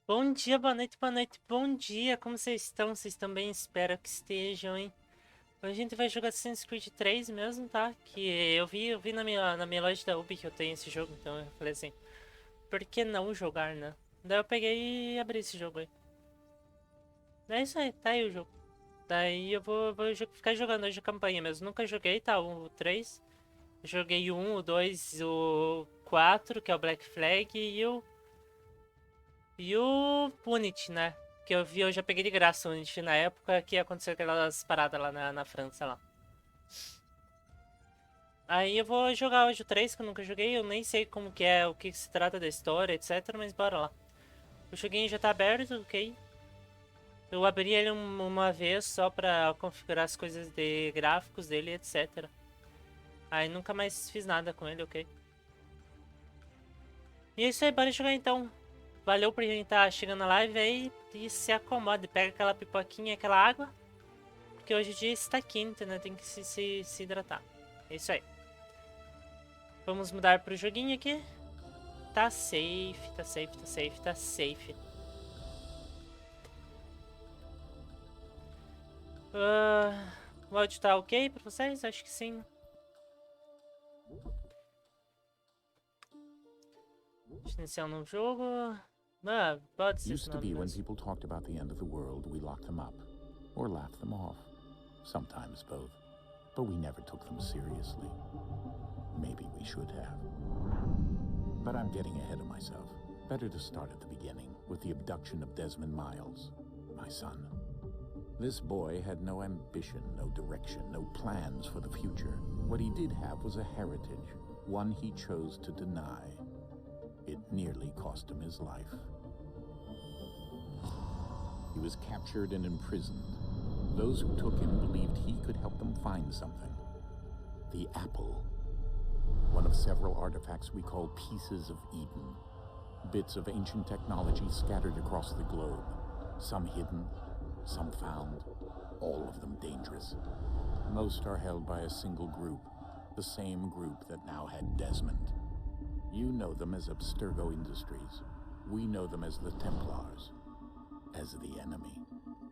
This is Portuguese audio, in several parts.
Bom dia, boa noite, bom dia. Como vocês estão? Vocês estão bem? Espero que estejam, hein? Hoje a gente vai jogar Assassin's Creed 3 mesmo, tá? Que eu vi na minha loja da Ubi que eu tenho esse jogo, então eu falei assim, por que não jogar, né? Daí eu peguei e abri esse jogo aí. É isso aí, tá aí o jogo. Daí eu vou ficar jogando hoje a campanha mesmo. Nunca joguei, tá? O 3. Joguei o 1, o 2, o 4, que é o Black Flag, e o Punit, né? Que eu já peguei de graça o Unity na época que aconteceu aquelas paradas lá na França lá. Aí eu vou jogar hoje o 3, que eu nunca joguei, eu nem sei como que é, o que se trata da história, etc, mas bora lá. O joguinho já tá aberto, ok? Eu abri ele uma vez só pra configurar as coisas de gráficos dele, etc. Aí nunca mais fiz nada com ele, ok? E é isso aí, bora jogar então. Valeu por quem tá chegando na live aí e se acomode, pega aquela pipoquinha, aquela água. Porque hoje o dia está quente, né? Tem que se hidratar. É isso aí. Vamos mudar pro joguinho aqui. Tá safe, tá safe, tá safe, tá safe. O áudio tá ok pra vocês? Acho que sim. Deixa eu iniciar um novo jogo. Pode ser esse Used to nome be when mesmo. people talked about the end of the world, we locked them up. Or laughed them off. Sometimes both. But we never took them seriously. Maybe we should have. But I'm getting ahead of myself. Better to start at the beginning, with the abduction of Desmond Miles, my son. This boy had no ambition, no direction, no plans for the future. What he did have was a heritage, one he chose to deny. It nearly cost him his life. He was captured and imprisoned. Those who took him believed he could help them find something. The apple. One of several artifacts we call pieces of Eden. Bits of ancient technology scattered across the globe. Some hidden, some found, all of them dangerous. Most are held by a single group, the same group that now had Desmond. You know them as Abstergo Industries. We know them as the Templars. As the enemy.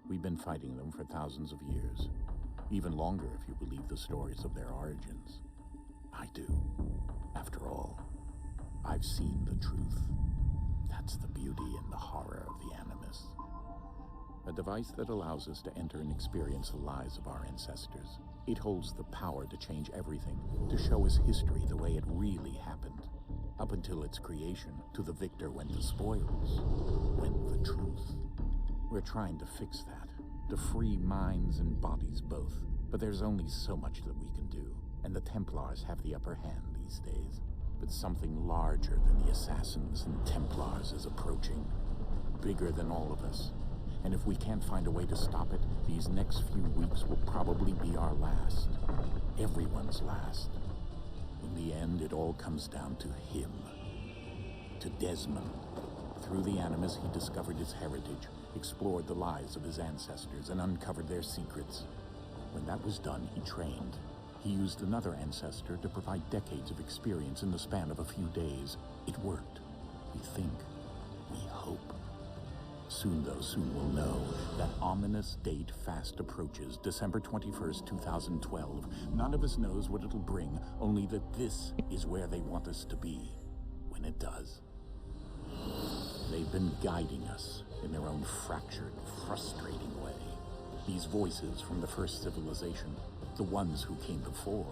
We've been fighting them for thousands of years. Even longer if you believe the stories of their origins. I do. After all, I've seen the truth. That's the beauty and the horror of the Animus. A device that allows us to enter and experience the lives of our ancestors. It holds the power to change everything, to show us history the way it really happened. Up until its creation, to the victor went the spoils, went the truth. We're trying to fix that, to free minds and bodies both. But there's only so much that we can do, and the Templars have the upper hand these days. But something larger than the Assassins and Templars is approaching, bigger than all of us. And if we can't find a way to stop it, these next few weeks will probably be our last. Everyone's last. In the end, it all comes down to him. To Desmond. Through the Animus, he discovered his heritage, explored the lives of his ancestors, and uncovered their secrets. When that was done, he trained. He used another ancestor to provide decades of experience in the span of a few days. It worked. We think. We hope. Soon, though, soon we'll know. That ominous date fast approaches, December 21st, 2012. None of us knows what it'll bring, only that this is where they want us to be. When it does. They've been guiding us in their own fractured, frustrating way. These voices from the first civilization, the ones who came before,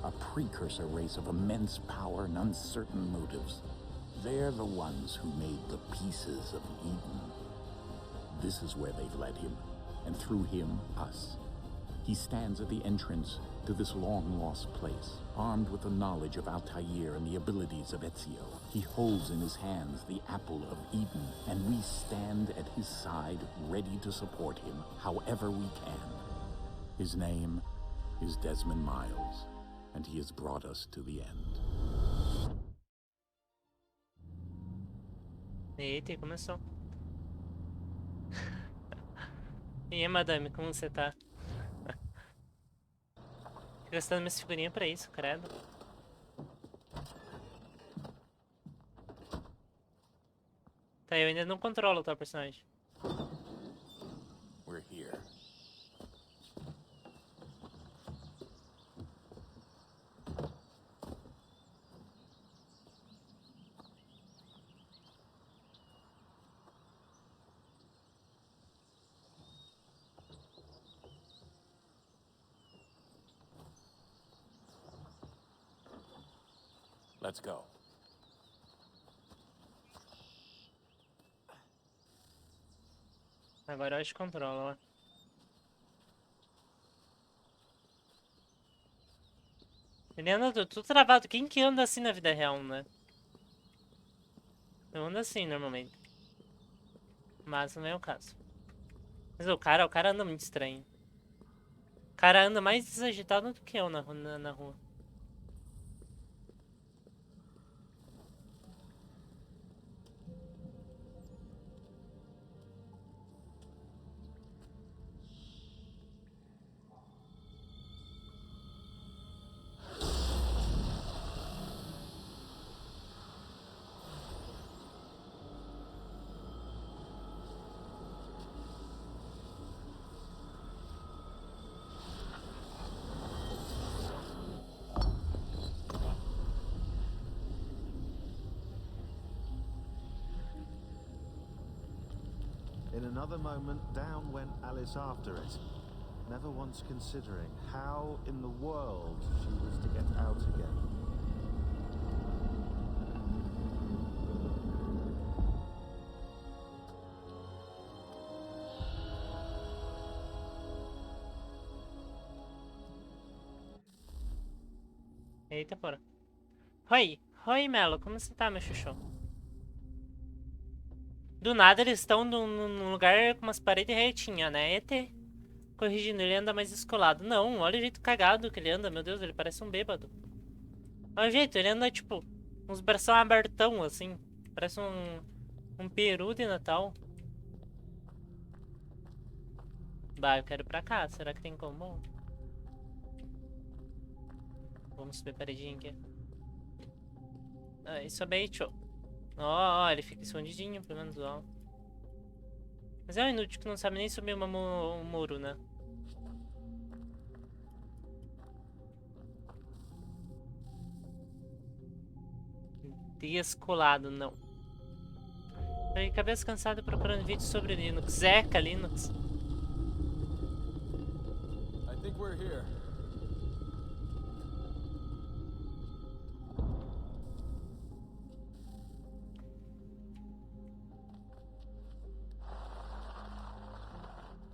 a precursor race of immense power and uncertain motives. They're the ones who made the pieces of Eden. This is where they've led him, and through him, us. He stands at the entrance to this long-lost place, armed with the knowledge of Altair and the abilities of Ezio. He holds in his hands the apple of Eden, and we stand at his side, ready to support him however we can. His name is Desmond Miles, and he has brought us to the end. Eita, começou. E aí, madame, como você tá? Tô gastando minhas figurinhas pra isso, credo. Tá, eu ainda não controlo o tal personagem. We're here. Let's go. Agora eu acho que controla, ó. Ele anda tudo travado. Quem que anda assim na vida real, né? Eu ando assim normalmente. Mas não é o caso. Mas o cara anda muito estranho. O cara anda mais desagitado do que eu na rua. In another moment, down went Alice after it, never once considering how in the world she was to get out again. Eita porra. Oi, Melo, como você tá, meu chuchu? Do nada eles estão num lugar com umas paredes retinhas, né? ET. Corrigindo, ele anda mais descolado. Não, olha o jeito cagado que ele anda, meu Deus, ele parece um bêbado. Olha o jeito, ele anda tipo, uns bração abertão, assim. Parece um peru de Natal. Bah, eu quero ir pra cá, será que tem como? Vamos subir a paredinha aqui. Ah, isso é bait, show. Ó, ele fica escondidinho, pelo menos, ó. Mas é um inútil que não sabe nem subir um muro, né? Descolado, não. Aí, cabeça cansada procurando vídeos sobre Linux. Zeca Linux. I think we're here.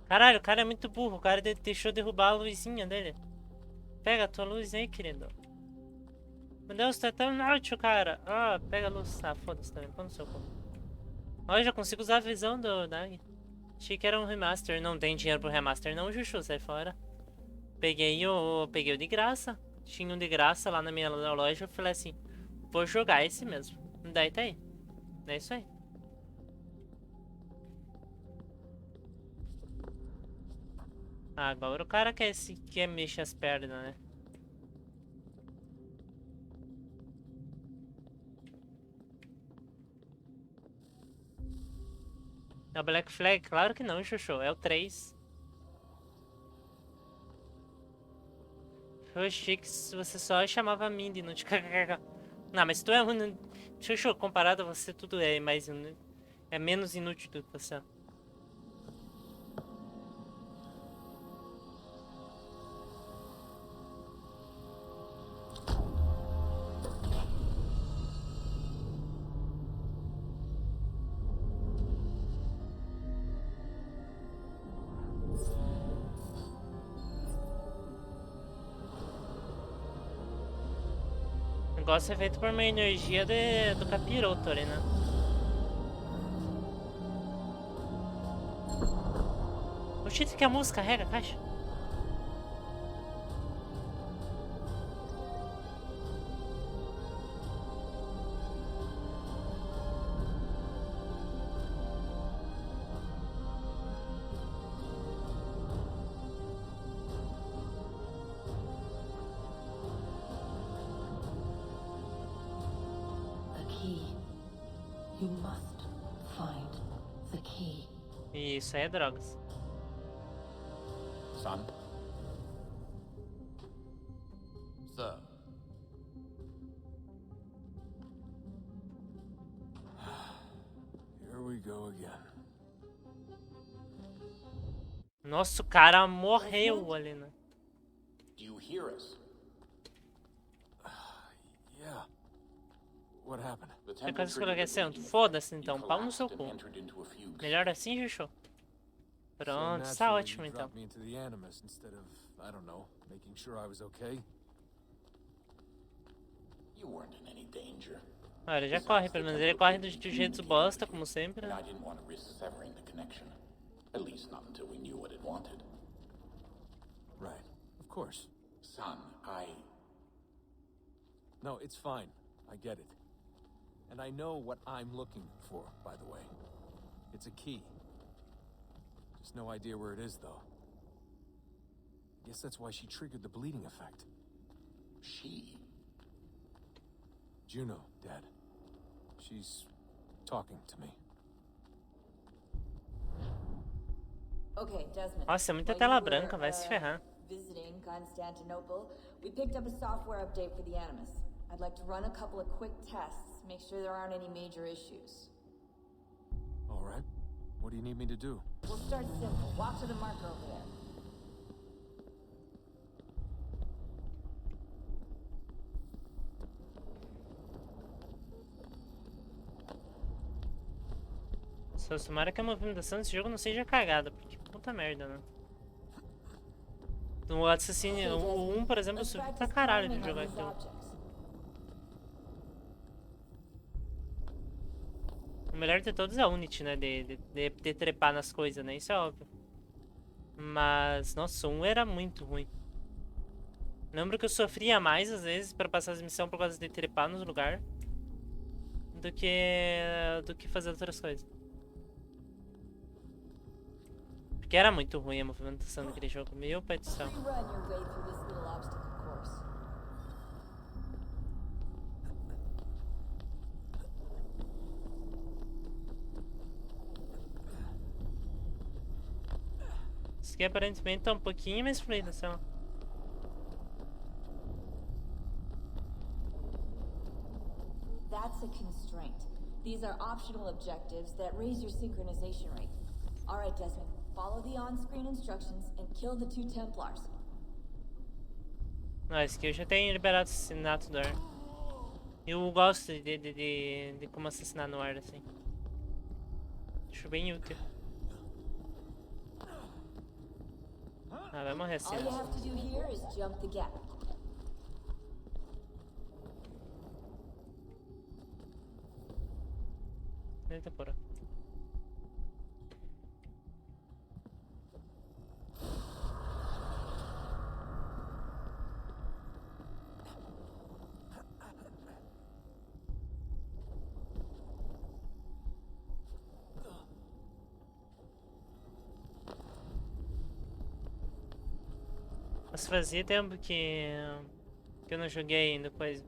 Caralho, o cara é muito burro. O cara deixou derrubar a luzinha dele. Pega a tua luz aí, querido. Meu Deus, tá tão inútil, cara. Ah, pega a luz. Ah, foda-se também. Põe no seu cu. Ó, eu já consigo usar a visão do Dag. Achei que era um remaster. Não tem dinheiro pro remaster, não, Juchu. Sai fora. Peguei o de graça. Tinha um de graça lá na minha loja. Eu falei assim: vou jogar esse mesmo. Daí tá aí. É isso aí. Ah, agora o cara quer mexer as pernas, né? É o Black Flag? Claro que não, Chuchu. É o 3. Eu achei que você só chamava a mim de inútil. Não, mas tu é ruim. Chuchu, comparado a você, tudo é mais é menos inútil do que você. O negócio é feito por uma energia do capiroto ali, né? O jeito que a música carrega a caixa. A key. You must find the key. Isso aí é drogas. Son? Sir. Here we go again. Nossa, o cara morreu ali, né? Do you hear us? Yeah. What happened? The Fica temple triggered the esclarecendo. bleeding Foda-se effect. então, You pau no seu collapsed cu. and entered into a fugue. Melhor assim, Jucho? So Pronto, tá naturally, ótimo you então. dropped me into the Animus instead of, I don't know, making sure I was okay. You weren't in any danger. Olha, ele já corre, pelo menos ele corre do jeito bosta, como sempre, And né? I didn't want to risk severing the connection. At least not until we knew what it wanted. Right. Of course. Son, No, it's fine. I get it. And I know what I'm looking for, by the way. It's a key. Just no idea where it is, though. I guess that's why she triggered the bleeding effect. She? Juno, Dad. She's talking to me. Okay, Desmond. Nossa, é muita while tela you were, branca, vai se ferrar. Visiting Constantinople, we picked up a software update for the Animus. I'd like to run a couple of quick tests, make sure there aren't any major issues. All right. What do you need me to do? We'll start simple. Walk to the marker over there. Só tomara que a movimentação desse jogo não seja cagada, porque puta merda, né? No Assassin's o 1, por exemplo, eu Let's subi pra practice caralho de climbing on jogar these aquilo. objects. O melhor de todos é a Unity, né? De trepar nas coisas, né? Isso é óbvio. Mas, nossa, o 1 era muito ruim. Lembro que eu sofria mais, às vezes, pra passar as missões por causa de trepar nos lugares do que fazer outras coisas. Porque era muito ruim a movimentação daquele jogo. Meu pai do céu. Free run your way through this little obstacle course. Isso aqui aparentemente tá um pouquinho mais fluido, sei lá. That's a constraint. These are optional objectives that raise your synchronization rate. All right, Desmond, follow the on-screen instructions and kill the 2 Templars. Não, esse aqui eu já tenho liberado assassinato do ar. Eu gosto de como assassinar no ar, assim. Acho bem útil. Ah, vai morrer assim. All you have to do here is jump the gap. Eita porra. Mas fazia tempo que eu não joguei ainda coisa.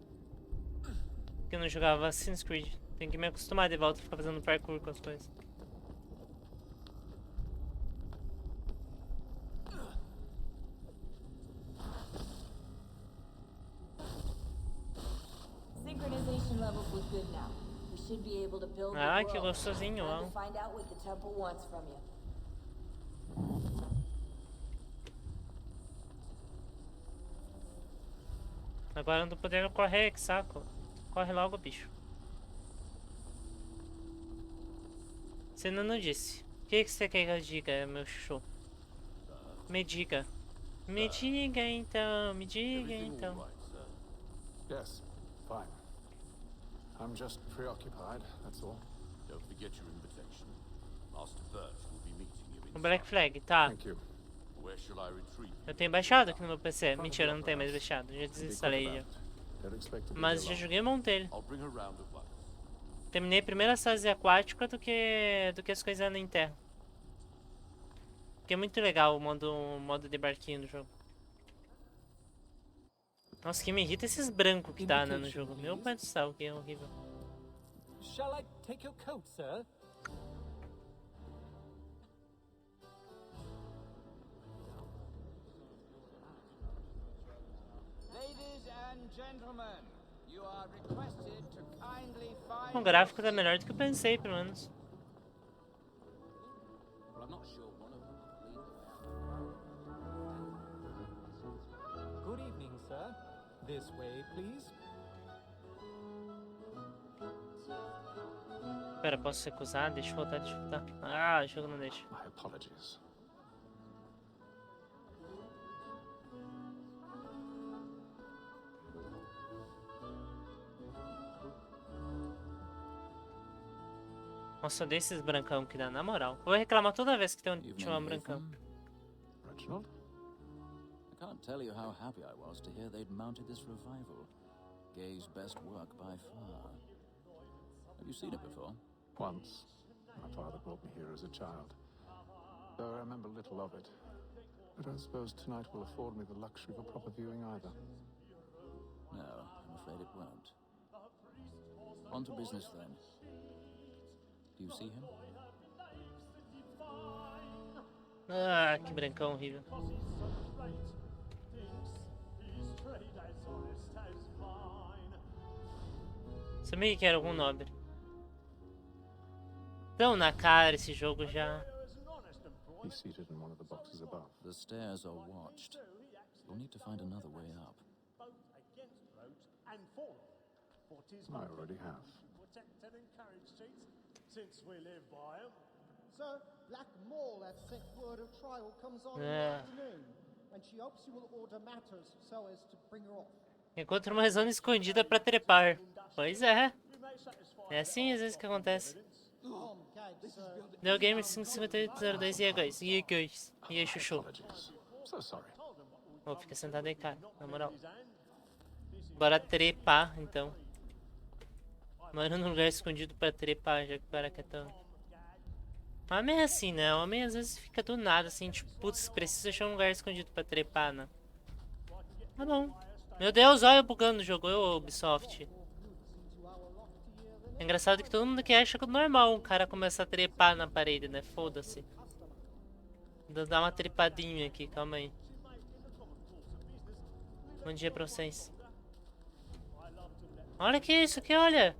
Que eu não jogava Assassin's Creed. Tem que me acostumar de volta a ficar fazendo parkour com as coisas. Synchronization levels look good now. We should be able to build the Ah, que world. gostosinho, Time ó. to find out what the temple wants from you. Agora não tô podendo correr, que saco. Corre logo, bicho. Você ainda não disse. O que você quer que eu diga, meu chuchu? Me diga. Me diga então, me diga Everything então. all right, sir? Yes, fine. I'm just preoccupied, that's all. Don't forget your invitation. Master Birch will be meeting you O in Black Flag, tá. Thank you. Where shall I retreat? Eu tenho baixado aqui no meu PC. Mentira, eu não tenho mais baixado. Já Be desinstalei quick já. about it. Don't expect to be Mas já here long. joguei e montei ele. I'll bring her round at once. Terminei primeiro as fases aquáticas do que as coisas andando em terra. Porque é muito legal o modo de barquinho do jogo. Nossa, que me irrita esses brancos que dá, né, no jogo. Meu pai do céu, que é horrível. Shall I take your coat, sir? O gráfico tá melhor do que eu pensei, pelo menos. Well, I'm not sure one of them will lead the way. Good evening, sir. This way, please. Pera, posso recusar? Deixa eu voltar, Ah, o jogo não deixa. My apologies. Nossa, desses brancão que dá, na moral. Vou reclamar toda vez que tem You've um made brancão. Reginald? I can't tell you how happy I was to hear they'd mounted this revival. Gay's best work by far. Have you seen it before? Once. My father brought me here as a child. Though I remember little of it. I don't suppose tonight will afford me the luxury of a proper viewing either. No, I'm afraid it won't. On to business then. Do you see him? Ah, que brancão horrível. Sabia que era algum nobre. Tão na cara esse jogo já. He's seated in one of the boxes above. The stairs are watched. You'll need to find another way up. I already have. Since we live by 'em. Sir, Black Mall has sent word of trial comes on in the Yeah. afternoon, and she hopes you will order matters so as to bring her off. Encontra uma zona escondida pra trepar. Pois é. É assim às vezes que acontece. Deu Gamer 55802 e E2. E E2. E aí, chuchu. Apologies. So sorry. Vou ficar sentado aí, cara. Na moral. Bora trepar, então. Mano, num lugar escondido pra trepar, já que o cara quer tão... Homem é assim, né? Homem às vezes fica do nada, assim, tipo, putz, preciso achar um lugar escondido pra trepar, né? Tá bom. Meu Deus, olha eu bugando o jogo, eu, Ubisoft. É engraçado que todo mundo que acha que é normal um cara começar a trepar na parede, né? Foda-se. Vou dar uma trepadinha aqui, calma aí. Bom dia pra vocês. Olha que isso aqui, olha.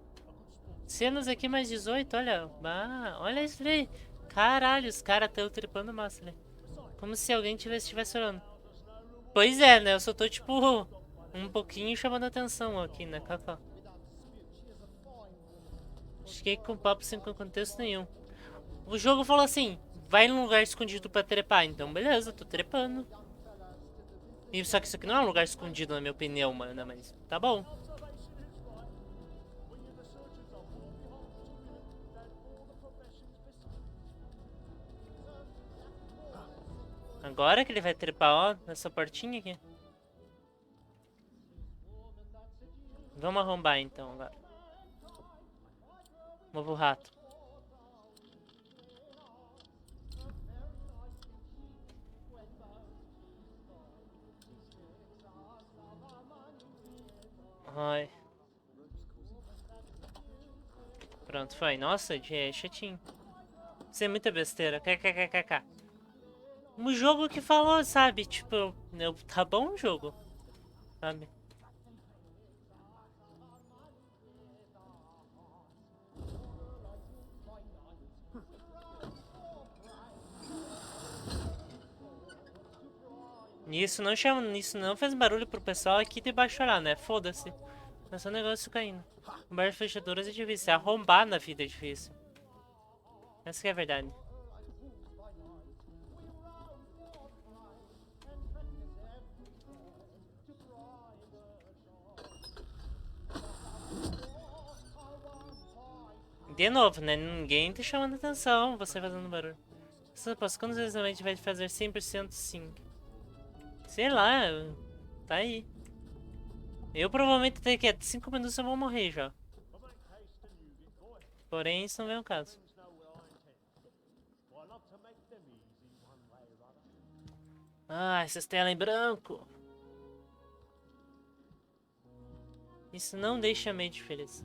Cenas aqui mais 18, olha. Ah, olha isso ali. Caralho, os caras estão tripando massa ali. Como se alguém estivesse olhando. Pois é, né? Eu só tô, tipo, um pouquinho chamando atenção aqui, né? Cacá. Fiquei com papo sem contexto nenhum. O jogo falou assim, vai num lugar escondido pra trepar. Então, beleza, tô trepando. E só que isso aqui não é um lugar escondido, na minha opinião, mano. Mas tá bom. Agora que ele vai trepar, ó, nessa portinha aqui. Vamos arrombar então agora. Novo rato. Ai. Pronto, foi. Nossa, é chatinho. Isso é muita besteira. KKKKK. Um jogo que falou, sabe? Tipo, tá bom o jogo. Sabe? Isso não chama, isso não fez barulho pro pessoal aqui debaixo lá, né? Foda-se. É só um negócio caindo. O bar de fechaduras é difícil. Arrombar na vida é difícil. Essa que é a verdade. De novo, né? Ninguém tá chamando atenção. Você fazendo barulho. Quantas vezes a gente vai fazer 100% sim? Sei lá. Tá aí. Eu provavelmente daqui a 5 minutos eu vou morrer já. Porém, isso não vem ao caso. Ah, essas telas em branco. Isso não deixa a Maid feliz.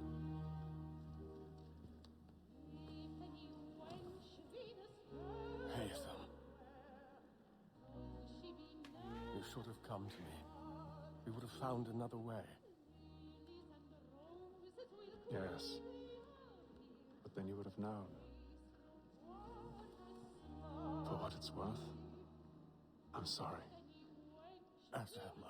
You should have come to me. we would have found another way. Yes. But then you would have known. For what it's worth, I'm sorry. As am I.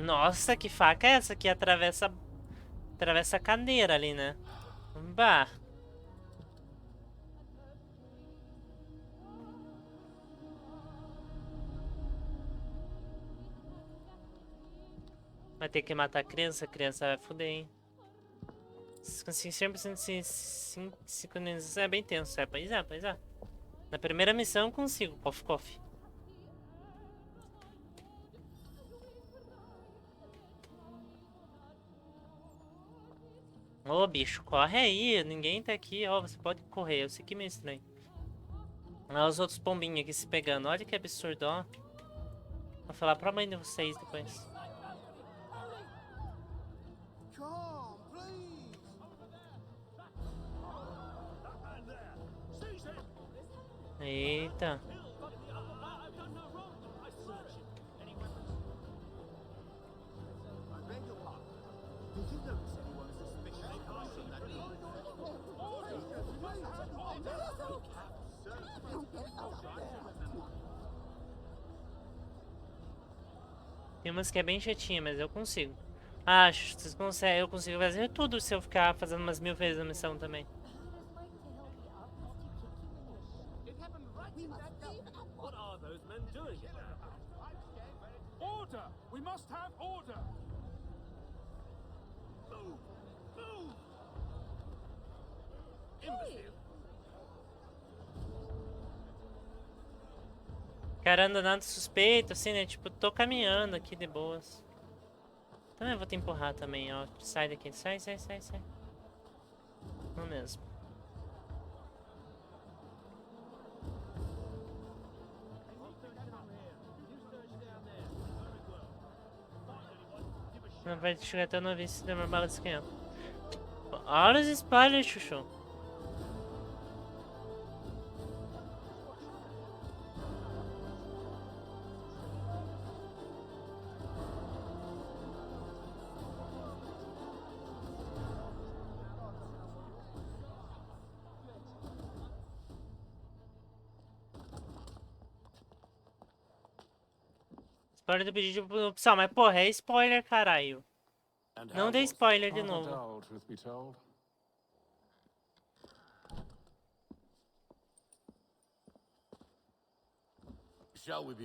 Nossa, que faca é essa que atravessa a cadeira ali, né? Bah. Vai ter que matar a criança vai foder, hein? Se conseguir 100% de sincronização é bem tenso, pois é. Na primeira missão eu consigo, cof. Ô bicho, corre aí, ninguém tá aqui, ó, você pode correr, eu sei que é meio estranho. Olha os outros pombinhos aqui se pegando, olha que absurdo, ó. Vou falar pra mãe de vocês depois. Eita. Tem umas que é bem chatinha, mas eu consigo. Acho, vocês conseguem, eu consigo fazer tudo se eu ficar fazendo umas 1000 vezes a missão também. Order! We must have order! Cara, anda nada suspeito, assim, né? Tipo, tô caminhando aqui de boas. Então eu vou te empurrar também, ó. Sai daqui, sai. Não mesmo. Não vai chegar até não ver se der uma bala de canhão. Olha os spoilers, chuchu. Spoiler do pedido opção, mas porra, é spoiler, caralho. Não dê spoiler de novo.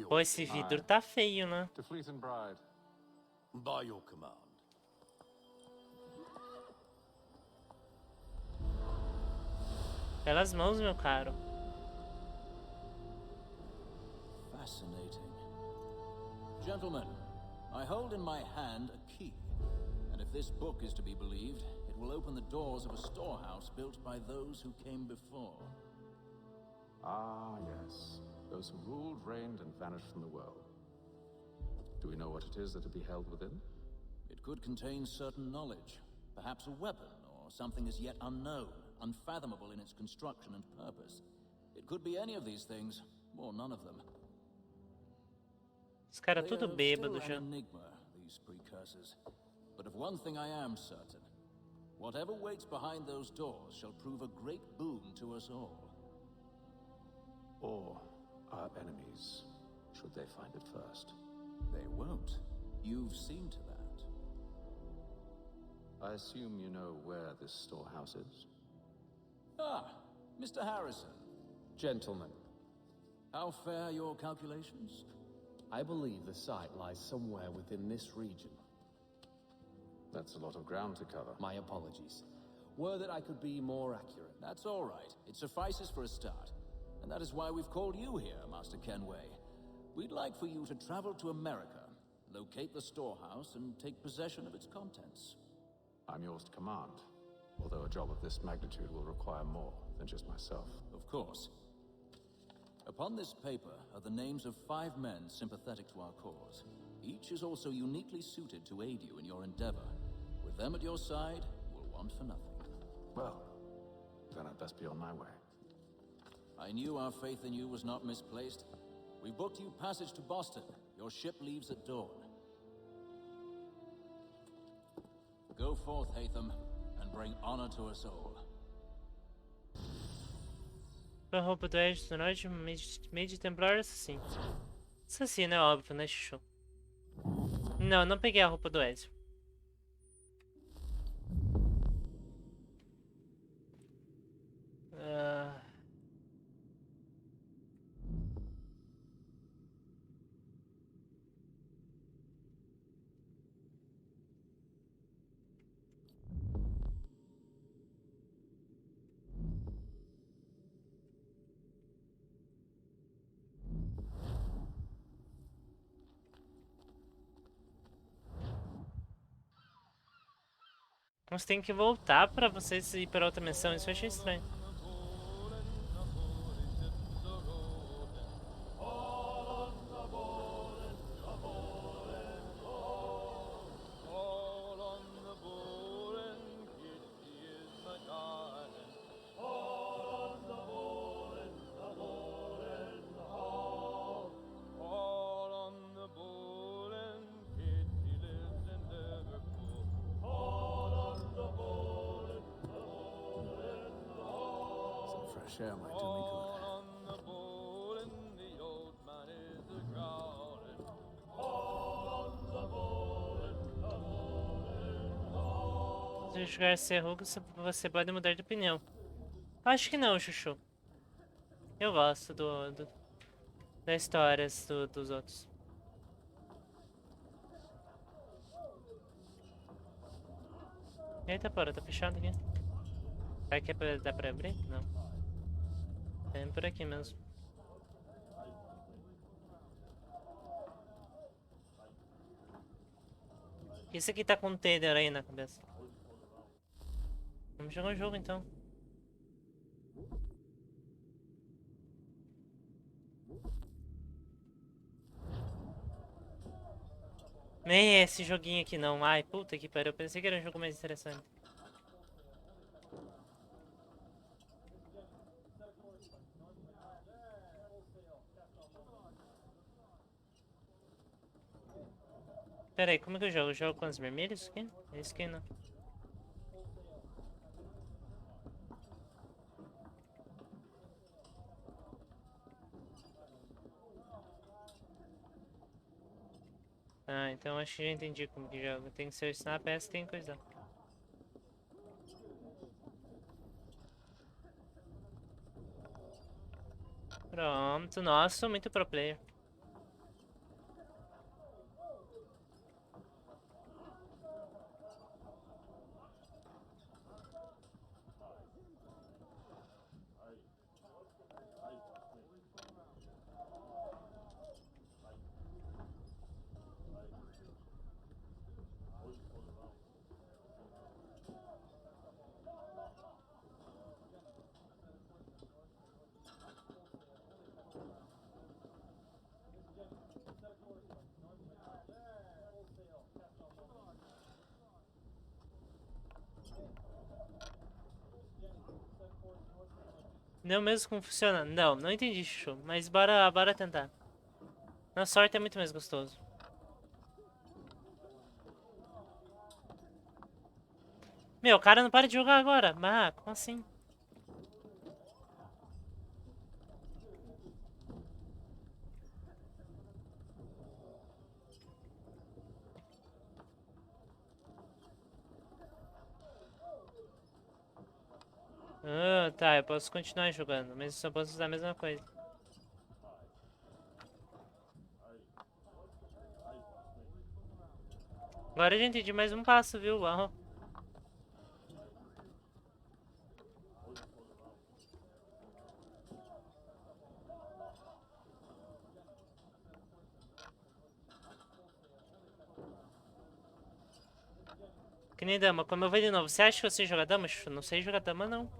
Pô, esse vidro tá feio, né? By your command. Pelas mãos, meu caro. Fascinating. Gentlemen, I hold in my hand a key. And if this book is to be believed, it will open the doors of a storehouse built by those who came before. Ah, yes. Those who ruled, reigned, and vanished from the world. Do we know what it is that to be held within? It could contain certain knowledge. Perhaps a weapon, or something as yet unknown, unfathomable in its construction and purpose. It could be any of these things, or none of them. Os caras tudo bêbado já. Enigma, these precursors. But of one thing I am certain. Whatever waits behind those doors shall prove a great boon to us all. Or our enemies, should they find it first. They won't. You've seen to that. I assume you know where this storehouse is? Ah, Mr. Harrison. Gentlemen, How fair your calculations? I believe the site lies somewhere within this region. That's a lot of ground to cover. My apologies. Were that I could be more accurate. That's all right. It suffices for a start. And that is why we've called you here, Master Kenway. We'd like for you to travel to America, locate the storehouse, and take possession of its contents. I'm yours to command, although a job of this magnitude will require more than just myself. Of course. Upon this paper are the names of 5 men sympathetic to our cause. Each is also uniquely suited to aid you in your endeavor. With them at your side, you will want for nothing. Well, then I'd best be on my way. I knew our faith in you was not misplaced. We booked you passage to Boston. Your ship leaves at dawn. Go forth, Hatham, and bring honor to us all. A roupa do Edge do Norte, Made Templar Assassino. Assassino é óbvio, né, Chuchu? Não, não peguei a roupa do Ezio. Você tem que voltar pra vocês ir pra outra missão, isso eu achei estranho. Fresh air might do me good. Se jogar Serrugo, você pode mudar de opinião. Acho que não, Chuchu. Eu gosto das histórias dos outros. Eita porra, tá fechado aqui. Será que dá pra abrir? Não. É por aqui mesmo. Esse aqui tá com um Tader aí na cabeça. Vamos jogar um jogo então. Nem é esse joguinho aqui não. Ai, puta que pariu. Eu pensei que era um jogo mais interessante. Pera aí, como é que eu jogo? Eu jogo com os vermelhos aqui? Esse aqui não. Ah, então acho que já entendi como que joga. Tem que ser o snap, essa tem que coisa. Pronto, nossa, sou muito pro player. Não mesmo como funciona? Não, não entendi, Chuchu. Mas bora tentar. Na sorte é muito mais gostoso. Meu, o cara não para de jogar agora. Ah, como assim? Ah, tá, eu posso continuar jogando, mas eu só posso usar a mesma coisa. Agora eu já entendi mais um passo, viu? Uau. Que nem dama, como eu vou de novo. Você acha que eu sei jogar dama? Chuchu? Não sei jogar dama, não.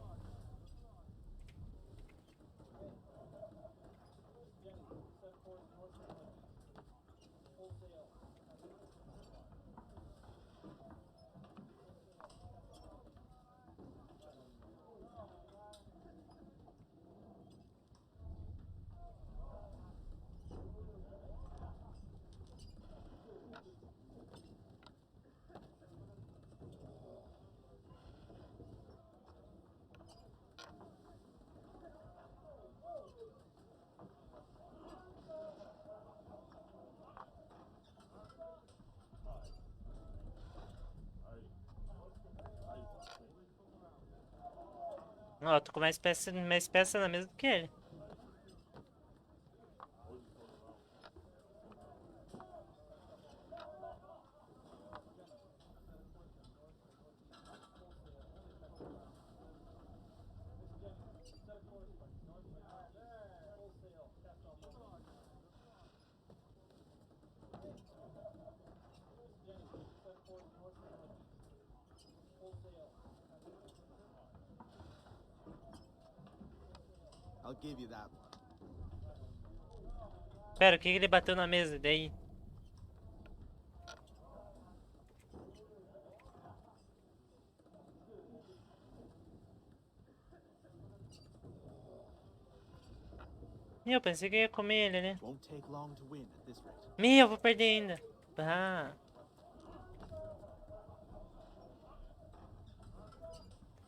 Ó, tô com mais peça na mesa do que ele. I'll give you that. Pera, o que ele bateu na mesa? Daí. Eu pensei que eu ia comer ele, né? Won't take long to win at this rate. Eu vou perder ainda. Ah.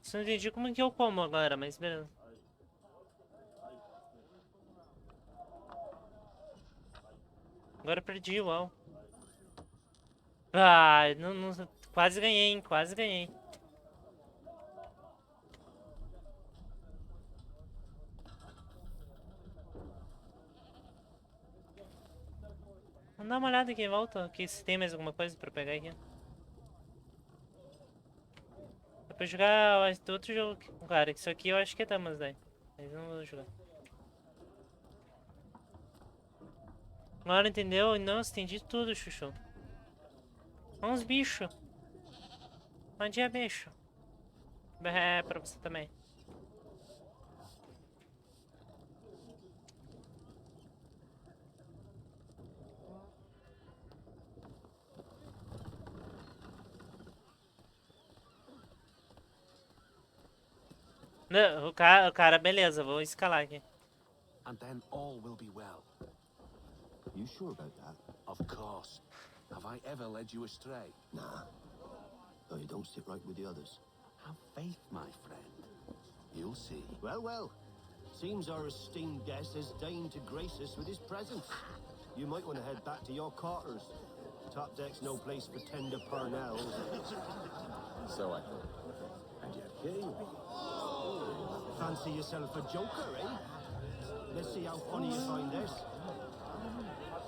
Só não entendi como que eu como agora, mas beleza. Agora eu perdi, uau. Ah, quase ganhei, hein? Quase ganhei. Vamos dar uma olhada aqui em volta, aqui, se tem mais alguma coisa pra pegar aqui. Dá pra jogar outro jogo, cara. Isso aqui eu acho que é mas daí. Mas não vou jogar. Agora entendeu? Não, entendi tudo, chuchu. Uns bichos. Bom dia, bicho. É, pra você também. Não, o cara, beleza, vou escalar aqui. And then all will be well. You sure about that? Of course. Have I ever led you astray? Nah. Though you don't sit right with the others. Have faith, my friend. You'll see. Well, well. Seems our esteemed guest has deigned to grace us with his presence. You might want to head back to your quarters. Top deck's no place for tender parnells. So I heard. And yet here you be. Fancy yourself a joker, eh? Let's see how funny you find this.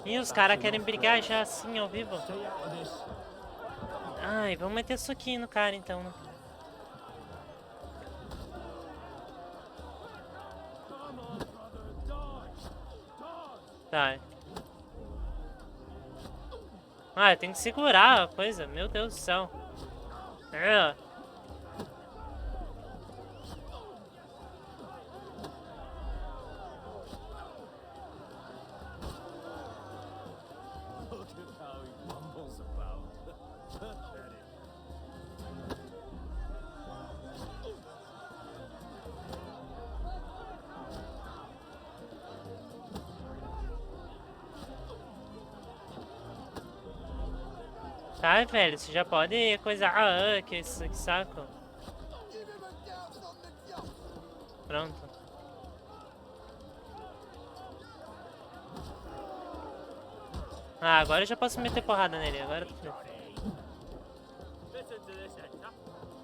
Ih, os caras querem brigar já assim ao vivo. Stay out of this. Ai, vamos meter soquinho no cara então, né? Tá. Ah, eu tenho que segurar a coisa. Meu Deus do céu. Look at how he mumbles about. Pathetic. Tá, velho, você já pode coisar. Ah, que saco. Pronto. Ah, agora eu já posso meter porrada nele. Agora eu tô feliz. Listen to this, Hector.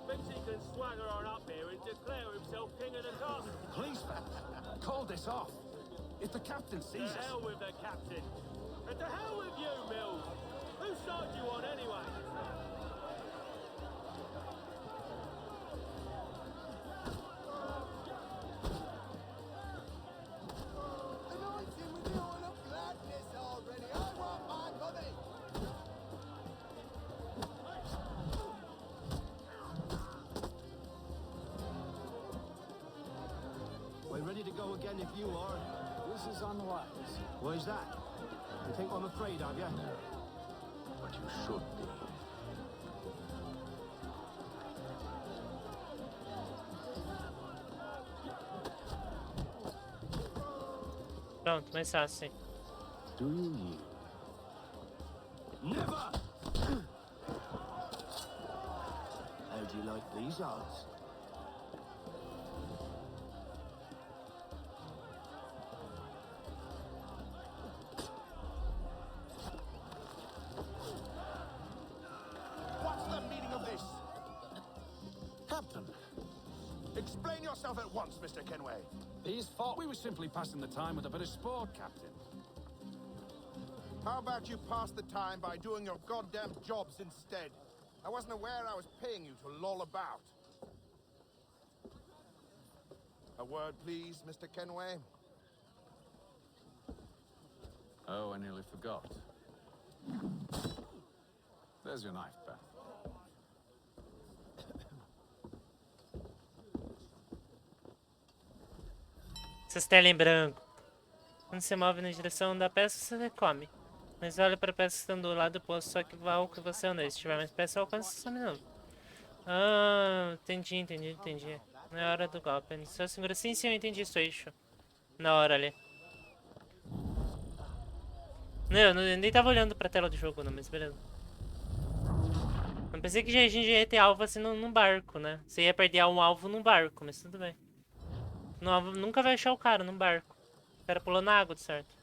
Thinks he can swagger on up here and declare himself king of the castle. Please, call this off. If the captain To sees us... hell with the captain. And to hell with you, Mills. Whose side do you on anyway? We're ready to go again if you are. This is unwise. Why's that? You think I'm afraid of you? But you should be. Pronto, mais fácil. Do you yield? Never! How do you like these odds? What's the meaning of this? Captain, Explain yourself at once, Mr. Kenway. These thought we were simply passing the time with a bit of sport, Captain. How about you pass the time by doing your goddamn jobs instead? I wasn't aware I was paying you to loll about. A word, please, Mr. Kenway. Oh, I nearly forgot. There's your knife, Beth. Costela em branco. Quando você move na direção da peça, você come. Mas olha para a peça que está do lado oposto, só que vá ao que você anda. Se tiver mais peça, alcança some de novo. Ah, entendi. Não é hora do golpe. Ele só segura. Sim, eu entendi isso aí, show. Na hora ali. Não, eu nem tava olhando pra tela do jogo, não, mas beleza. Eu pensei que a gente ia ter alvo assim num barco, né? Você ia perder um alvo num barco, mas tudo bem. Nunca vai achar o cara num barco. O cara pulou na água, de certo.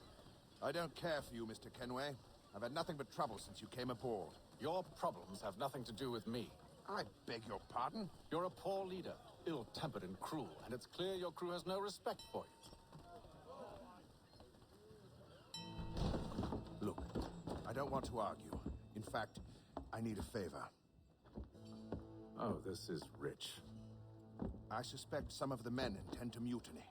I don't care for you, Mr. Kenway. I've had nothing but trouble since you came aboard. Your problems have nothing to do with me. I beg your pardon? You're a poor leader, ill-tempered and cruel, and it's clear your crew has no respect for you. Look, I don't want to argue. In fact, I need a favor. Oh, this is rich. I suspect some of the men intend to mutiny.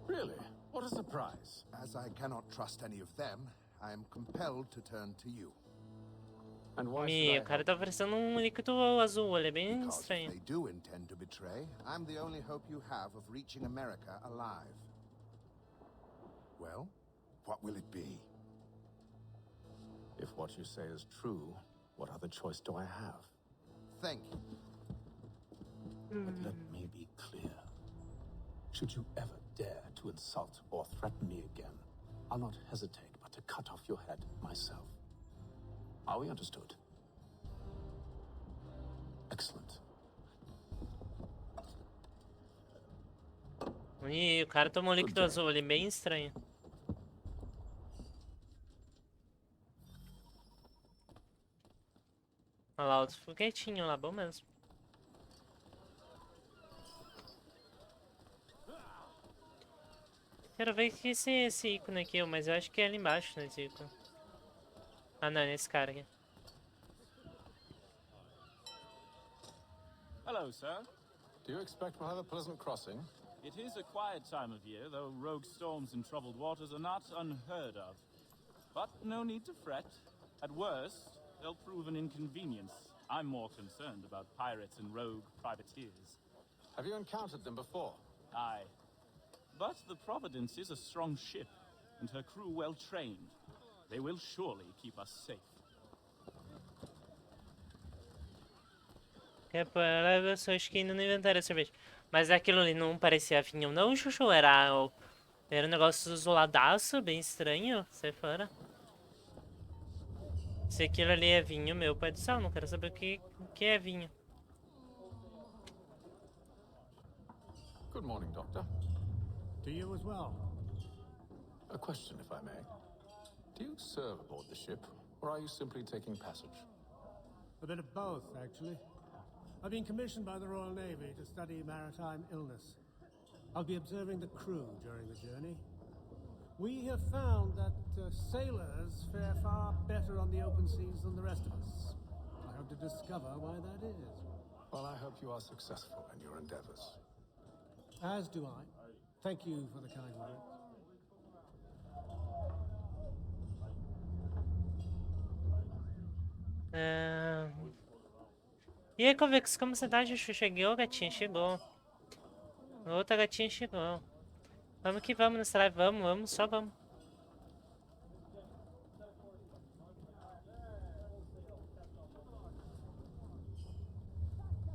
Really? What a surprise. As I cannot trust any of them, I am compelled to turn to you. And why should I O cara tá oferecendo líquido azul, ele é bem Because estranho. if they do intend to betray, I'm the only hope you have of reaching America alive. Well, what will it be? If what you say is true, what other choice do I have? Thank you. But let me be clear. Should you ever dare to insult or threaten me again, I'll not hesitate but to cut off your head myself. Are we understood? Excellent. O cara tomou líquido azul ali, bem estranho. Olha lá, outro foguetinho lá, bom mesmo. Quero ver que esse ícone aqui, mas eu acho que é ali embaixo, né, esse ícone. Ah, não, é nesse cara aqui. Hello, sir. Do you expect we'll have a pleasant crossing? It is a quiet time of year, though rogue storms and troubled waters are not unheard of. But no need to fret. At worst, they'll prove an inconvenience. I'm more concerned about pirates and rogue privateers. Have you encountered them before? Aye. But the Providence is a strong ship, and her crew well trained. They will surely keep us safe. Eu só acho que ainda não inventaram a cerveja. Mas aquilo ali não parecia vinho, não, Chuchu? Era um negócio isoladaço, bem estranho. Sai fora. Se aquilo ali é vinho, meu pai do céu, não quero saber o que é vinho. Good morning, Doctor. To you as well. A question, if I may. Do you serve aboard the ship, or are you simply taking passage? A bit of both, actually. I've been commissioned by the Royal Navy to study maritime illness. I'll be observing the crew during the journey. We have found that sailors fare far better on the open seas than the rest of us. I hope to discover why that is. Well, I hope you are successful in your endeavors. As do I. Thank you for the kind words. E aí, Convex, como você tá, Chuchu? Chegou, gatinha? Chegou. Outra gatinha chegou. Vamos que vamos nessa live. Vamos, só vamos.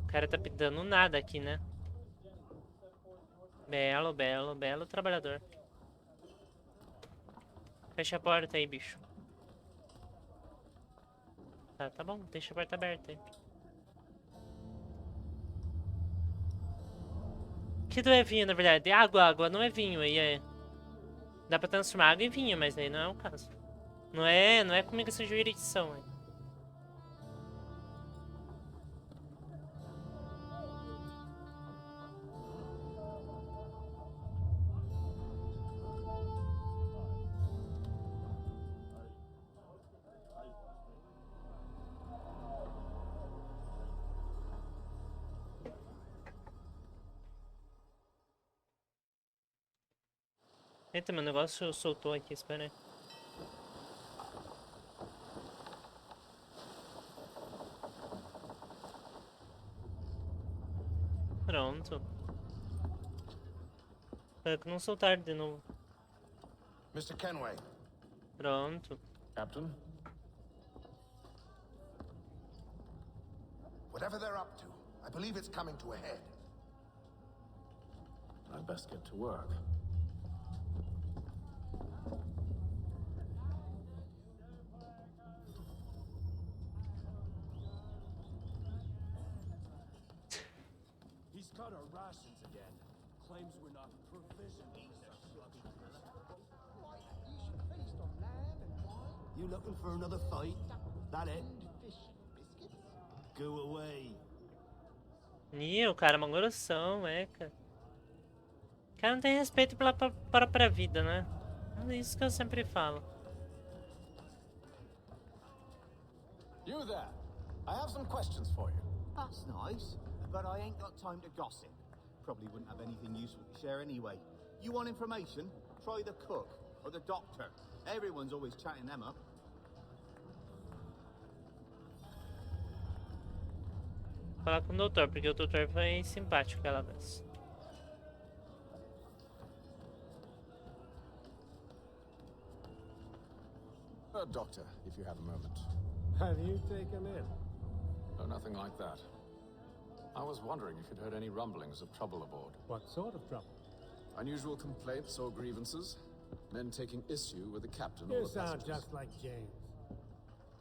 O cara tá dando nada aqui, né? Belo trabalhador. Fecha a porta aí, bicho. Tá bom, deixa a porta aberta aí. Que não é vinho, na verdade. Água não é vinho. Aí é... Dá pra transformar água em vinho, mas aí não é o caso. Não é comigo essa jurisdição aí. Eita, meu negócio soltou aqui, espera aí. Pronto. Espero que não soltar de novo. Mr. Kenway. Pronto. Captain? Whatever they're up to, I believe it's coming to a head. I'd best get to work. He's cut our rations again. Claims we're not provisioned. You looking for another fight? That it? Go away. Ih, o cara é uma grossão, é, cara. O cara não tem respeito pela própria vida, né? É isso que eu sempre falo. You there! I have some questions for you. That's nice, but I ain't got time to gossip. Probably wouldn't have anything useful to share anyway. You want information? Try the cook or the doctor. Everyone's always chatting them up. Falar com o doutor, porque o doutor foi simpático aquela vez. Doctor, if you have a moment. Have you taken in? No, nothing like that. I was wondering if you'd heard any rumblings of trouble aboard. What sort of trouble? Unusual complaints or grievances? Men taking issue with the captain or You the sound passengers? just like James.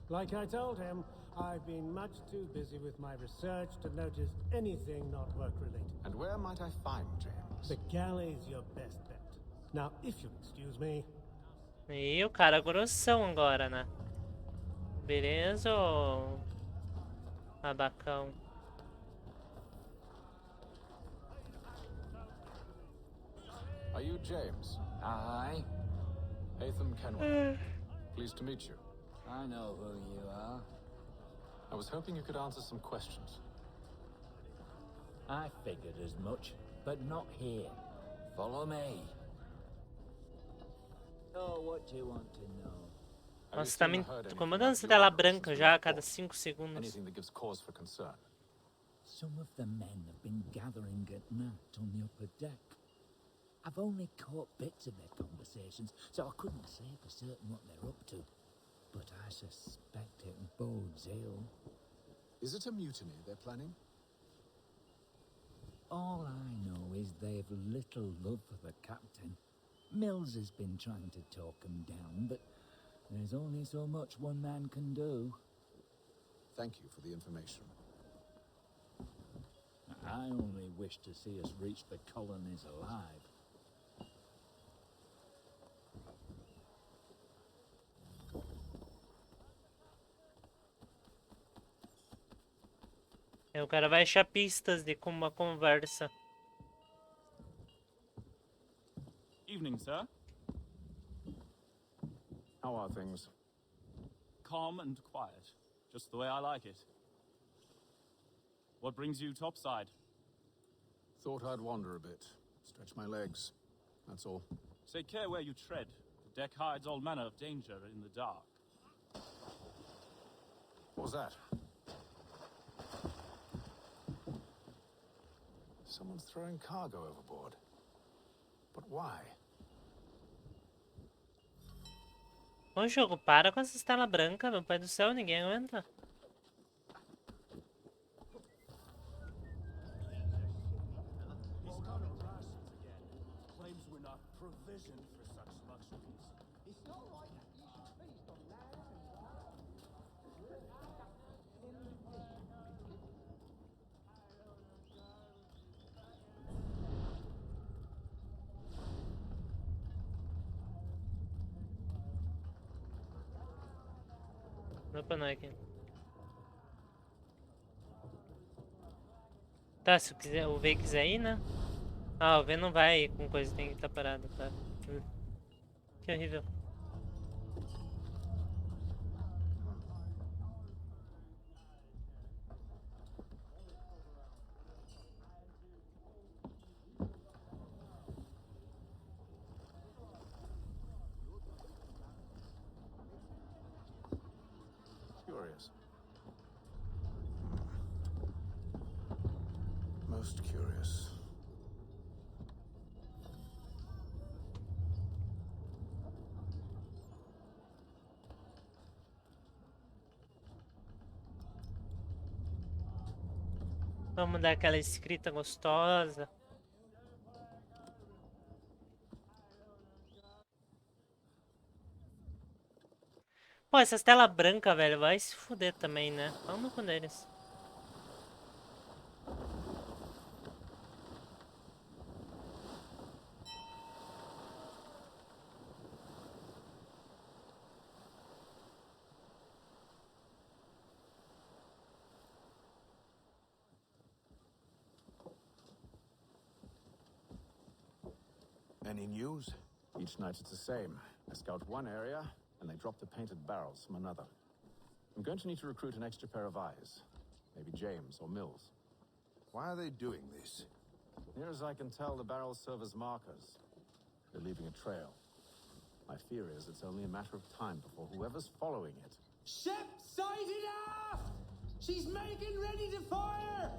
Like I told him, I've been much too busy with my research to notice anything not work-related. And where might I find James? The galley's your best bet. Now, if you'll excuse me... E o cara grossão agora, né? Beleza, ô... abacão? Are you James? Aye. Hatham Kenway. Pleased to meet you. I know who you are. I was hoping you could answer some questions. I figured as much, but not here. Follow me. Oh, what do you want to know? Nossa, tá me incomodando essa tela branca já a cada 5 segundos. Anything that gives cause for concern. Some of the men have been gathering at night on the upper deck. I've only caught bits of their conversations, so I couldn't say for certain what they're up to. But I suspect it bodes ill. Is it a mutiny they're planning? All I know is they've little love for the captain. Mills has been trying to talk him down, but there's only so much one man can do. Thank you for the information. I only wish to see us reach the colonies alive. O cara vai achar pistas de como uma conversa. Evening, sir. How are things? Calm and quiet, just the way I like it. What brings you topside? Thought I'd wander a bit, stretch my legs. That's all. Take care where you tread. The deck hides all manner of danger in the dark. What was that? Someone's throwing cargo overboard. But why? Ô jogo, para com essa tela branca, meu pai do céu, ninguém aguenta. He's cut our rations again. Claims we're not provisioned for such luxuries. It's not right that you should feast on land and water. Opa, não é aqui. Tá, se quiser, o V quiser ir, né? Ah, o V não vai ir com coisa, tem que estar parado, tá? Que horrível. Most curious. Vamos dar aquela escrita gostosa. Pô, essas telas brancas, velho, vai se fuder também, né? Vamos com eles. Any news? Each night it's the same. I scout one area, and they drop the painted barrels from another. I'm going to need to recruit an extra pair of eyes. Maybe James or Mills. Why are they doing this? Near as I can tell, the barrels serve as markers. They're leaving a trail. My fear is it's only a matter of time before whoever's following it. Ship sighted aft! She's making ready to fire!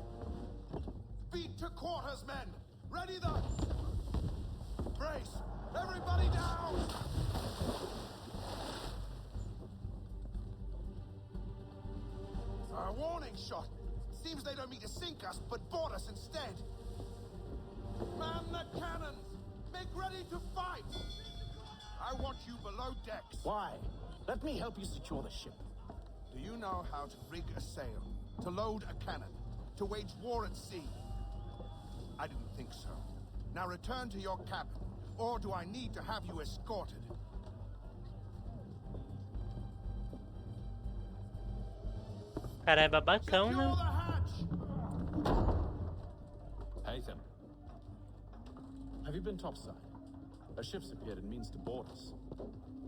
Beat to quarters, men! Ready the... Brace! Everybody down! A warning shot! Seems they don't mean to sink us, but board us instead! Man the cannons! Make ready to fight! I want you below decks. Why? Let me help you secure the ship. Do you know how to rig a sail? To load a cannon? To wage war at sea? I didn't think so. Now return to your cabin. Or do I need to have you escorted? Cara, é babacão, né? Haytham. Have you been topside? A ship's appeared and means to board us.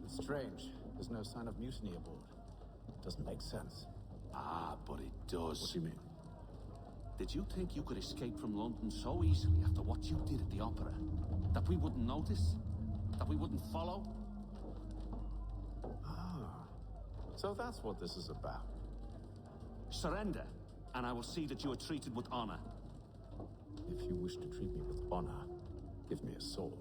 It's strange. There's no sign of mutiny aboard. Doesn't make sense. Ah, but it does. What do you mean? Did you think you could escape from London so easily after what you did at the opera? That we wouldn't notice? That we wouldn't follow? Ah. So that's what this is about. Surrender, and I will see that you are treated with honor. If you wish to treat me with honor, give me a sword.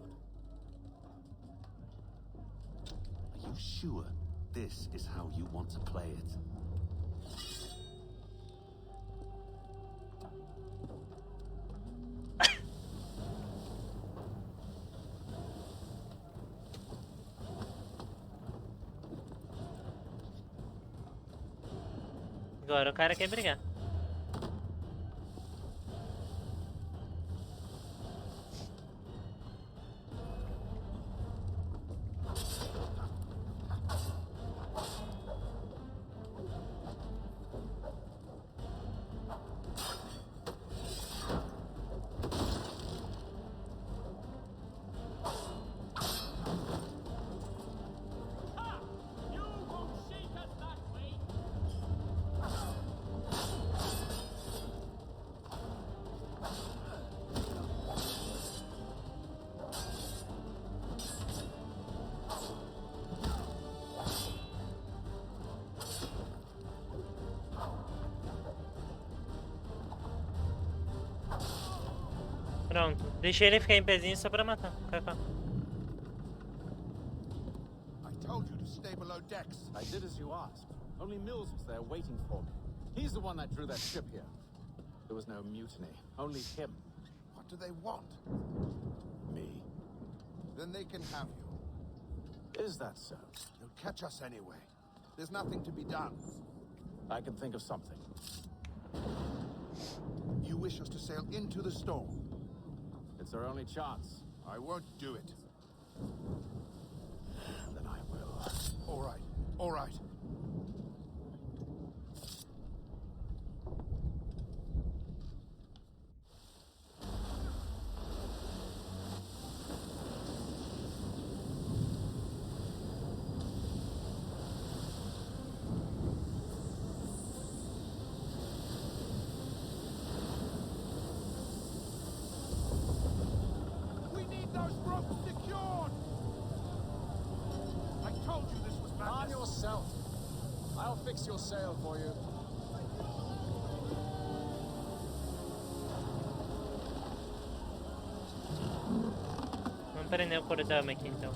Are you sure this is how you want to play it? Agora o cara quer brigar. Pronto, deixei ele ficar em pezinho só pra matar. I told you to stay below decks. I did as you asked. Only Mills was there waiting for me. He's the one that drew that ship here. There was no mutiny, only him. What do they want? Me. Then they can have you. Is that so? They'll catch us anyway. There's nothing to be done. I can think of something. You wish us to sail into the storm? It's our only chance. I won't do it. Then I will. All right, all right. Those ropes secured! I told you this was madness. Arm yourself. I'll fix your sail for you. prender o Kodama aqui então.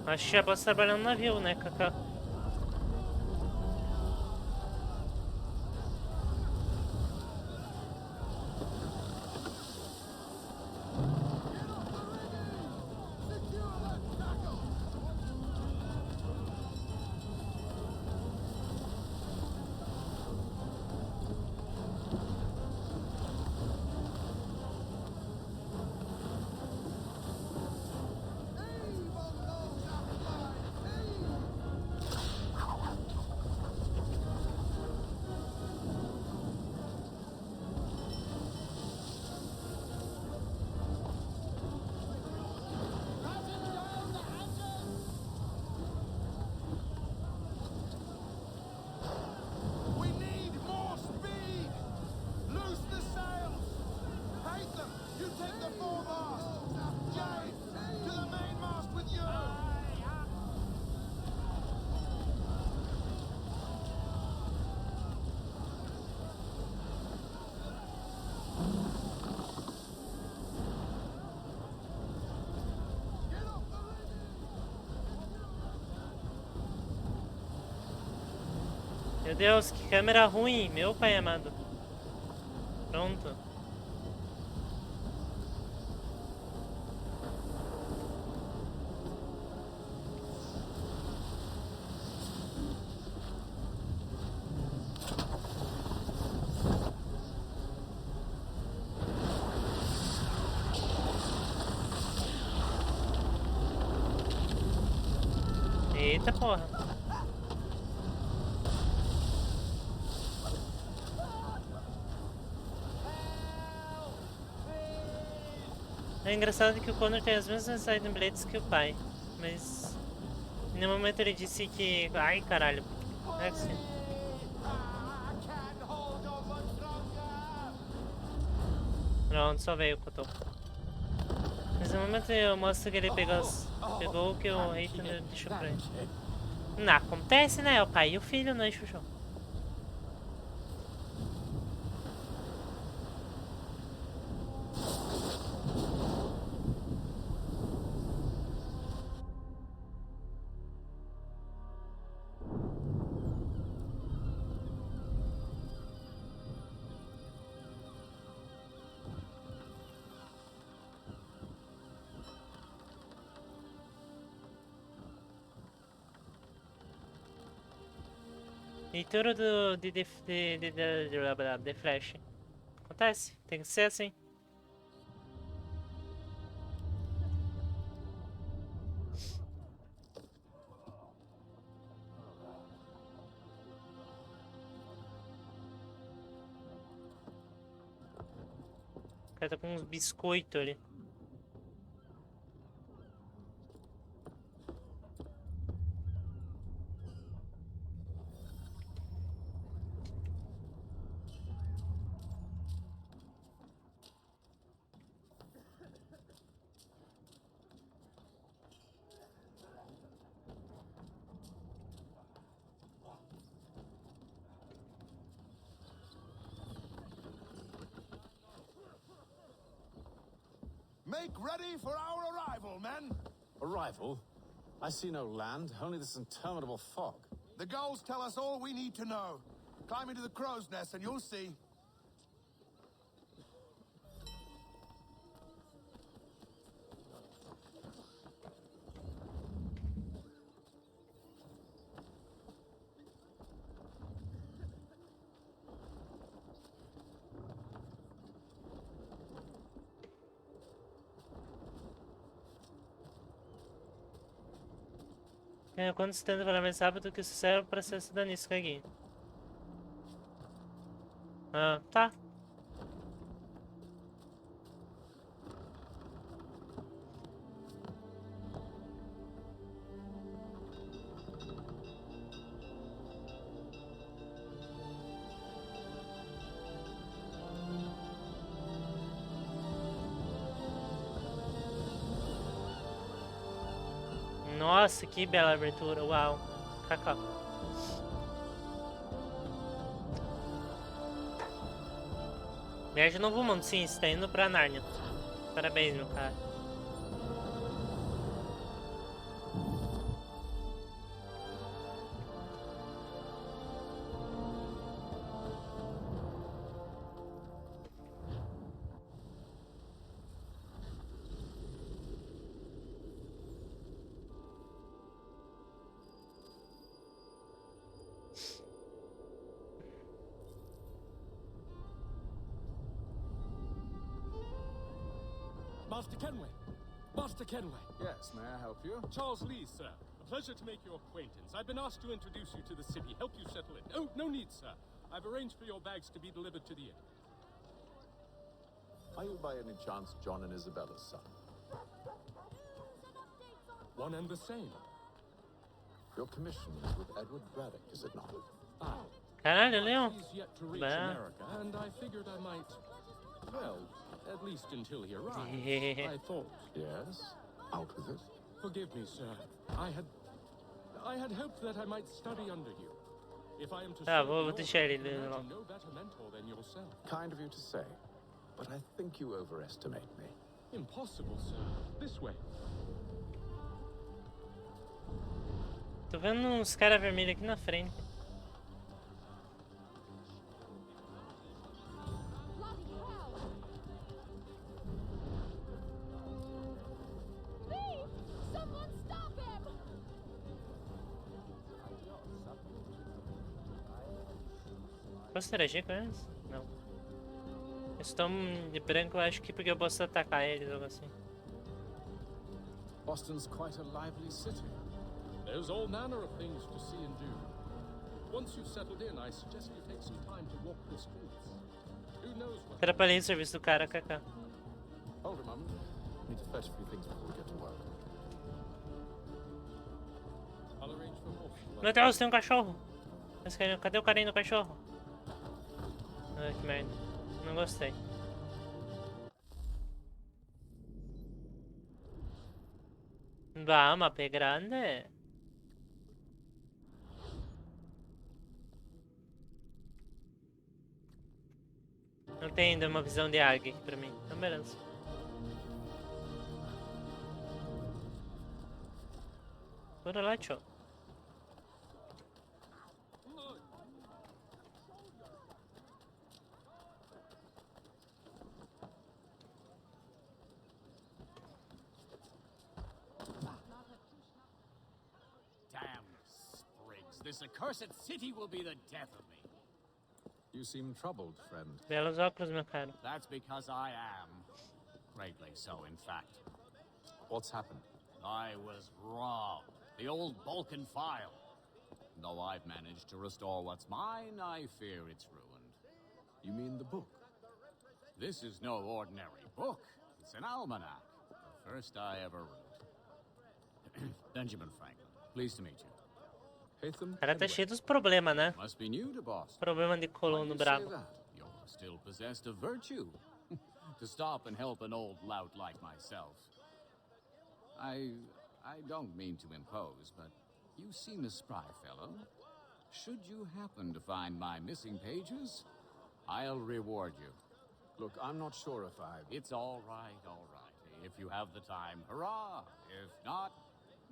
Acho que já posso trabalhar no navio, né, Kaká? We need more speed! Loose the sails! Haytham, you take the foremast! James, to the mainmast with you! Meu Deus, que câmera ruim, meu pai amado. Pronto. Eita porra. É engraçado que o Connor tem as mesmas item blades que o pai, mas em nenhum momento ele disse que... Ai caralho, é assim. Pronto, só veio o Koto. Mas no momento eu mostro que ele pegou o que o Reitan deixou pra ele. Não, acontece, né? É o pai e o filho, né, Xuxu? Leitura de Flash. Acontece, tem que ser assim. O cara tá com uns biscoitos ali. Make ready for our arrival, men! Arrival? I see no land, only this interminable fog. The gulls tell us all we need to know. Climb into the crow's nest and you'll see. Quando se tenta falar mais rápido que o cérebro o processo danístico aqui. Ah, tá. Nossa, que bela abertura, uau. Cacau. Viagem Novo Mundo, sim, você tá indo pra Nárnia. Parabéns, meu cara. Master Kenway! Master Kenway! Yes, may I help you? Charles Lee, sir. A pleasure to make your acquaintance. I've been asked to introduce you to the city, help you settle in. Oh, no need, sir. I've arranged for your bags to be delivered to the inn. Are you by any chance John and Isabella's son? One and the same. Your commission is with Edward Braddock, is it not? Ah. Caralho, Leon. He's yet to reach America, and I figured I might... Well, at least until he arrives. I thought... Yes? Out with it. Forgive me, sir. I had hoped that I might study under you. If I am to vou deixar ele lá. no better mentor than yourself. Kind of you to say, but I think you overestimate me. Impossible, sir. This way. Tô vendo uns caras vermelhos aqui na frente. Posso interagir com eles? Não. Eles estão de branco, eu acho que porque eu posso atacar eles ou algo assim. Boston's quite a lively city. There's all manner of things to see and do. Once you've settled in, I suggest you take some time to walk the streets. Who knows what... Atrapalhei o serviço do cara, kaká. Hold a moment. Need to fetch a few things before we get to work. I'll arrange for horses. Meu Deus, tem um cachorro! Cadê o carinha do cachorro? Ah, que merda. Não gostei. Bah, mapa é grande. Não tem ainda uma visão de águia aqui pra mim. Então, beleza. Bora lá, tchau. This accursed city will be the death of me. You seem troubled, friend. Belos óculos, meu caro. That's because I am. Greatly so, in fact. What's happened? I was robbed. The old Balkan file. Though I've managed to restore what's mine, I fear it's ruined. You mean the book? This is no ordinary book. It's an almanac. The first I ever wrote. Benjamin Franklin, pleased to meet you. O cara tá cheio dos problemas, né? Must be new to Boston. Problema de colono bravo. You're still possessed of virtue. To stop and help an old lout like myself. I don't mean to impose, but you seem a spry fellow. Should you happen to find my missing pages, I'll reward you. Look, I'm not sure if I... It's all right, all right. If you have the time, hurrah. If not,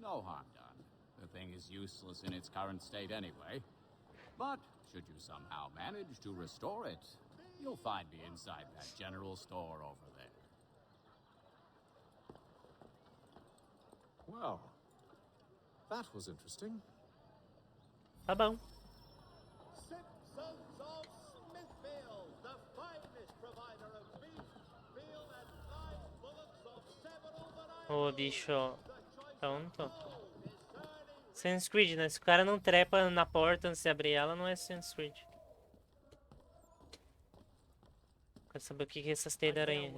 no harm done. The thing is useless in its current state anyway. But should you somehow manage to restore it, you'll find me inside that general store over there. Well, that was interesting. Tá bom. Citizens of Smithfield, the finest provider of beef, veal and live bullocks of several varieties. Ô, bicho. Pronto. Assassin's Creed, né? Se o cara não trepa na porta antes de abrir ela, não é Assassin's Creed. Quero saber o que é essas teias de aranha.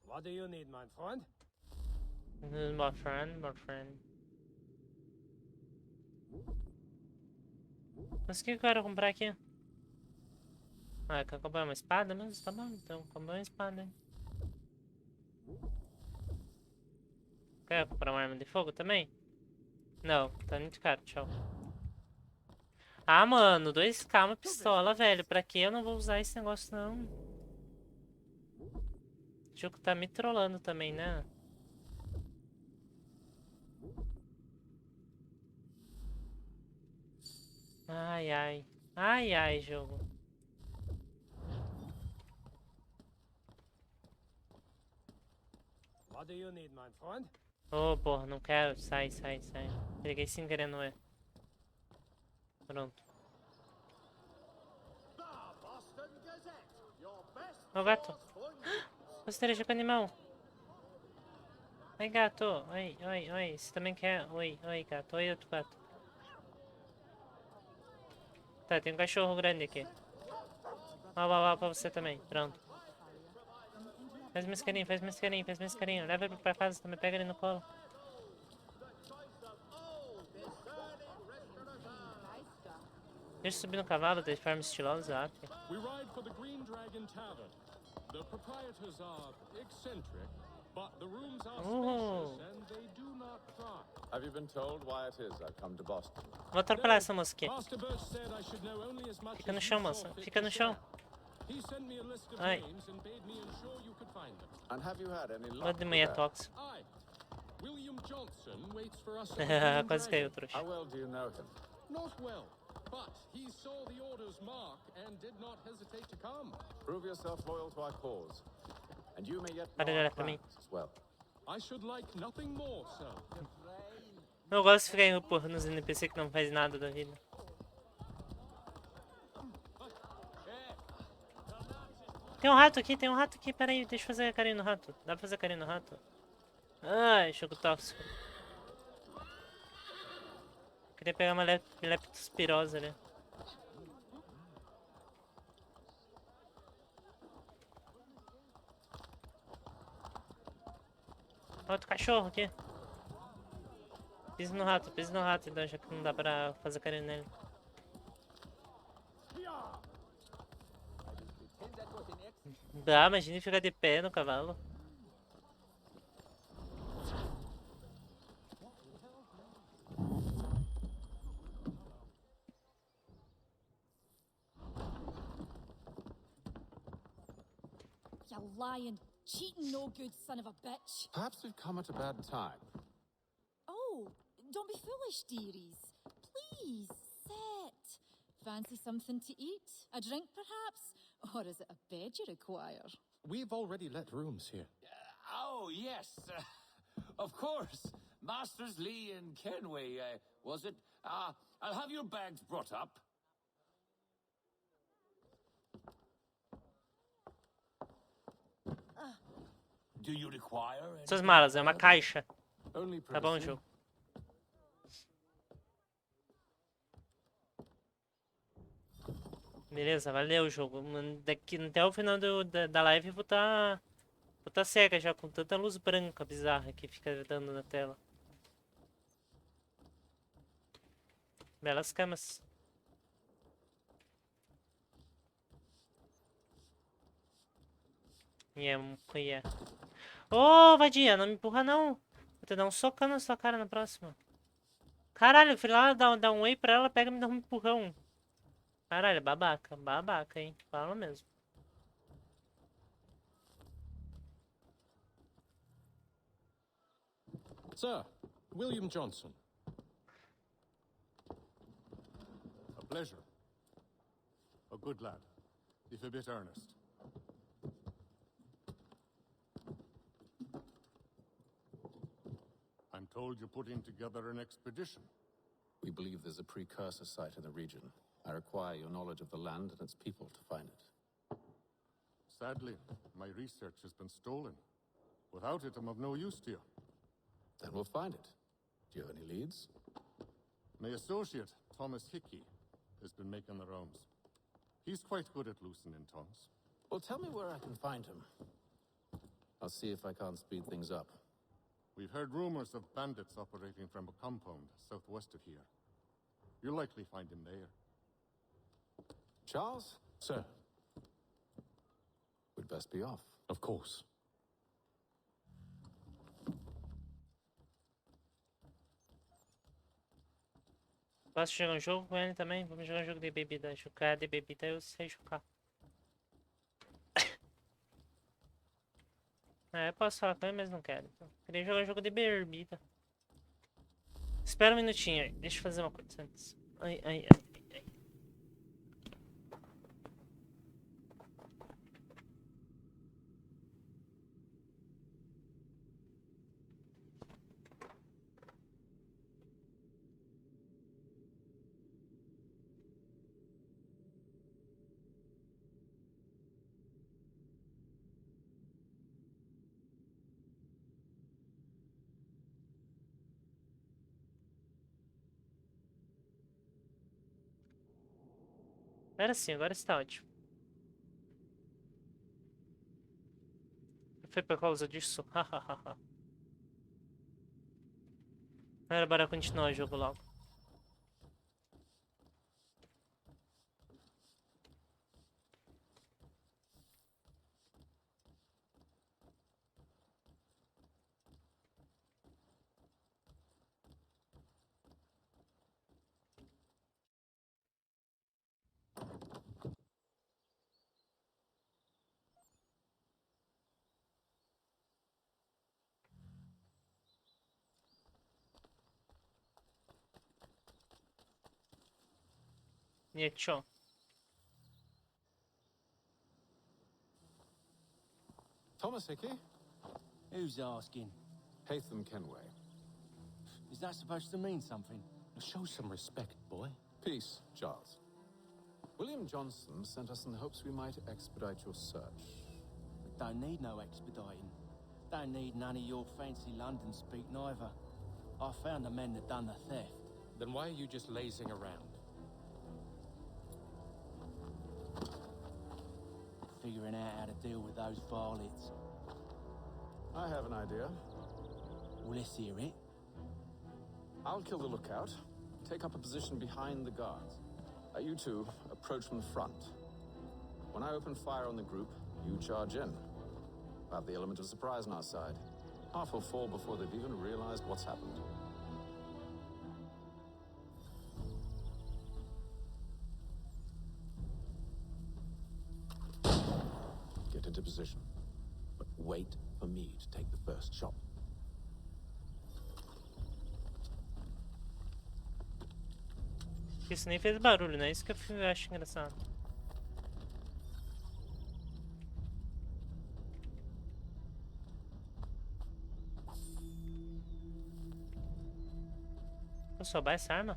What do you need, my friend? My friend, my friend. Mas o que eu quero comprar aqui? Ah, quer comprar uma espada mesmo? Tá bom, então comprar uma espada, hein? Quer comprar uma arma de fogo também? Não, tá muito caro, tchau. Ah, mano, 2K uma pistola, velho. Pra que eu não vou usar esse negócio, não? O jogo tá me trollando também, né? Ai, ai. Ai, ai, jogo. What do you need, my friend? Ô, porra, não quero. Sai, sai, sai. Peguei sem querer, não é? Pronto. Ô, gato. Você com animal. Oi, gato. Oi, oi, oi. Você também quer? Oi, oi, gato. Oi, outro gato. Tá, tem um cachorro grande aqui. Ó, ó, ó, pra você também. Pronto. Faz mais carinho, faz mais carinho, faz mais carinho. Leva ele pra casa também, pega ele no colo. Deixa eu subir no cavalo de forma estilosa. We ride for the Green Dragon Tavern. The proprietors are eccentric, but the rooms are spacious and they do not cry. Have you been told why it is I've come to Boston? Vou atropelar essa moça aqui. Master Birch said I should know only as much Fica no as chão, you saw moça. fit Fica to no chão. share. He sent me a list of Ai. names and bade me ensure you could find them. And have you had any Manda luck de with manhã that? tóxico. Aye. William Johnson waits for us on the Green Quase Dragon. caiu, trouxa. How well do you know him? Not well, but he saw the order's mark and did not hesitate to come. Prove yourself loyal to our cause. And you may yet Para de know our olhar pra mim. plans as well. I should like nothing more, sir. Eu gosto de ficar empurrando os NPC que não faz nada da vida. Tem um rato aqui, peraí, deixa eu fazer carinho no rato. Dá pra fazer carinho no rato? Ai, jogo tóxico. Queria pegar uma leptospirose ali. Outro cachorro aqui. Pisa no rato, então, já que não dá pra fazer carinho nele. Ah, imagina ficar de pé no cavalo. You lying, cheating, no good son of a bitch. Perhaps we've come at a bad time. Oh, don't be foolish, dearies. Please, sit. Fancy something to eat? A drink, perhaps? Or is it a bed you require? We've already let rooms here. Oh, yes. Of course. Masters Lee and Kenway, was it? I'll have your bags brought up. Do you require Suas malas, é uma caixa. Only Tá bom, privacy. jogo. Beleza, valeu, jogo. Daqui até o final da live eu vou tá cega já, com tanta luz branca bizarra que fica dando na tela. Belas camas. Ô, vadia, não me empurra não. Vou te dar um socão na sua cara na próxima. Caralho, eu fui lá dar um oi pra ela, pega e me dá um empurrão. Caralho, babaca. Babaca, hein? Fala mesmo. Sir, William Johnson. A pleasure. A good lad, if a bit earnest. I'm told you're putting together an expedition. We believe there's a precursor site in the region. I require your knowledge of the land and its people to find it. Sadly, my research has been stolen. Without it, I'm of no use to you. Then we'll find it. Do you have any leads? My associate, Thomas Hickey, has been making the rounds. He's quite good at loosening tongues. Well, tell me where I can find him. I'll see if I can't speed things up. We've heard rumors of bandits operating from a compound southwest of here. You'll likely find him there. Charles? Sir. We'd best be off. Of course. Posso jogar um jogo com ele também? Vamos jogar um jogo de bebida. Jogar de bebida eu sei jogar. Eu posso falar com ele, mas não quero. Então. Queria jogar um jogo de bebida. Espera um minutinho aí. Deixa eu fazer uma coisa antes. Ai, ai, ai, ai. Era sim, agora está ótimo. Foi por causa disso. Hahaha. Agora bora continuar o jogo logo. E tchau. Thomas Hickey? Who's asking? Haytham Kenway. Is that supposed to mean something? Show some respect, boy. Peace, Charles. William Johnson sent us in the hopes we might expedite your search. Don't need no expediting. Don't need none of your fancy London speak neither. I found the men that done the theft. Then why are you just lazing around? Figuring out how to deal with those varlets. I have an idea. Well, let's hear it. I'll kill the lookout, take up a position behind the guards. You two approach from the front. When I open fire on the group, you charge in. We'll have the element of surprise on our side. Half will fall before they've even realized what's happened. Get into position. But wait for me to take the first shot. Isso nem fez barulho, né? Isso que eu acho engraçado. Vou souber essa arma?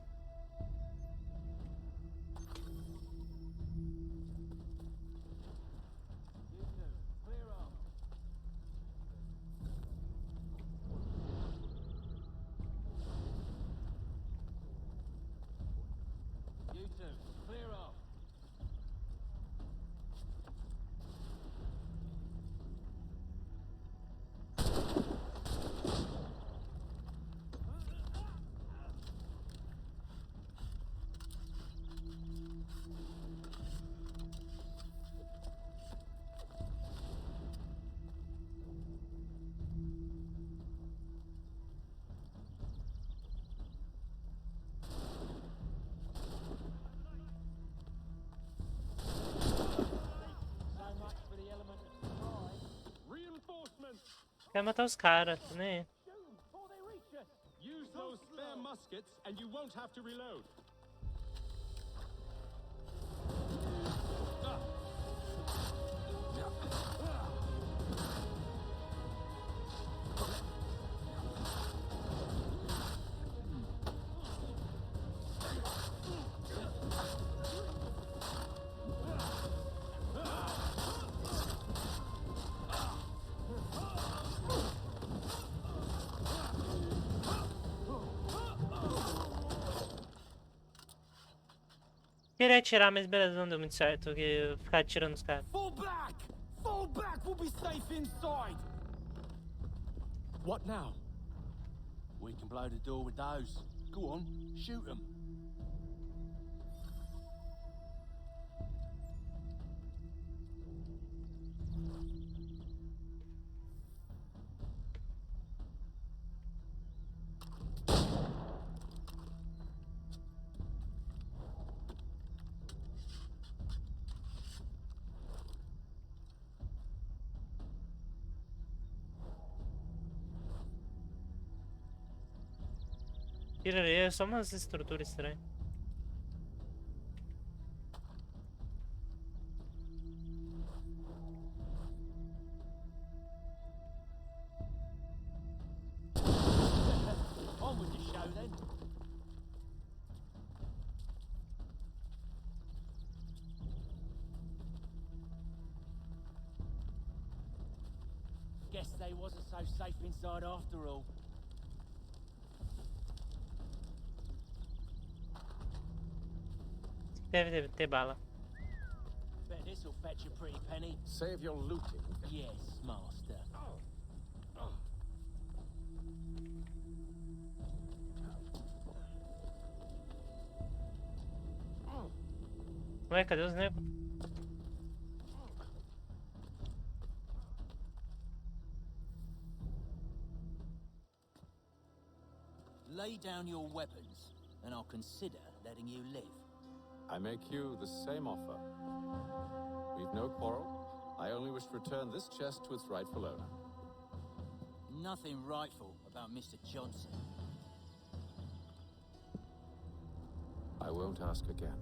Quer matar os caras, né? Use those spare muskets and you won't have to reload. Queria atirar, mas beleza, não deu muito certo. Eu ficar atirando os caras. Fall back! Fall back! We'll be safe inside! What now? We can blow the door with those. Go on, shoot them. Aquilo ali é só umas estruturas estranhas. On with the show then. Guess they wasn't so safe inside after all. Deve ter bala. Bet this'll fetch a pretty penny. Save your looting. Yes, master. Ué, cadê os negros? Lay down your weapons, and I'll consider letting you live. I make you the same offer. We've no quarrel. I only wish to return this chest to its rightful owner. Nothing rightful about Mr. Johnson. I won't ask again.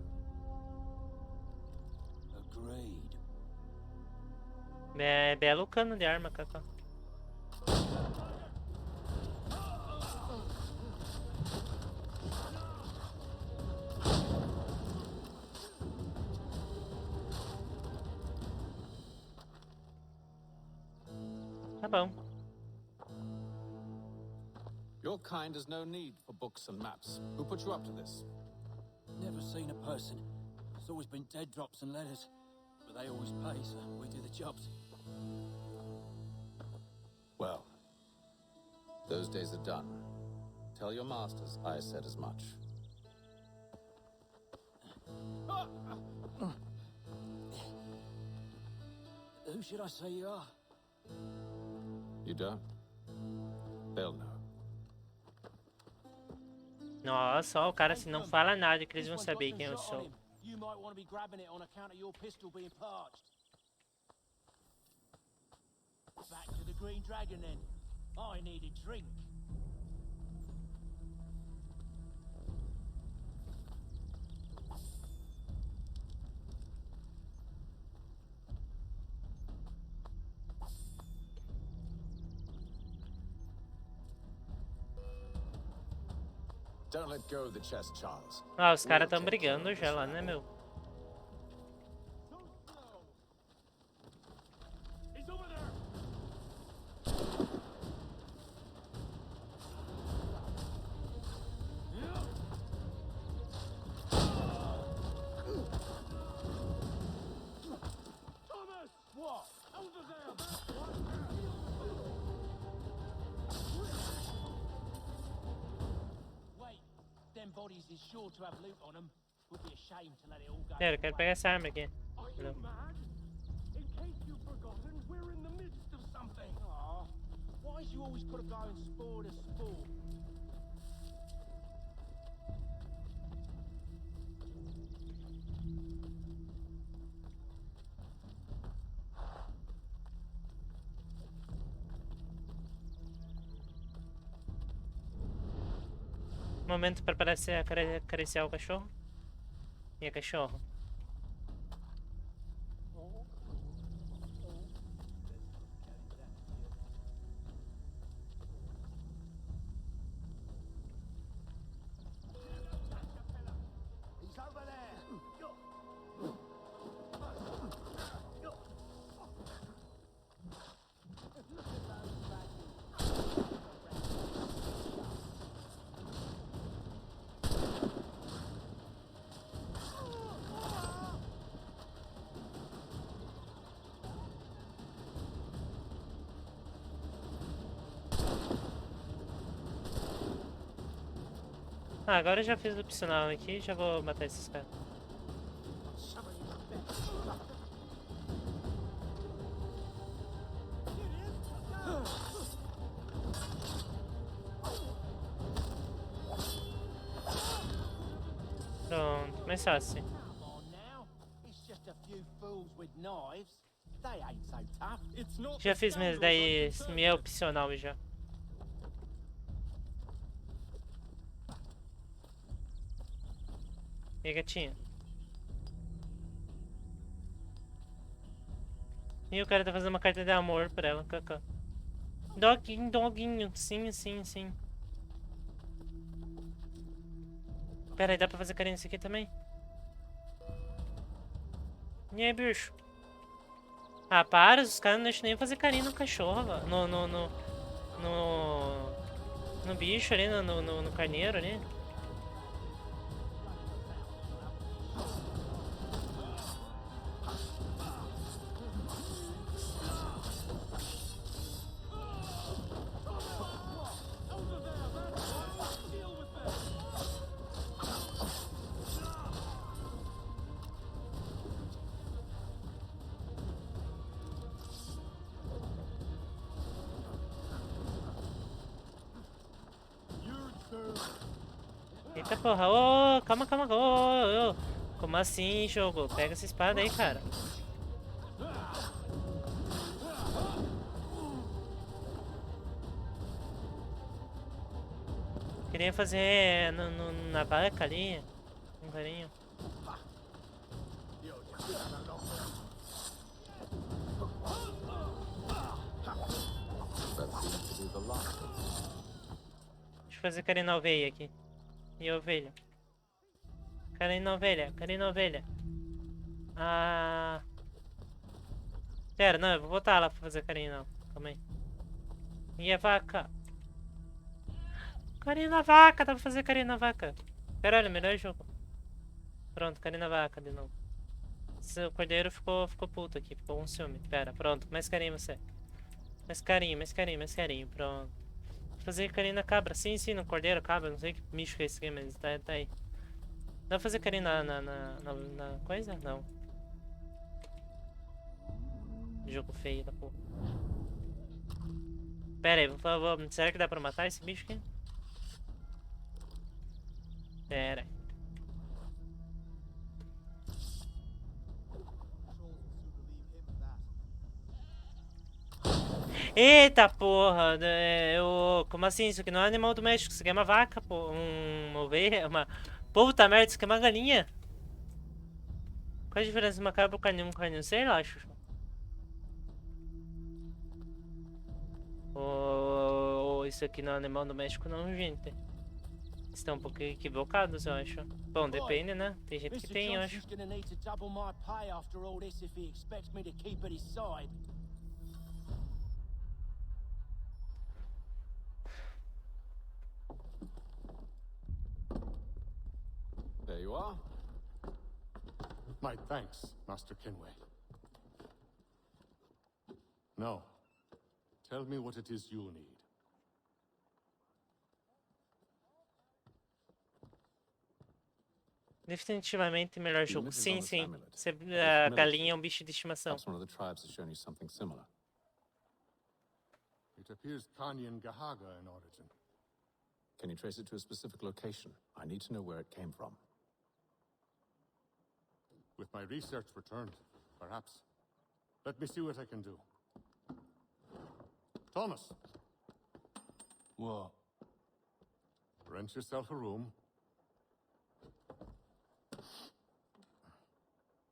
Agreed. É belo cano de arma, Cacá. Tá bom. Your kind has no need for books and maps. Who put you up to this? Never seen a person. It's always been dead drops and letters. But they always pay, so we do the jobs. Well, those days are done. Tell your masters I said as much. Who should I say you are? You don't? They'll know. Nossa, ó, o cara assim não fala nada que eles vão saber quem eu sou. You might want to be grabbing it on account of your pistol being parched. Back to the Green Dragon then. I need a drink. Don't let go of the chest, Charles. Ah, os caras tão brigando já lá, né, meu? He's over there. Thomas! What? Over there! Wait, them bodies is sure to have loot on them. Would be a shame to let it all go. Pera, eu quero pegar essa arma aqui. Are you mad? In case you've forgotten, we're in the midst of something. Aw, why's you always gotta go and spoil the sport? Momento para parecer acariciar o cachorro. E a cachorro. He's over there. Ah, agora eu já fiz o opcional aqui, já vou matar esses caras. Pronto, mais fácil. Come on now. It's just a few fools with knives. They ain't so tough. It's not Já fiz mesmo, daí meu opcional já. E aí, gatinha? E o cara tá fazendo uma carta de amor pra ela, cacá. Doguinho, doguinho. Sim, sim, sim. Pera aí, dá pra fazer carinho nisso aqui também? E aí, bicho? Ah, para, os caras não deixam nem fazer carinho no cachorro, no bicho ali, no carneiro ali. Eita porra, ô, calma, calma, ô. Como assim, jogo? Pega essa espada aí, cara. Queria fazer na vaca ali, um carinho. Deixa eu fazer carinho na ovelha aqui. E ovelha? Carinho na ovelha, carinho na ovelha. Ah... Pera, não, eu vou botar ela pra fazer carinho não. Calma aí. E a vaca? Carinho na vaca, dá pra fazer carinho na vaca. Caralho, melhor jogo. Pronto, carinho na vaca de novo. O cordeiro ficou puto aqui, ficou com ciúme. Pera, pronto, mais carinho você. Mais carinho, mais carinho, mais carinho, pronto. Vou fazer carinho na cabra. Sim, sim, no cordeiro, cabra, não sei que bicho que é esse aqui, mas tá aí. Dá pra fazer carinho na coisa? Não. Jogo feio da porra. Pera aí, será que dá pra matar esse bicho aqui? Pera aí. Eita porra, como assim? Isso aqui não é animal doméstico, isso aqui é uma vaca, pô. Uma ovelha, uma... Puta merda, isso aqui é uma galinha. Qual a diferença de uma cabra pro um carninho? Sei lá, acho. Isso aqui não é animal doméstico não, gente. Estão um pouco equivocados, eu acho. Bom, depende, né? Tem gente que tem, eu acho. There you are. My thanks, Master Kenway. Now, tell me what it is you need. Definitivamente melhor jogo. Sim, sim. A galinha é um bicho de estimação. Perhaps one of the tribes has shown you something similar. It appears Kanyan Gahaga in origin. Can you trace it to a specific location? I need to know where it came from. With my research returned, perhaps. Let me see what I can do. Thomas! What? Rent yourself a room.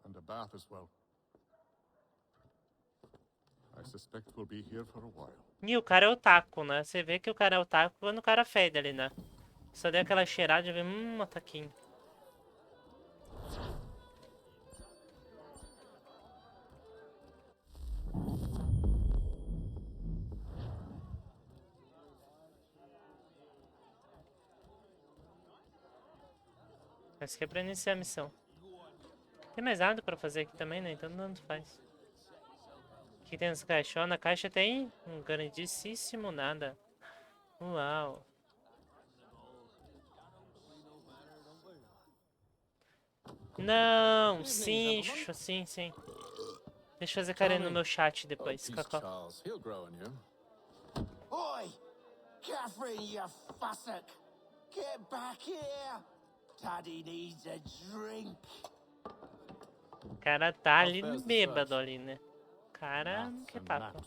And a bath as well. I suspect we'll be here for a while. E o cara é otaku, né? Você vê que o cara é otaku quando o cara fede ali, né? Só deu aquela cheirada e vê, otaquinho. Essa aqui é pra iniciar a missão. Tem mais nada pra fazer aqui também, né? Então não faz. O que tem nessa caixa? Na caixa tem um grandíssimo nada. Uau. Não, sim, sim, sim. Deixa eu fazer carinho no meu chat depois. Cacau. Oi! Catherine, you fussock! Get back here! Taddy needs a drink! O cara tá ali bêbado ali, né? O cara não quer papo.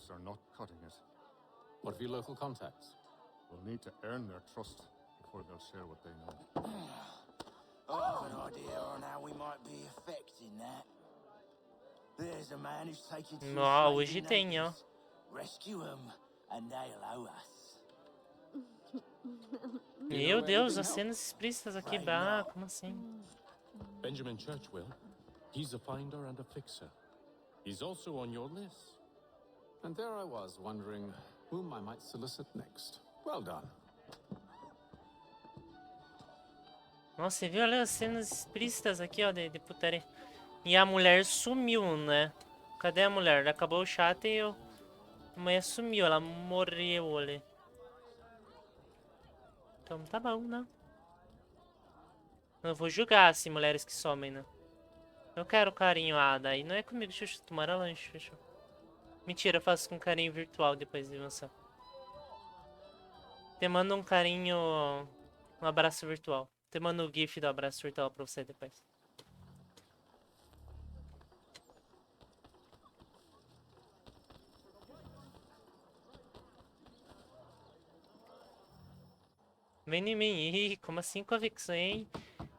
What of your local contacts? We'll need to earn their trust before they'll share what they know. I have an idea on how we might be affecting that. There's a man who's taken to Ó, hoje tem, ó. Rescue him, and they'll owe us. Meu Deus, as cenas explícitas aqui, bah, como assim? Benjamin Churchwill. He's a finder and a fixer. He's also on your list. And there I was, wondering whom I might solicit next. Well done. Nossa, você viu ali as cenas explícitas aqui, ó, de putaria. E a mulher sumiu, né? Cadê a mulher? Acabou o chat e a mulher sumiu, ela morreu ali. Então tá bom, né? Não vou julgar, assim, mulheres que somem, né? Eu quero carinho, daí não é comigo, Xuxa, tomara lanche, Xuxa. Mentira, eu faço com carinho virtual depois de você. Te mando um carinho, um abraço virtual. Te mando o gif do abraço virtual pra você depois. Vem em mim. Ih, como assim, Covix, hein?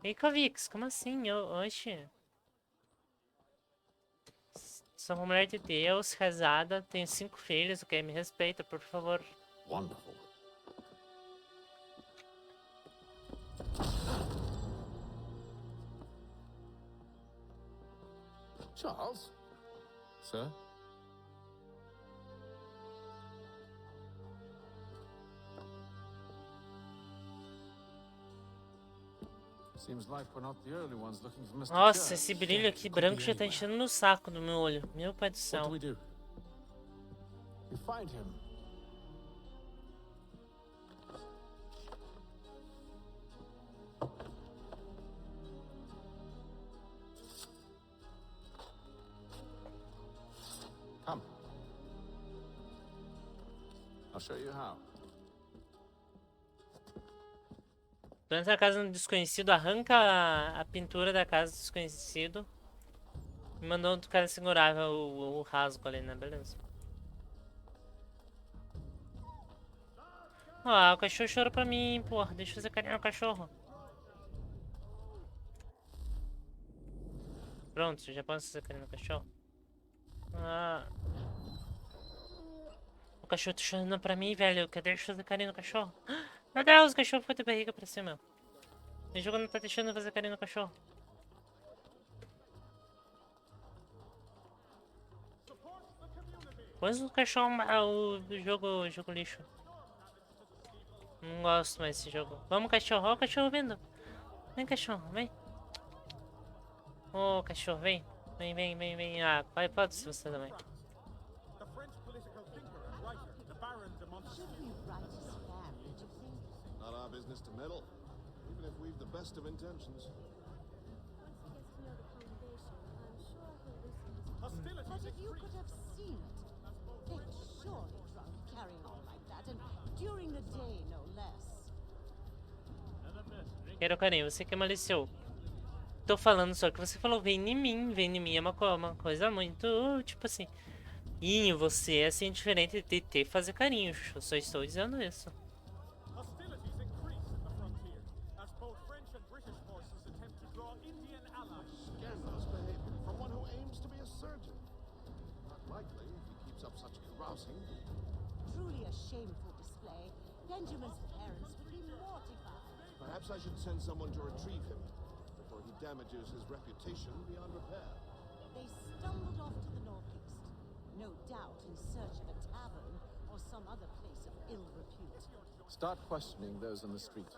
Ei, Covix, como assim? Oxe. Sou uma mulher de Deus, casada, tenho 5 filhos, ok? Me respeita, por favor. Wonderful. Charles? Sir? Seems like we're not the only ones looking for Mr. Nossa, Church. esse brilho aqui branco já tá enchendo no saco do meu olho. Meu pai do céu. What do we do? You find him. Come. I'll show you how. Planta a casa do desconhecido, arranca a pintura da casa do desconhecido. E mandou outro cara segurar o rasgo ali, né? Beleza. Ah, o cachorro chorou pra mim, porra. Deixa eu fazer carinho no cachorro. Pronto, já posso fazer carinho no cachorro. Ah. O cachorro tá chorando pra mim, velho. Cadê eu fazer carinho no cachorro? Meu Deus, o cachorro foi de barriga pra cima. O jogo não tá deixando eu fazer carinho no cachorro. Põe o cachorro, o jogo lixo. Não gosto mais desse jogo. Vamos, cachorro. Ó o cachorro vindo. Vem, cachorro, vem. Ô, cachorro, vem. Vem. Ah, vai, pode ser você também. Not our business to meddle, even if we've the best of intentions. But if you could have seen it, they're surely drunk, carrying on like that, and during the day, no less. Quero carinho, você que é malicioso. Tô falando só que você falou vem em mim é uma coisa muito, tipo assim. E você é assim diferente de ter fazer carinho, eu só estou dizendo isso. Hostilities increase at the frontier as both French and British forces attempt to draw Indian allies. Scandalous behavior from one who aims to be a surgeon. Not likely if he keeps up such carousing. Truly a shameful display. Benjamin's parents would be mortified. Perhaps I should send someone to retrieve him before he damages his reputation beyond repair. They stumbled off to the northeast, no doubt in search of a tavern or some other place of ill repute. Start questioning those on the street.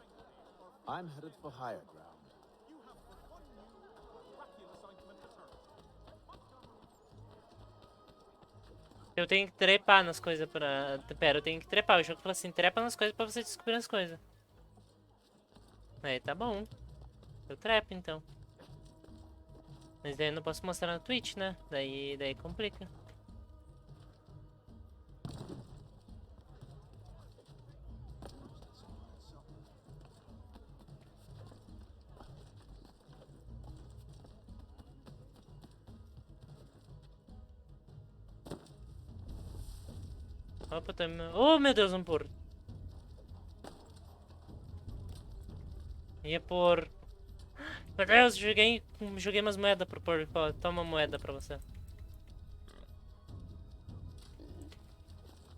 I'm headed for higher ground. Eu tenho que trepar nas coisas pra... Pera, eu tenho que trepar. O jogo fala assim, trepa nas coisas pra você descobrir as coisas. Aí, tá bom. Eu trepo, então. Mas daí eu não posso mostrar na Twitch, né? Daí complica. Opa, tá... Oh, meu Deus, vamos pôr. Ia pôr... Meu Deus, joguei umas moedas pro porco. Ó, toma uma moeda pra você.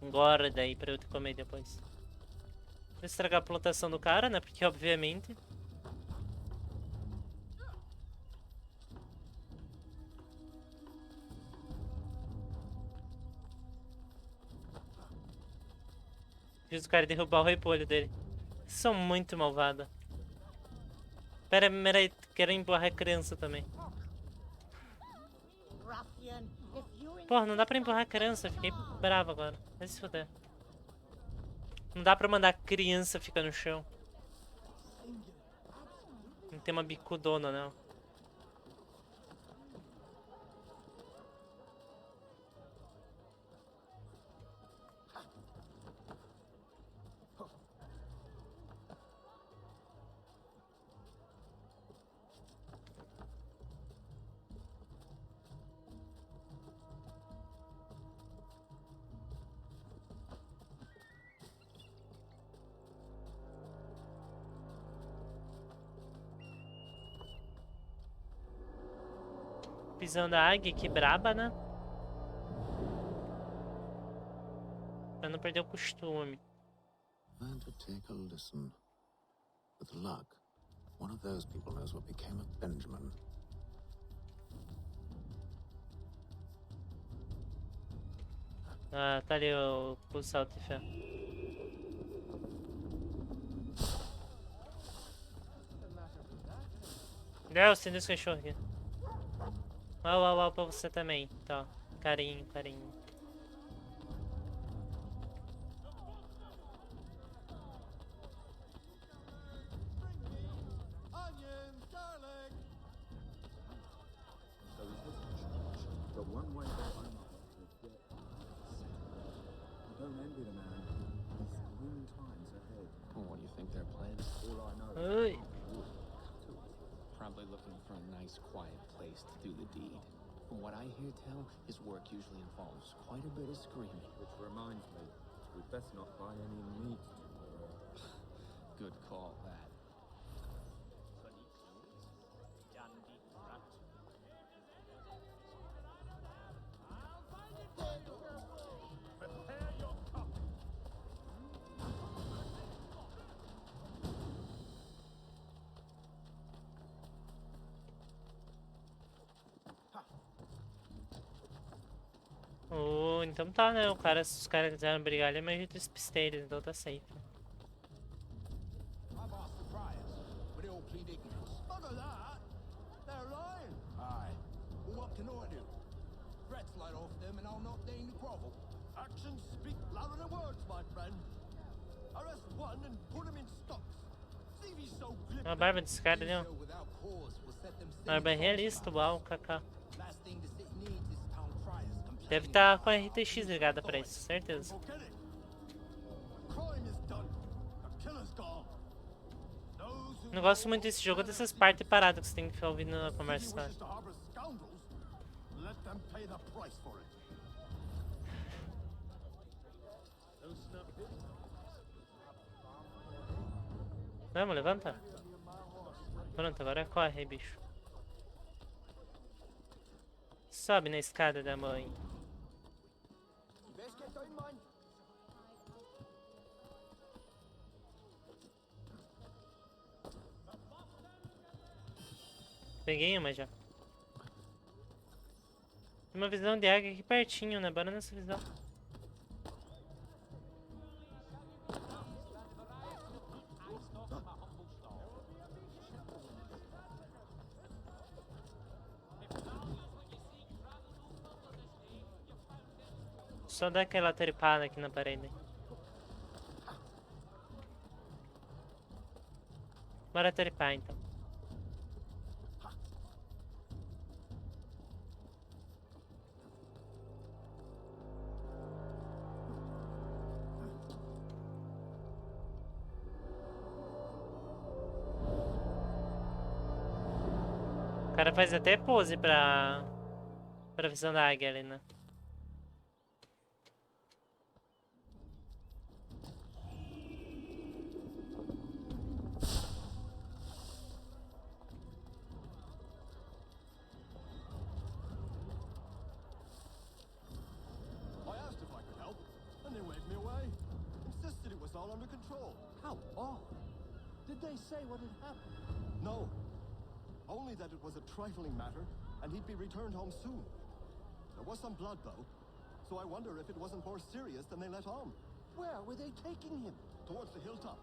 Engorda aí pra eu te comer depois. Vou estragar a plantação do cara, né? Porque obviamente. Fiz o cara derrubar o repolho dele. São muito malvados. Pera aí, quero empurrar a criança também. Porra, não dá pra empurrar a criança, fiquei bravo agora. Vai se fuder. Não dá pra mandar a criança ficar no chão. Não tem uma bicudona, não. Pisando a águia, que braba, né? Pra não perder o costume. And to take a listen. With luck, one of those people knows what became of Benjamin. Ah, tá ali o salto de ferro. Deus, tem dois cachorros aqui. Uau, pra você também. Tá, carinho. Onions, garlic. So is this church the one way that I'm not to get I don't envy the man. He's grim times ahead. Well, what do you think their plan is? All I know Oi. Probably looking for a nice, quiet place to do the deed. From what I hear tell, his work usually involves quite a bit of screaming. Which reminds me, we'd best not buy any meat tomorrow. Good call, that. Oh, então tá, né? Os caras quiseram brigar ali, mas eu despistei eles, então tá safe. I've asked the friars, but they all plead ignorance. Bugger that! They're lying! Aye. Well, what can I do? Threats light off them and I'll not deign to grovel. Actions speak louder than words, my friend. Arrest one and put him in stocks. See if he's so glib. A barba desse cara ali, ó. Without cause will set them Barba realista, uau, kaká. Last thing the city needs is town criers. Deve estar com a RTX ligada pra isso, certeza. Não gosto muito desse jogo, dessas partes paradas que você tem que ficar ouvindo a conversa. Vamos, levanta. Pronto, agora corre, bicho. Sobe na escada da mãe. Peguei uma já. Tem uma visão de águia aqui pertinho, né? Bora nessa visão. Só dá aquela trepada aqui na parede. Bora trepar então. O cara faz até pose pra visão da águia ali, né? under control. How odd. Did they say what had happened? No. Only that it was a trifling matter, and he'd be returned home soon. There was some blood, though, so I wonder if it wasn't more serious than they let on. Where were they taking him? Towards the hilltop.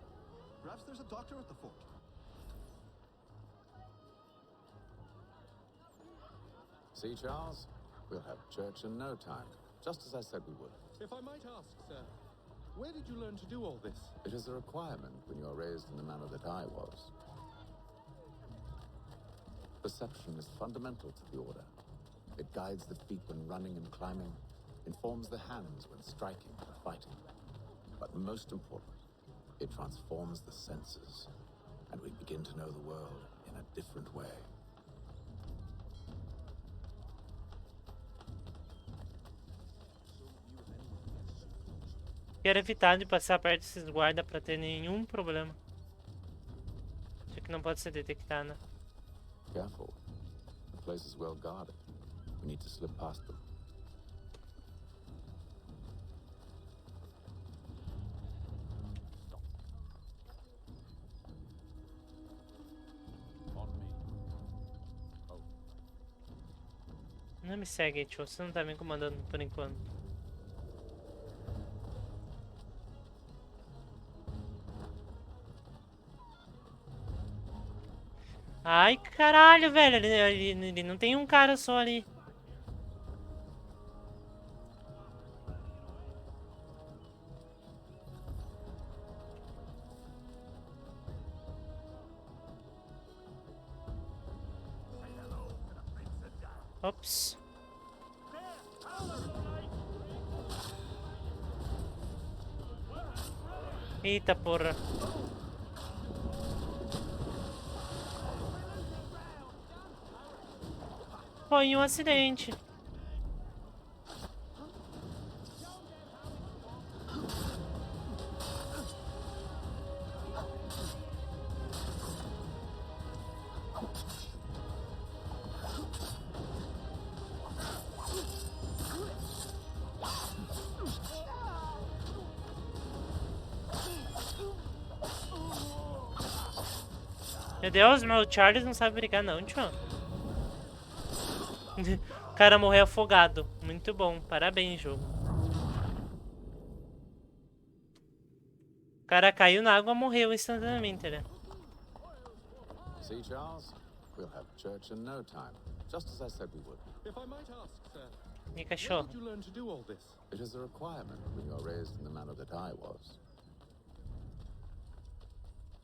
Perhaps there's a doctor at the fort. See, Charles? We'll have church in no time, just as I said we would. If I might ask, sir, where did you learn to do all this? It is a requirement when you are raised in the manner that I was. Perception is fundamental to the Order. It guides the feet when running and climbing, informs the hands when striking and fighting. But most important, it transforms the senses, and we begin to know the world in a different way. Quero evitar de passar perto desses guardas pra ter nenhum problema. Isso aqui não pode ser detectado. Careful. The place is well guarded. We need to slip past them. Não me segue, tio. Você não tá me incomodando por enquanto. Ai, caralho, velho. Ele não tem um cara só ali. Ops. Eita porra. Foi um acidente. Meu Deus, mas o Charles não sabe brigar não, tio. O cara morreu afogado. Muito bom, parabéns, jogo. O cara caiu na água e morreu instantaneamente, né? See, Charles? We'll have church in no time, just as I said we would. If I might ask, sir, E cachorro? where did you learn to do all this? It is a requirement when you are raised in the manner that I was.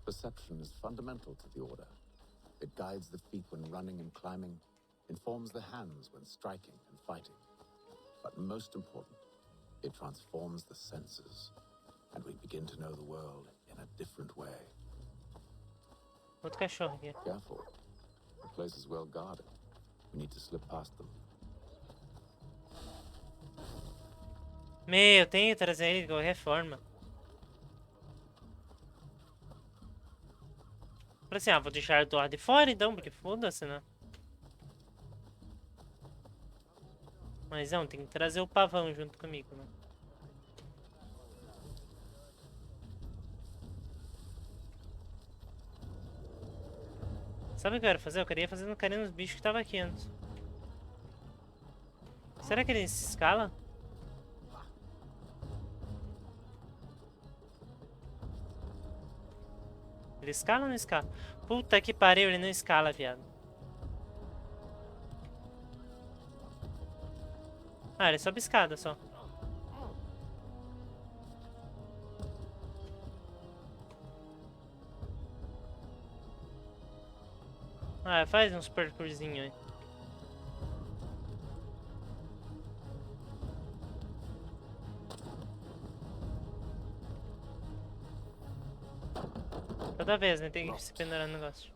Perception is fundamental to the Order. It guides the feet when running and climbing, informs the hands when striking and fighting. But most important, it transforms the senses, and we begin to know the world in a different way. Outro cachorro aqui. Careful. The place is well guarded. We need to slip past them. Meu, eu tenho que trazer ele de qualquer forma. Falei assim, vou deixar do lado de fora então, porque foda-se, né? Mas não, tem que trazer o pavão junto comigo, né? Sabe o que eu quero fazer? Eu queria fazer no carinho nos bichos que tava aqui antes. Será que ele se escala? Ele escala ou não escala? Puta que pariu, ele não escala, viado. Ah, ele sobe escada só. Ah, faz uns parkourzinho aí. Toda vez, né? Tem que se pendurar no negócio.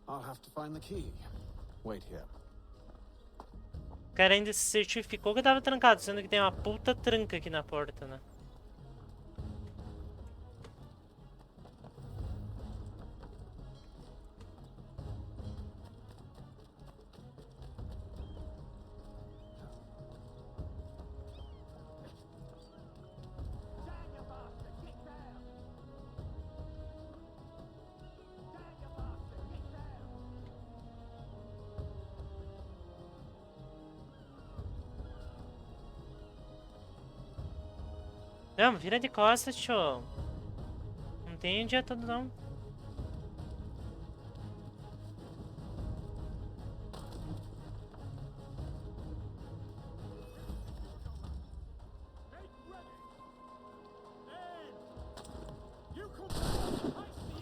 I'll have to find the key. Wait here. O cara ainda se certificou que tava trancado, sendo que tem uma puta tranca aqui na porta, né? Vamos, vira de costas, show. Não tem o dia todo, não.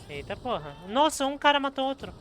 Eita porra. Nossa, um cara matou outro.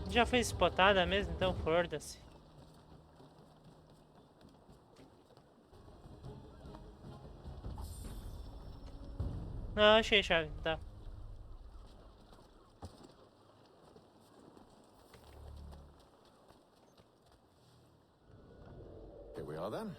Já foi spotada mesmo, então foda-se. Não, achei a chave, tá. Here we are then.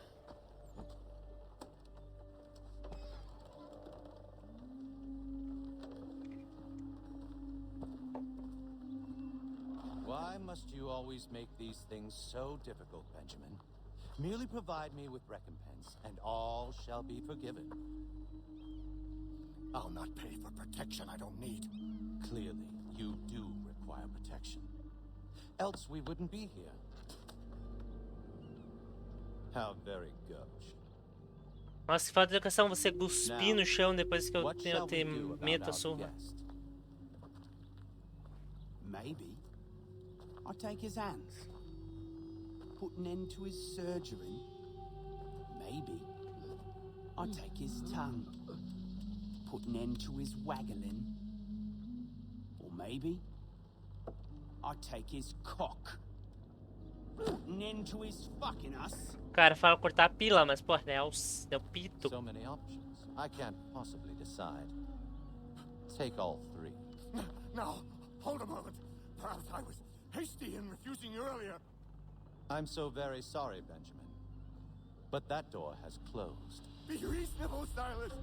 Why must you always make these things so difficult, Benjamin? Merely provide me with recompense, and all shall be forgiven. I'll not pay for protection I don't need. Clearly, you do require protection. Else we wouldn't be here. How very gauche. Nossa, que falta de educação você cuspir no chão depois que eu te meto a surra. Maybe I take his hands, put an end to his surgery. Maybe I take his tongue, put an end to his waggling. Or maybe I take his cock, put an end to his fucking us. O cara fala cortar a pila, mas porra, é o pito. So many options. I can't possibly decide. Take all three. No, hold a moment. Perhaps I was hasty in refusing you earlier. I'm so very sorry, Benjamin. But that door has closed. Be reasonable, Silas.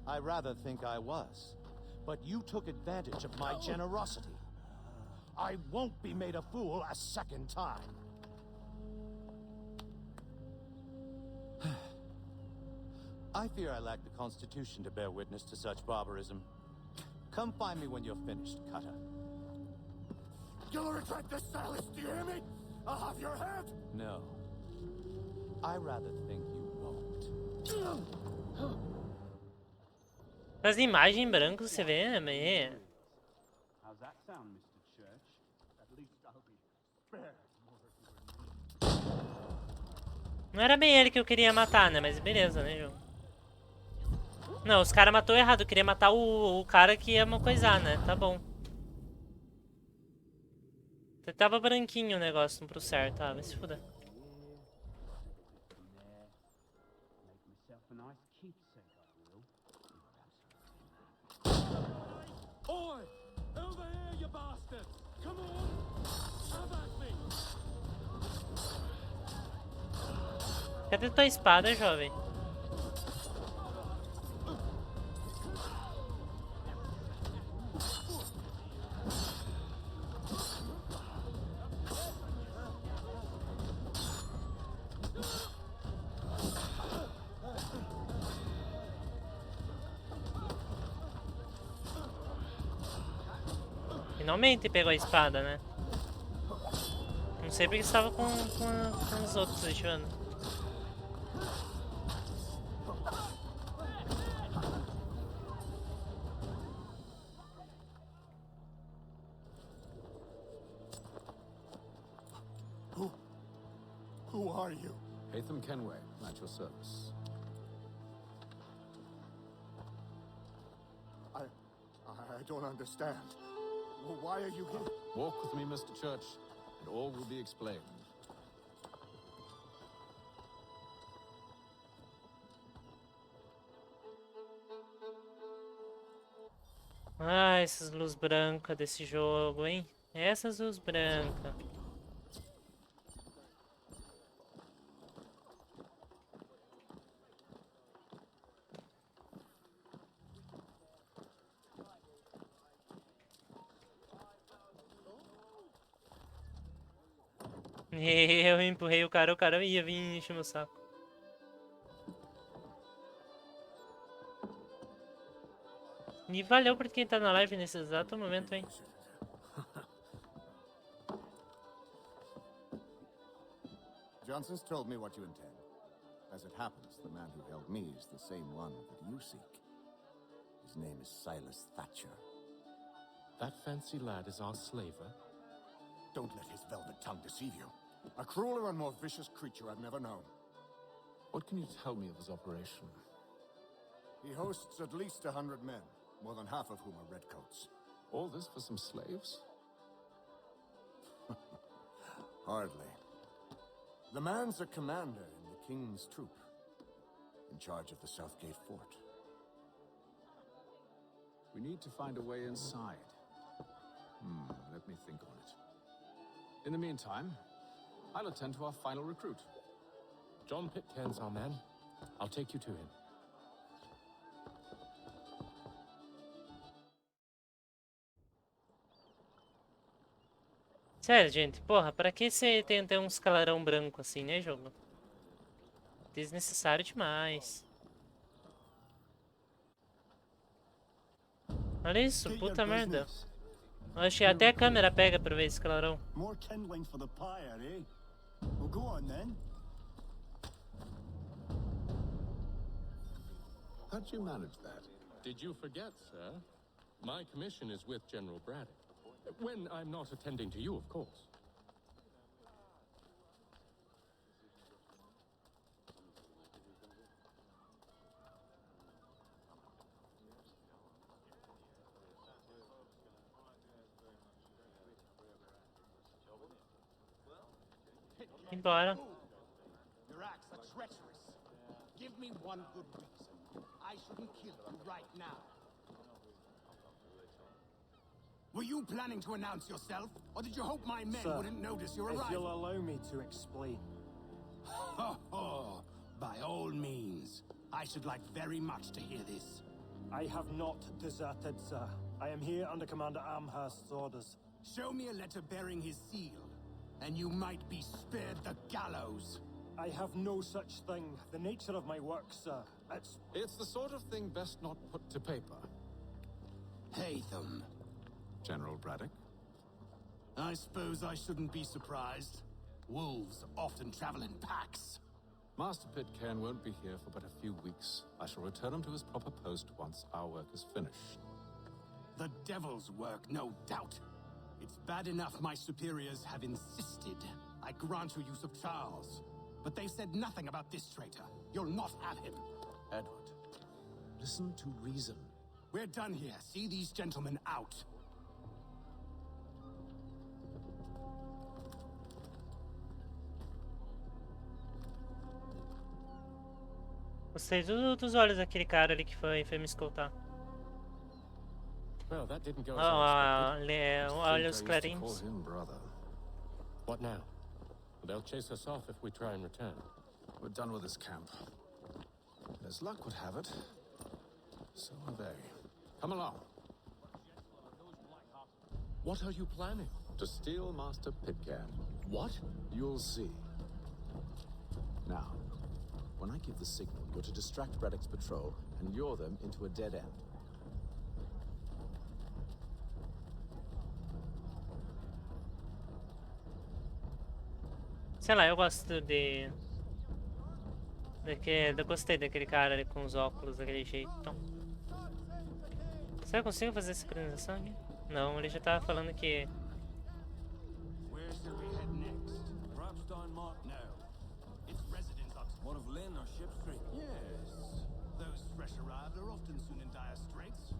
I rather think I was. But you took advantage of my generosity. I won't be made a fool a second time. I fear I lack the constitution to bear witness to such barbarism. Come find me when you're finished, Cutter. You'll regret this, Silas, do you hear me? I'll have your head! No. I rather think you won't. As imagens em branco você vê, mas... How's that sound, Mr. Church? At least I'll be spared. Não era bem ele que eu queria matar, né? Mas beleza, né, jogo? Não, os caras matou errado. Eu queria matar o cara que ia coisar, né? Tá bom. Tava branquinho o negócio pro certo, tá? Vai se fuder. Oi! Over here, you bastard! Come on! Have at me! Cadê tua espada, jovem? Finalmente pegou a espada, né? Não sei porque estava com os outros deixando. Who are you? Hatham Kenway, at your service. I don't understand. Why are you here? Walk with me, Mr. Church, and all will be explained. Ah, essas luzes brancas desse jogo, hein? Essas luzes brancas. Eu empurrei o cara ia vir encher meu saco. E valeu por quem tá na live nesse exato momento, hein? Johnson's told me what you intend. As it happens, the man who held me is the same one that you seek. His name is Silas Thatcher. That fancy lad is our slaver? Don't let his velvet tongue deceive you. A crueler and more vicious creature I've never known. What can you tell me of his operation? He hosts at least 100 men, more than half of whom are redcoats. All this for some slaves? Hardly. The man's a commander in the King's troop, in charge of the Southgate Fort. We need to find a way inside. Let me think on it. In the meantime, I'll attend to our final recruit. John Pitcairn's our man. I'll take you to him. Sério, gente, porra, pra que você tem uns calarão branco assim, né, jogo? Desnecessário demais. Olha isso, puta merda. Eu acho que até a câmera pega pra ver esse calarão. More kindling for the pyre, eh? Well, go on then. How'd you manage that? Did you forget, sir? My commission is with General Braddock. When I'm not attending to you, of course. Embora. Your acts are treacherous. Give me one good reason. I shouldn't kill you right now. Were you planning to announce yourself, or did you hope my men wouldn't notice your arrival? If you'll allow me to explain. By all means. I should like very much to hear this. I have not deserted, sir. I am here under Commander Amherst's orders. Show me a letter bearing his seal, and you might be spared the gallows. I have no such thing. The nature of my work, sir, It's the sort of thing best not put to paper. Haytham. General Braddock? I suppose I shouldn't be surprised. Wolves often travel in packs. Master Pitcairn won't be here for but a few weeks. I shall return him to his proper post once our work is finished. The devil's work, no doubt. It's bad enough my superiors have insisted I grant you use of Charles. But they've said nothing about this traitor. You'll not have him. Edward, listen to reason. We're done here. See these gentlemen out. Gostei dos olhos daquele cara ali que foi me escoltar. Well, that didn't go as I expected. Olhos clarinhos. What now? They'll chase us off if we try and return. We're done with this camp. As luck would have it, so are they. Come along. What are you planning? To steal Master Pitcairn. What? You'll see. Now, when I give the signal, you're to distract Braddock's patrol and lure them into a dead end. Sei lá, eu gosto de... Eu gostei daquele cara ali com os óculos daquele jeito. Então. Será que eu consigo fazer sincronização aqui? Não, ele já tava falando que... Where should we head next? Grobstein Mark? No. It's residence up. One of Lynn or Ship Street? Yes. Those fresh arrived are often soon in dire straits.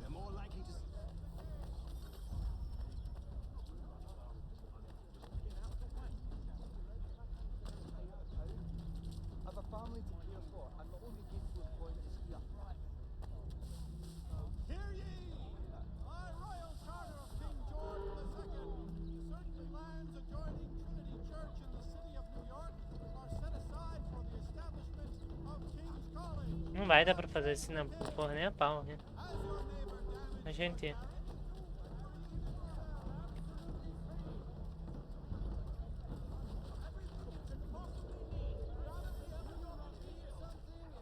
They're more likely to... I've a family to care for, and the only gainful employment is here. Hear ye! vai dar pra fazer assim na porra nem a pau, né? A gente...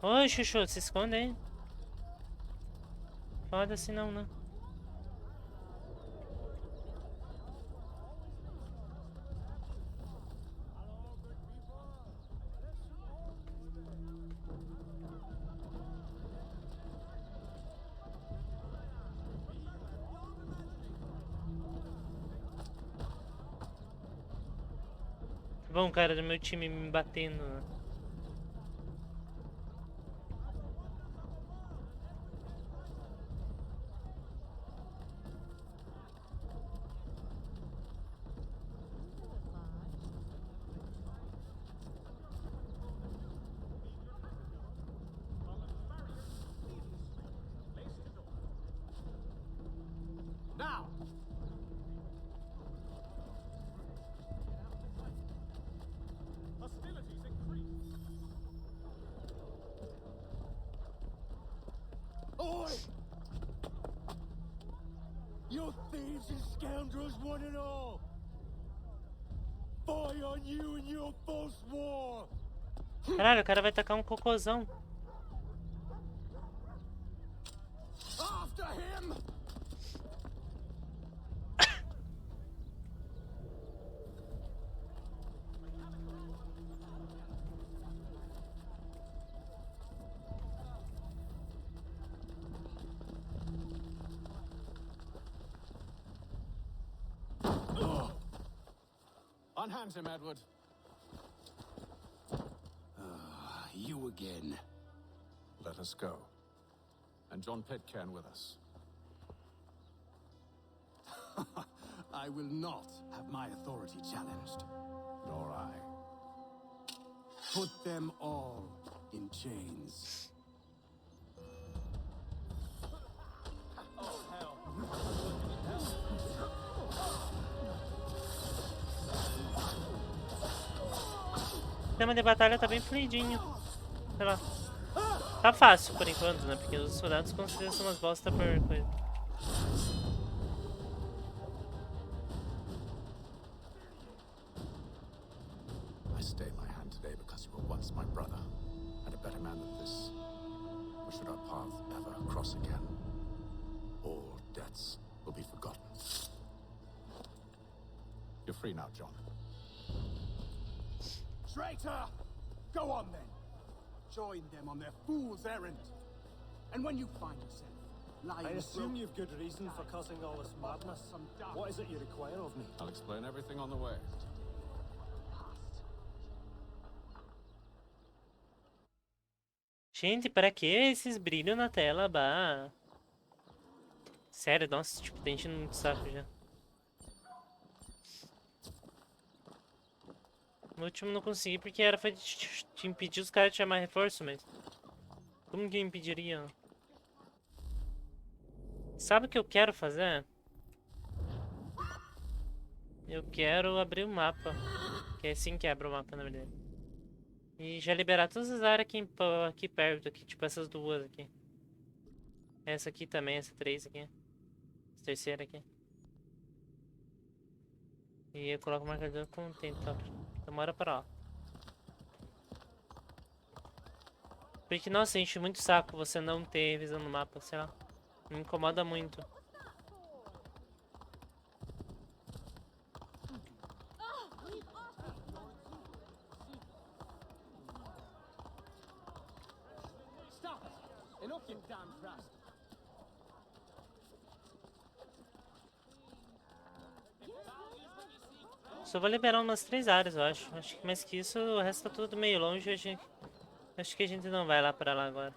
Oi, Chuchu, se esconde aí. Foda-se não, né? Bom, cara do meu time me batendo. Now! Hostilities increase. Oi! You thieves and scoundrels, one and all! Fire on you and your false war! Caralho, o cara vai tacar um cocôzão. After him! Unhand him, Edward. You again. Let us go. And John Pitcairn with us. I will not have my authority challenged. Nor I. Put them all in chains. O tema de batalha tá bem fluidinho. Sei lá. Tá fácil por enquanto, né? Porque os soldados com certeza são umas bosta por coisa. I stay my hand today because you were once my brother, and a better man than this. Or should our paths ever cross again, all debts will be forgotten. You're free now, John. Traitor! Go on then. Join them on their fool's errand. And when you find yourself lying... I assume you've good reason for causing all this madness. What is it you require of me? I'll explain everything on the way. Gente, pra que esses brilhos na tela, bah? Sério, nossa, tipo, tá enchendo muito saco já. No último não consegui porque era foi de impedir os caras de chamar reforço, mas... Como que eu impediria? Sabe o que eu quero fazer? Eu quero abrir o mapa. Que é assim que abre o mapa, na verdade. E já liberar todas as áreas aqui perto, aqui, tipo essas duas aqui. Essa aqui também, essa 3 aqui. Essa terceira aqui. E eu coloco o marcador com o tempo, tá? Demora pra lá. Porque, nossa, enche muito saco você não ter visão no mapa, sei lá. Me incomoda muito. Stop it! Enough, you damn brat! Só vou liberar umas 3 áreas, eu acho. Acho que mais que isso, o resto tá tudo meio longe. Acho que a gente não vai lá pra lá agora.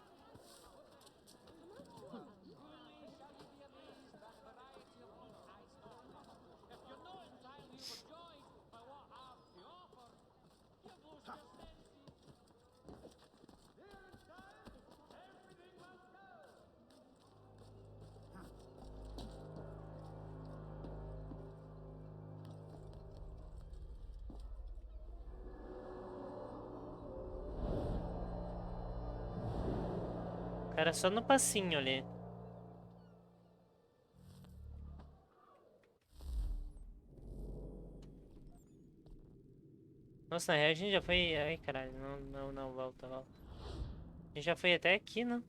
Era só no passinho ali. Nossa, na real a gente já foi... Ai, caralho. Não, volta. A gente já foi até aqui, né?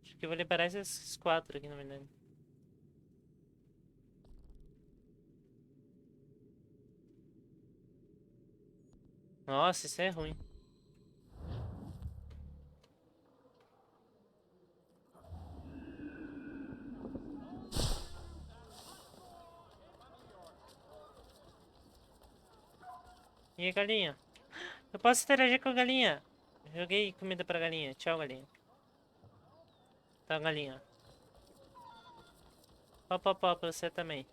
Acho que eu vou liberar esses 4 aqui, na verdade. Nossa, isso é ruim. E aí, galinha? Eu posso interagir com a galinha. Joguei comida pra galinha. Tchau, galinha. Tá, galinha. Pó, pra você também.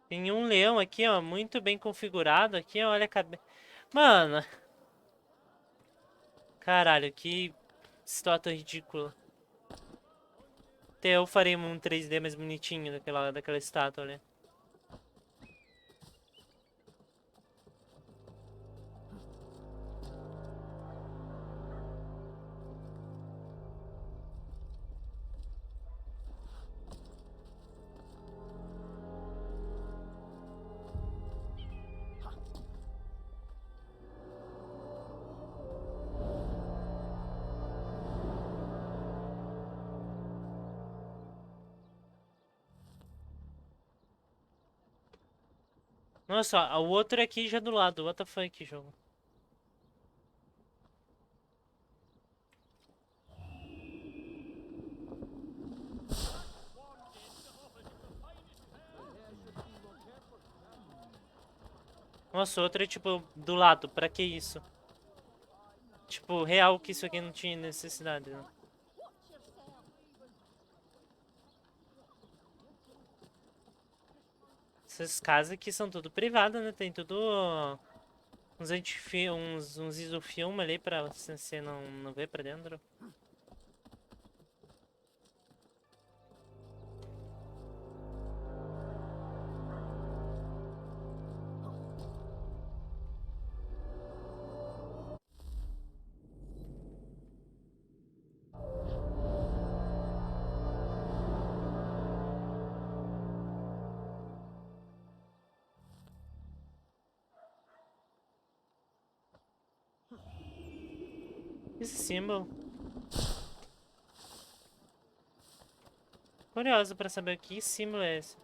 Tem um leão aqui, ó, muito bem configurado aqui, ó, olha a cabeça. Mano. Caralho, que estátua ridícula. Até eu farei um 3D mais bonitinho daquela estátua ali. Nossa, ó, o outro é aqui já do lado. What the fuck, jogo. Nossa, o outro é tipo do lado. Pra que isso? Tipo, real que isso aqui não tinha necessidade, né? Essas casas aqui são tudo privadas, né? Tem tudo uns isofilme ali pra você não ver pra dentro. Esse símbolo. Curioso pra saber que símbolo é esse.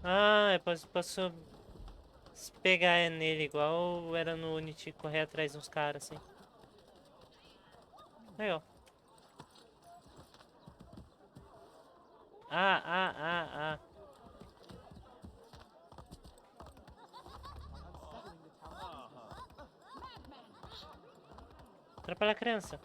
Ah, eu posso pegar nele igual era no Unity, correr atrás dos caras assim. Aí, ó. Ah. Atrapalha a criança.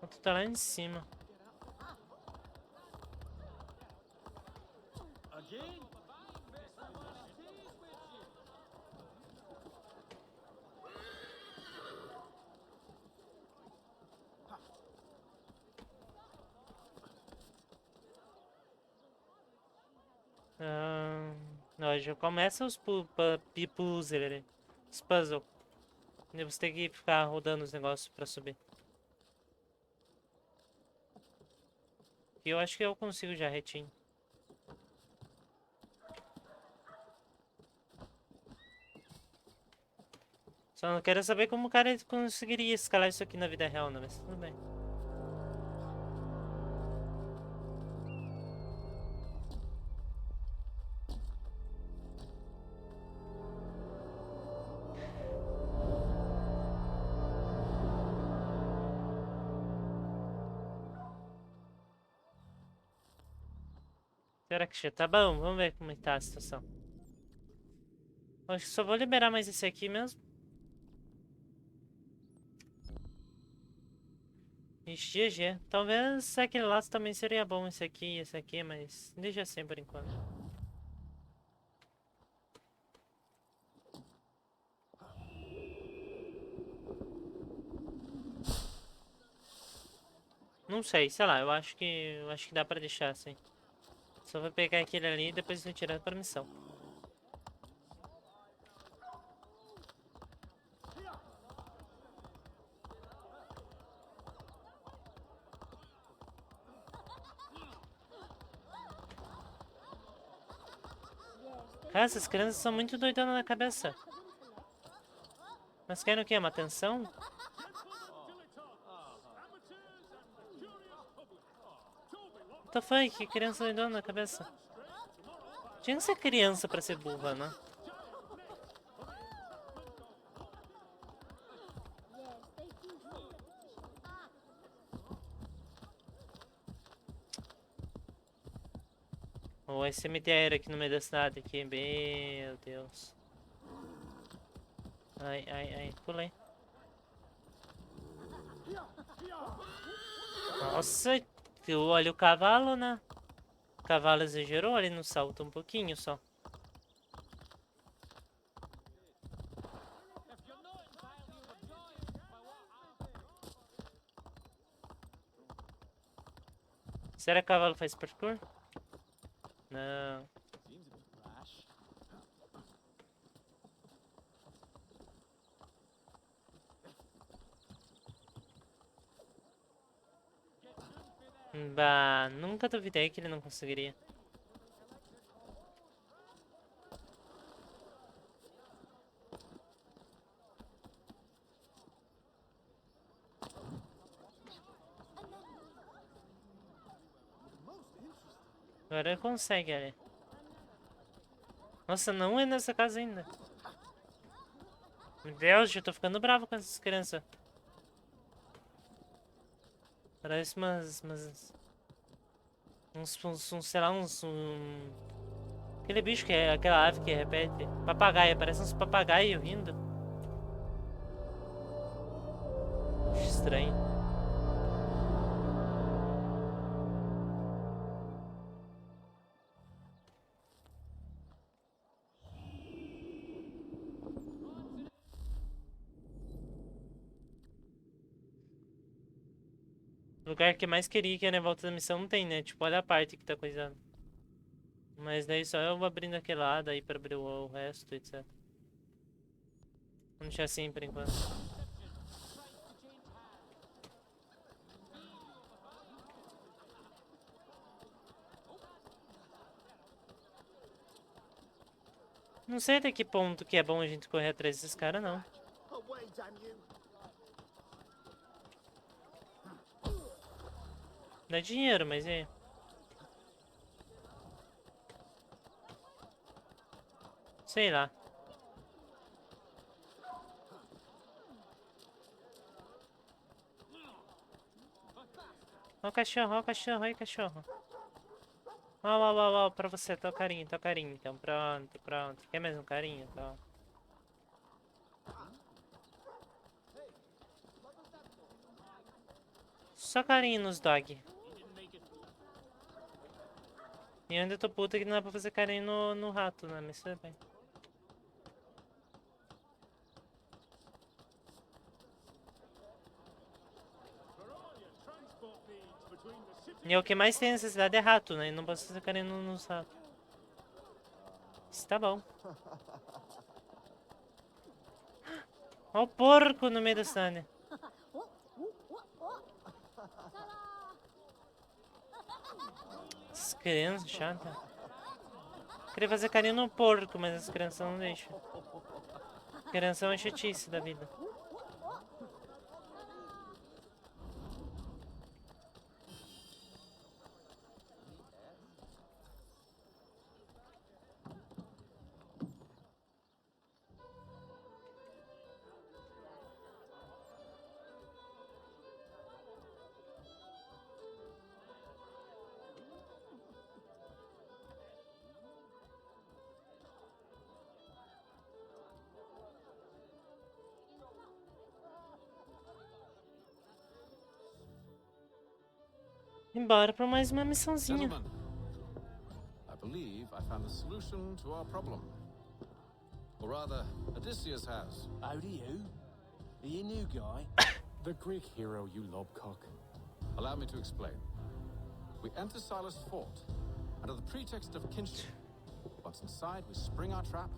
Tu tá lá em cima. Não, já começa os puzzles ali. Os puzzles. Você tem que ficar rodando os negócios pra subir. E eu acho que eu consigo já retinho. Só não quero saber como o cara conseguiria escalar isso aqui na vida real, né? Mas tudo bem. Será que já tá bom? Vamos ver como tá a situação. Acho que só vou liberar mais esse aqui mesmo. Ixi, GG. Talvez aquele laço também seria bom, esse aqui e esse aqui, mas deixa assim por enquanto. Não sei, sei lá, eu acho que dá pra deixar assim. Só vou pegar aquele ali e depois vou tirar pra missão. Cara, essas crianças são muito doidonas na cabeça. Mas querem o quê? Uma atenção? What the fuck? Que criança doidona na cabeça? Tinha que ser criança pra ser burra, né? Ou esse cemitério aqui no meio da cidade aqui. Meu Deus. Ai, ai, ai. Pulei. Nossa, olha o cavalo, né? O cavalo exagerou ali no salto um pouquinho só. Será que o cavalo faz parkour? Não. Bah, nunca duvidei que ele não conseguiria. Agora ele consegue, olha. Nossa, não é nessa casa ainda. Meu Deus, já tô ficando bravo com essas crianças. Parece sei lá, aquele bicho que é, aquela ave que repete. Papagaio, parece uns papagaios rindo. Estranho. O lugar que mais queria que era em volta da missão não tem, né? Tipo, olha a parte que tá coisando. Mas daí só eu vou abrindo aquele lado aí pra abrir o resto, etc. Vamos deixar assim por enquanto. Não sei até que ponto que é bom a gente correr atrás desses caras, não. Dá dinheiro, mas é. Sei lá. Ó o cachorro, ó o cachorro, aí cachorro. Ó, pra você, tô carinho, tô carinho. Então, pronto, pronto. Quer mais um carinho? Tá. Só carinho nos dog. E eu ainda tô puta que não dá pra fazer carinho no rato, né? Mas tudo bem. E o que mais tem nessa cidade é rato, né? E não posso fazer carinho nos ratos. Isso tá bom. Ó o porco no meio da cidade. Essas crianças chatas. Queria fazer carinho no porco, mas as crianças não deixam. Criança é uma chatice da vida. Embora pra mais uma missãozinha. Gentlemen, I believe I found the solution to our problem. Or rather, Odysseus has. How do you? Are you a new guy? The Greek hero, you lobcock. Allow me to explain. We enter Silas' fort, under the pretext of kinship. Once inside, we spring our trap,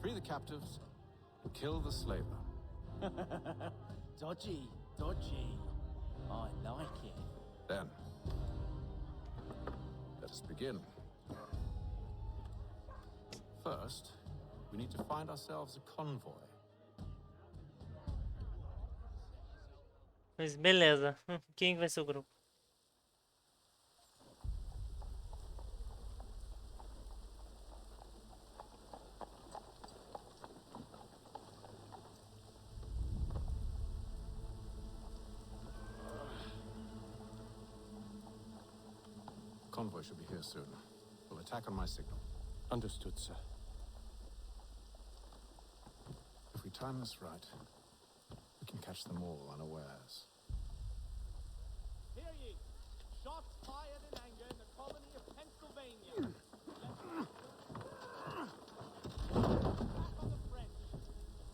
free the captives, and kill the slaver. Dodgy, dodgy. I like it. Then, let us begin. First, we need to find ourselves a convoy. Mas beleza. Quem vai ser o grupo? Convoy should be here soon. We'll attack on my signal. Understood, sir. If we time this right, we can catch them all unawares. Hear ye! Shots fired in anger in the colony of Pennsylvania. Back on the French.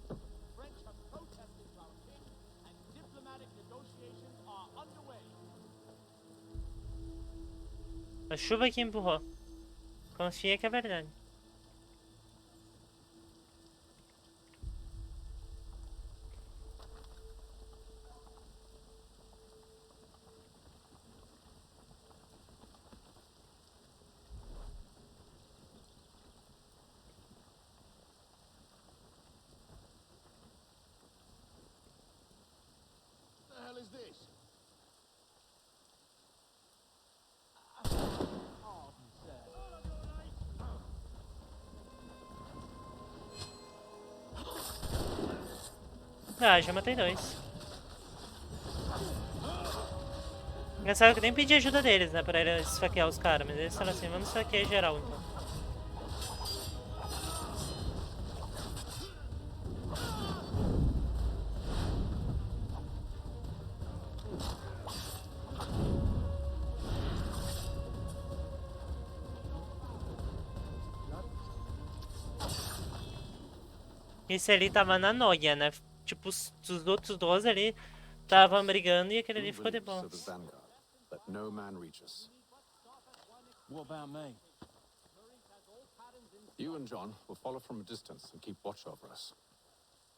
The French have protested to our king, and diplomatic negotiations are underway. A chuva que empurrou. Confia que é verdade. What the hell is this? Ah, já matei dois. Engraçado que eu nem pedi ajuda deles, né? Pra eles esfaquear os caras, mas eles falaram assim, vamos esfaquear geral então. Esse ali tava na noia, né? Tipo, os outros 12 ali estavam brigando e aquele ali ficou de boa. Let no man reach us. What about me? You and John will follow from a distance and keep watch over us.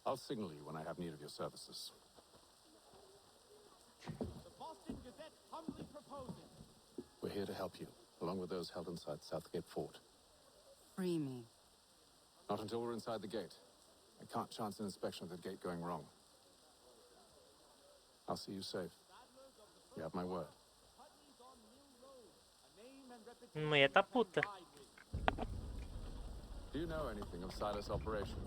I'll signal you when I have need of your services. The Boston Gazette humbly proposes. We're here to help you, along with those held inside Southgate Fort. Free me. Not until we're inside the gate. I can't chance an inspection of the gate going wrong. I'll see you safe. You have my word. Mulher tá puta. Do you know anything of Silas' operation?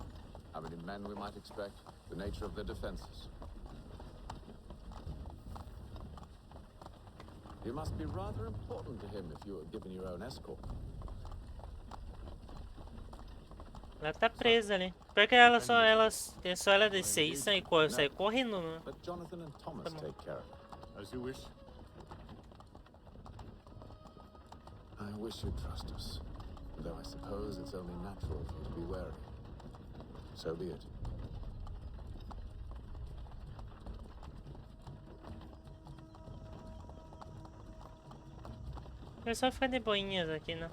How many men we might expect? The nature of their defenses? You must be rather important to him if you are given your own escort. Ela tá presa ali. Pior que ela só ela descer e sair correndo, né? Let Jonathan and Thomas take care of it. As you wish. I wish you'd trust us, though I suppose it's only natural for you to be wary. So be it. Eu só ficar de boinhas aqui, né?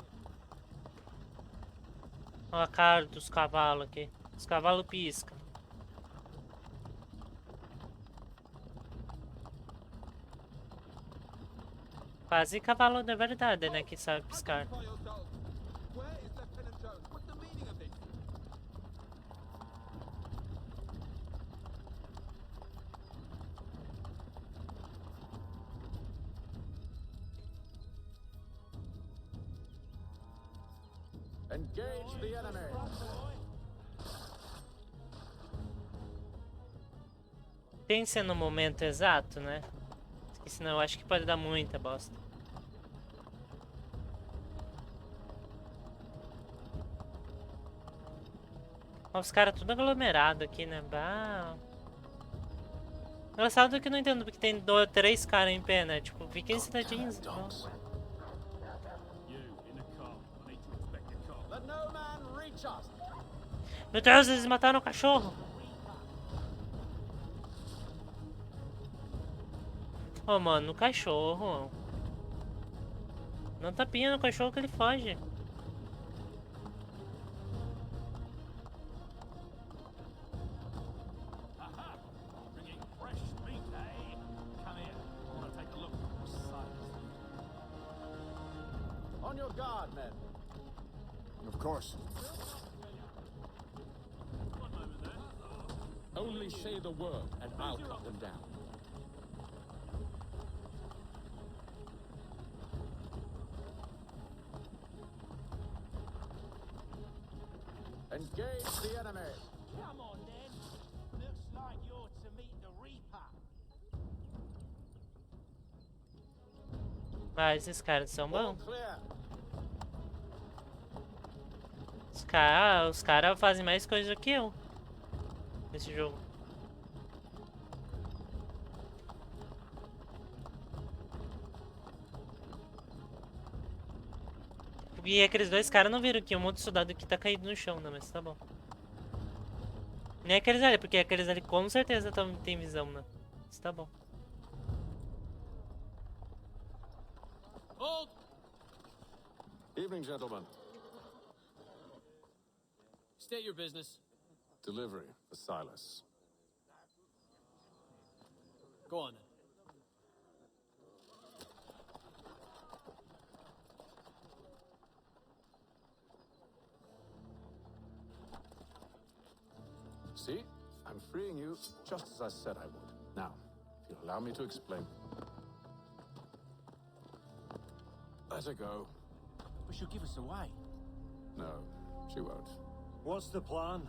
Olha a cara dos cavalos aqui. Os cavalos piscam. Quase cavalo de verdade, né? Que sabe piscar. Where is Lieutenant Jones? What's the meaning of this? Engage the enemy! Tem que ser no momento exato, né? Porque senão eu acho que pode dar muita bosta. Ó, os caras tudo aglomerado aqui, né? Bah. Engraçado que eu não entendo porque tem 3 caras em pé, né? Tipo, fiquem cidadinhos. Meu Deus, eles mataram o cachorro. Ô, mano, o cachorro. Não tapinha no cachorro que ele foge. On your guard, men. Of course. Only say the word, and I'll cut them down. Engage the enemy. Come on, then. Looks like you're to meet the Reaper. Ah, esses caras são bons. Clear. Os caras fazem mais coisa que eu nesse jogo. E aqueles 2 caras não viram que um monte de soldado que tá caído no chão, né? Mas tá bom. Nem aqueles ali, porque aqueles ali com certeza tem visão, né? Mas tá bom. Hold! Evening, gentlemen. State your business. Delivery for Silas. Go on, then. See? I'm freeing you just as I said I would. Now, if you'll allow me to explain. Let her go. But she'll give us away. No, she won't. What's the plan?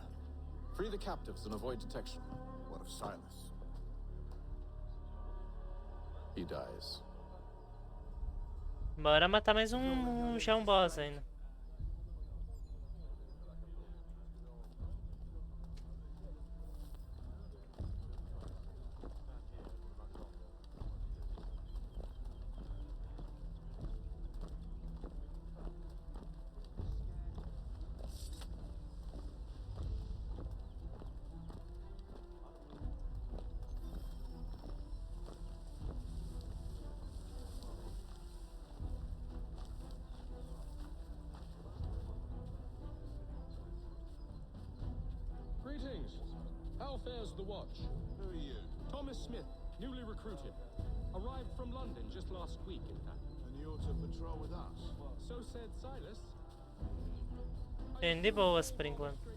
Free the captives and avoid detection. What of Silas? He dies. Bora matar mais já um boss ainda. Greetings. How fares the watch? Who are you? Thomas Smith, newly recruited. Arrived from London just last week, in fact. And you're to patrol with us? So said Silas. Bem de boas por enquanto.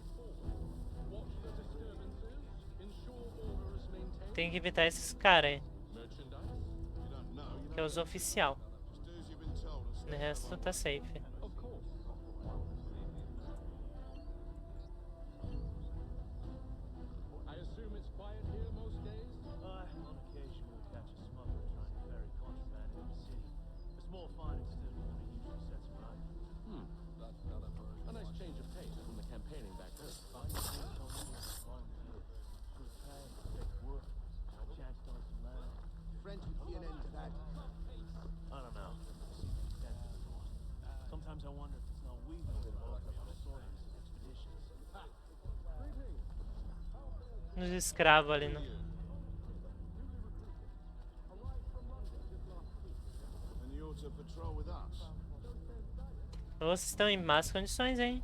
Watch the disturbances, ensure order is maintained. Tem que evitar esses caras aí. Merchandise? You don't know. Que é os oficial. Just do as you've been told. O resto tá safe. Of course. I assume it's quiet here most days? On occasion we'll catch a smuggler trying to ferry contraband into the city. A small finding still usually sets him right. A nice change of pace from the campaigning back home. French would be an end to that. I don't know. Sometimes I wonder if it's not we who are involved in all sorts of expeditions. Nos escravos ali, não. And you're to patrol with us? Vocês estão em más condições, hein?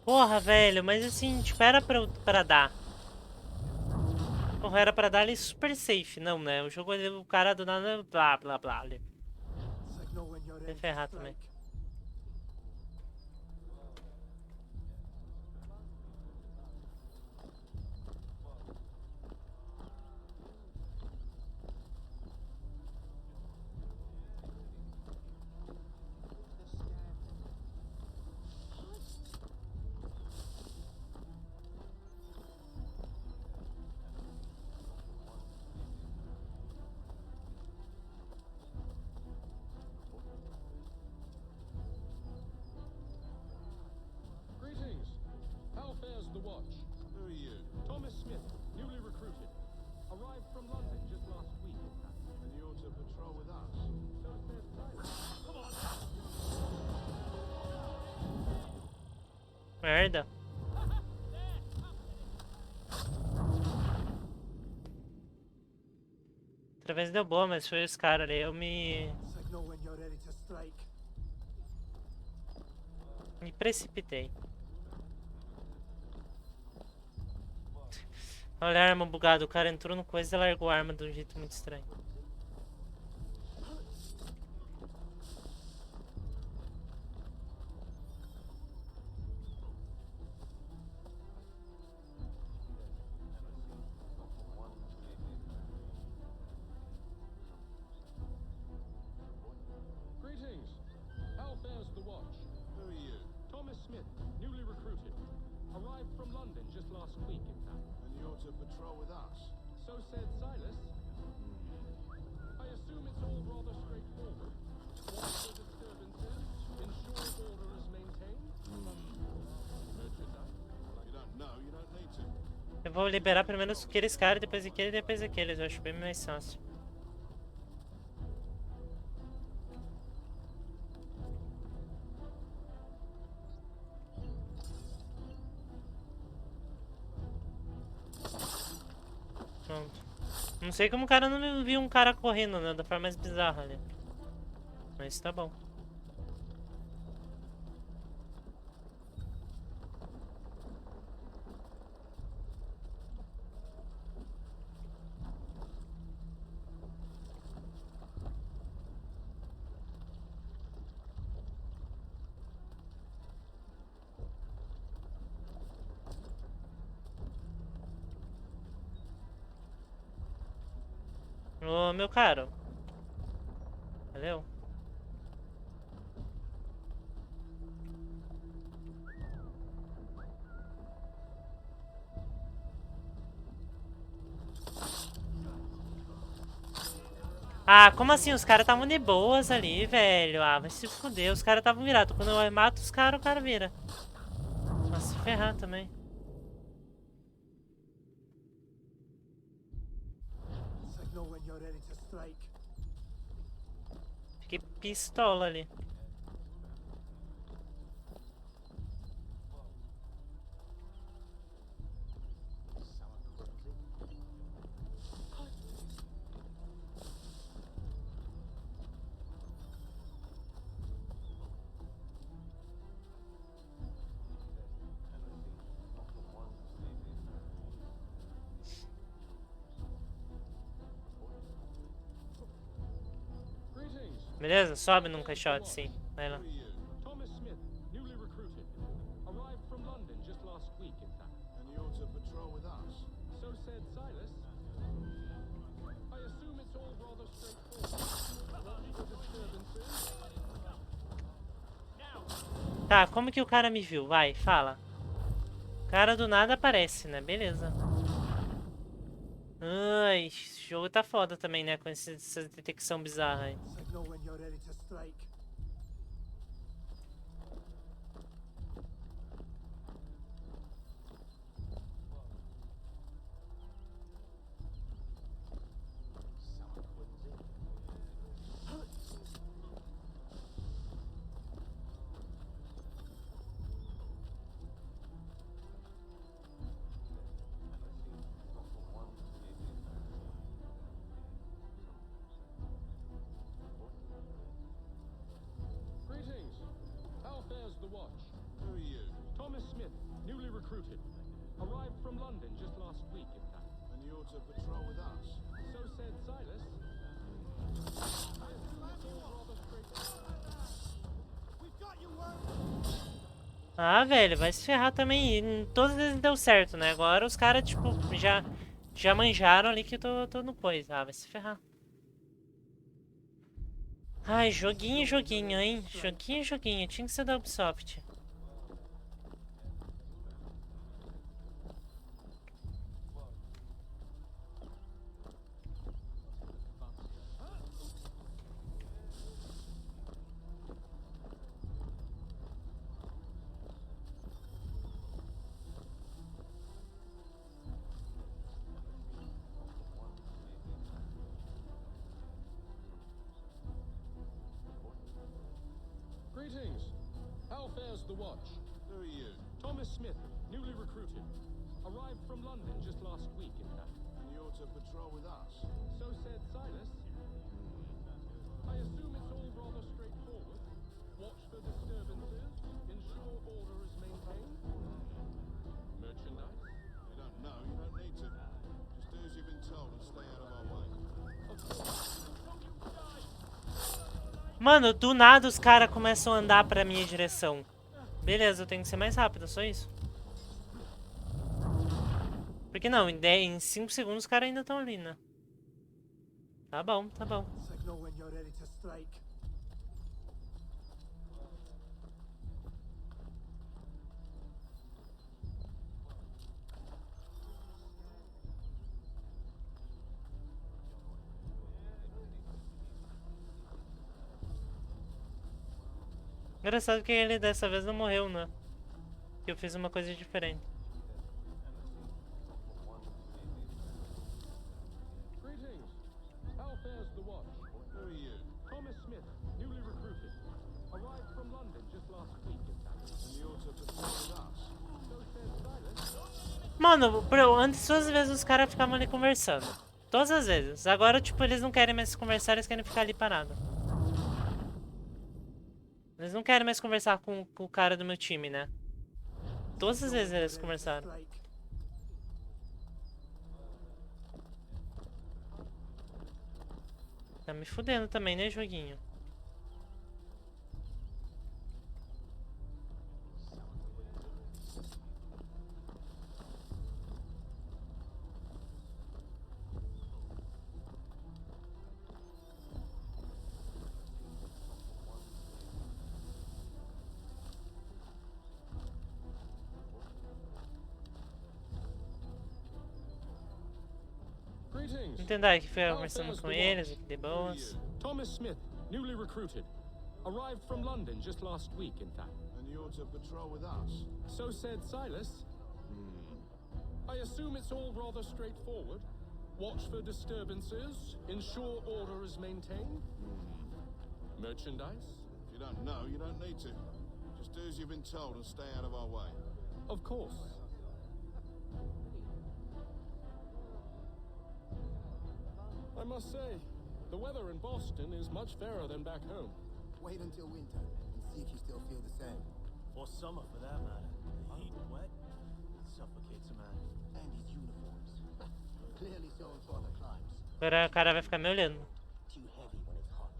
Porra, velho, mas assim, tipo, era pra dar. Porra, era pra dar ali super safe, não, né? O jogo, o cara do nada, blá, blá, blá, ali. Vai ferrar também. Greetings. How fares the watch? Who are you? Thomas Smith, newly recruited. Arrived from London just last week, in fact. And you're to patrol with us? So says Silas. Come on! Merda. Outra vez deu boa, mas foi os caras ali. Eu me precipitei. Olha a arma bugada. O cara entrou no coisa e largou a arma de um jeito muito estranho. Greetings. How fares the watch? Who are you? Thomas Smith, newly recruited. Arrived from London just last week, in fact. And you're to patrol with us? So said Silas. I assume it's all rather straightforward. Watch for disturbances, ensure order is maintained. Merchandise. You don't know, you don't need to. Eu vou liberar pelo menos aqueles caras, depois aquele e depois aqueles. Eu acho bem mais fácil. Pronto. Não sei como o cara não viu um cara correndo, né? Da forma mais bizarra ali. Mas tá bom. Ô, meu caro. Valeu. Ah, como assim? Os caras estavam de boas ali, velho. Ah, vai se fuder. Os caras estavam virados. Quando eu mato os caras, o cara vira. Nossa, se ferrar também. Fiquei pistola ali. Beleza? Sobe num caixote, sim. Vai lá. Thomas Smith, newly recruited. Arrived from London just last week, in fact. And you're to patrol with us? So said Silas. I assume it's all rather straightforward. Watch for disturbances. Tá, como que o cara me viu? Vai, fala. O cara do nada aparece, né? Beleza. Ai, esse jogo tá foda também, né? Com essa detecção bizarra aí. London just last week, in fact. And you're to patrol with us? So said Silas. Ah, velho, vai se ferrar também. E todas vezes deu certo, né? Agora os caras, tipo, já manjaram ali que eu tô no coisa. Ah, vai se ferrar. Ai, joguinho, hein? Joguinho. Tinha que ser da Ubisoft. Greetings. How fares the watch? Who are you? Thomas Smith, newly recruited. Arrived from London just last week, in fact. And you're to patrol with us? So said Silas. I assume it's all rather straightforward. Watch for disturbances, ensure order is maintained. Merchandise? You don't know, you don't need to. Just do as you've been told and stay out of our way. Of course. Mano, do nada os caras começam a andar pra minha direção. Beleza, eu tenho que ser mais rápido, só isso. Porque não, em 5 segundos os caras ainda estão ali, né? Tá bom. Signal when you're ready to strike. Engraçado que ele dessa vez não morreu, né? Que eu fiz uma coisa diferente. Greetings. How fares the watch? Who are you? Thomas Smith, newly recruited. Arrived from London just last week, in fact. And you're to patrol with us? So said Silas. Mano, antes todas as vezes os caras ficavam ali conversando. Todas as vezes. Agora, tipo, eles não querem mais conversar, eles querem ficar ali parados. Eles não querem mais conversar com o cara do meu time, né? Todas as vezes eles conversaram. Tá me fudendo também, né, joguinho? Greetings. Entender que foi conversando com eles, aqui de boas. Thomas Smith, newly recruited. Arrived from London just last week, in fact. And you're to patrol with us? So said Silas. I assume it's all rather straightforward. Watch for disturbances, ensure order is maintained. Merchandise? If you don't know, you don't need to. Just do as you've been told and stay out of our way. Of course. I must say, the weather in Boston is much fairer than back home. Wait until winter and see if you still feel the same. Or summer, for that matter. The heat and wet suffocates a man. And his uniforms. Clearly sewn for other climes. Agora o cara vai ficar me olhando. Too heavy when it's hot.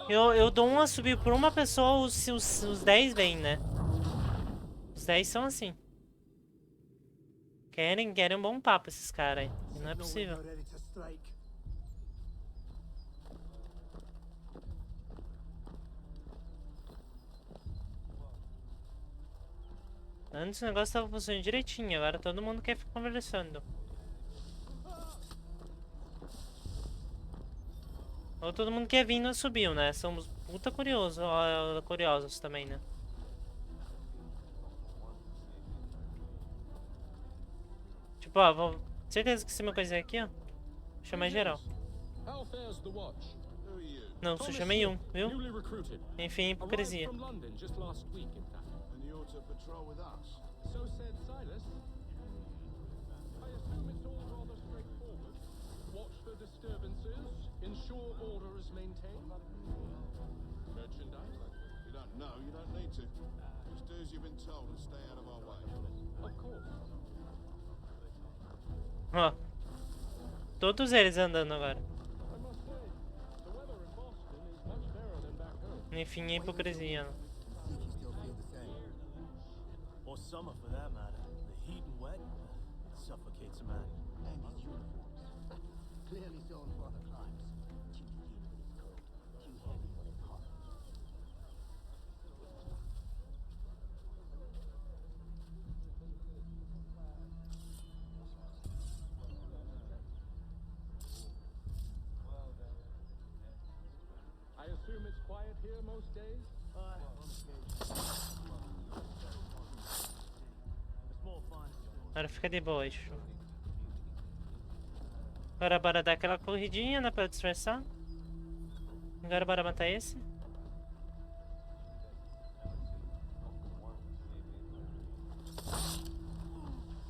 Eu dou um assobio por uma pessoa, os 10 vêm, né? Os 10 são assim. Querem um bom papo esses caras aí. Não é possível. Antes o negócio tava funcionando direitinho, agora todo mundo quer ficar conversando. Ou todo mundo quer vir no subiu, né? Somos puta curiosos também, né? Tipo, ó, vou... certeza que se meu coisa é aqui, ó. Chamar geral. Não, só chamei um, viu? Enfim, hipocrisia. ensure order is maintained? Merchandise? You don't know, you don't need to. Just do as you've been told and stay out of our way. Of course. Ó. Todos eles andando agora. I must say, the weather in Boston is much fairer than back home. Enfim, a hipocrisia. Não? Think you still feel the same. Or summer for that matter. The heat and wet suffocates a man. And his uniforms. Clearly sewn for other climes. Too thin when it's cold. Too heavy when it's hot. I assume it's quiet here most days? Agora fica de boa, acho. Agora bora dar aquela corridinha, né, pra disfarçar. Agora bora matar esse.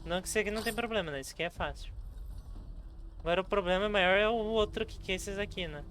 Não que esse aqui não tem problema, né? Esse aqui é fácil. Agora o problema maior é o outro que é esses aqui, né?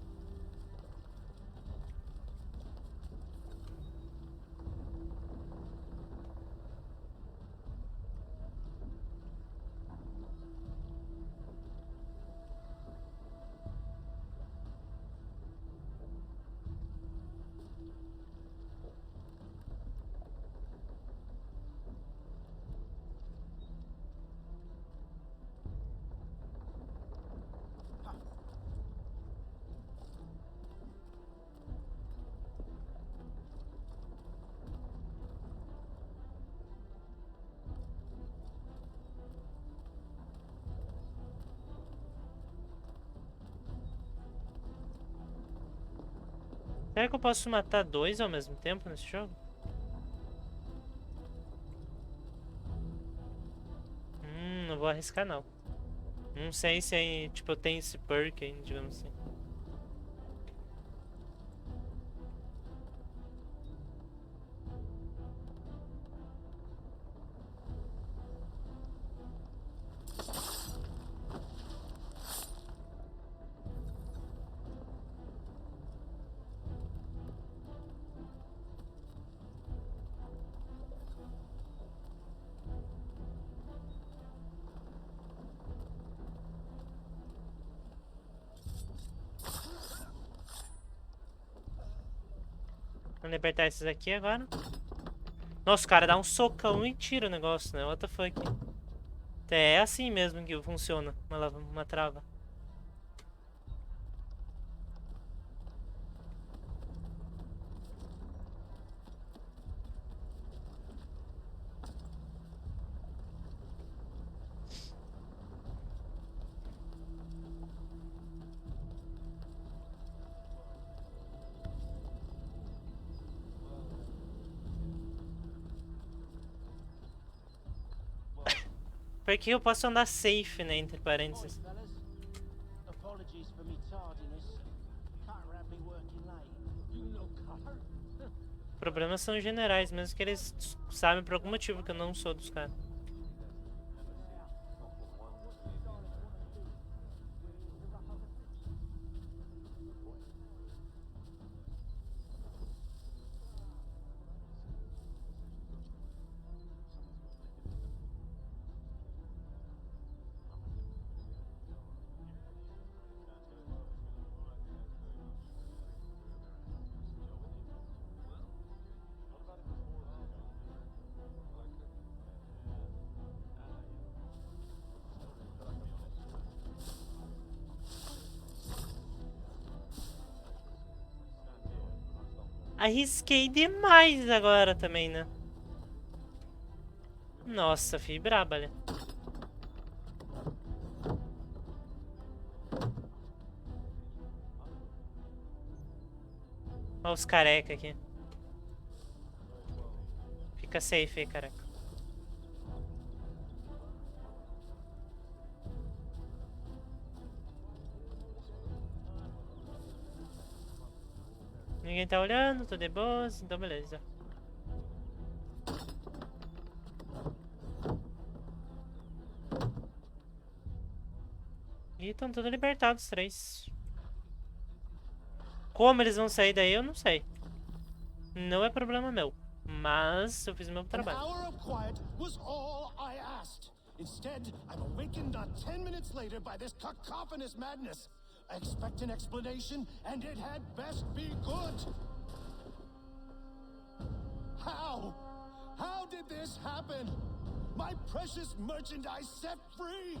Será que eu posso matar dois ao mesmo tempo nesse jogo? Não vou arriscar não. Não sei se aí, tipo, eu tenho esse perk aí, digamos assim. Vamos libertar esses aqui agora. Nossa, o cara dá um socão e tira o negócio, né? What the fuck? É assim mesmo que funciona uma trava. Porque eu posso andar safe, né? Entre parênteses. Apologies for me tardiness. Can't have me working late. You know car? Problemas são generais, mesmo que eles sabem por algum motivo que eu não sou dos caras. Arrisquei demais agora também, né? Nossa, fui braba ali. Olha os careca aqui. Fica safe aí, careca. Ninguém tá olhando, tô de boas, então beleza. E estão todos libertados, os três. Como eles vão sair daí, eu não sei. Não é problema meu. Mas eu fiz o meu An trabalho. hour of quiet was all I asked. Instead, I'm awakened not 10 minutes later by this cacophonous madness. I expect an explanation, and it had best be good. How? How did this happen? My precious merchandise set free?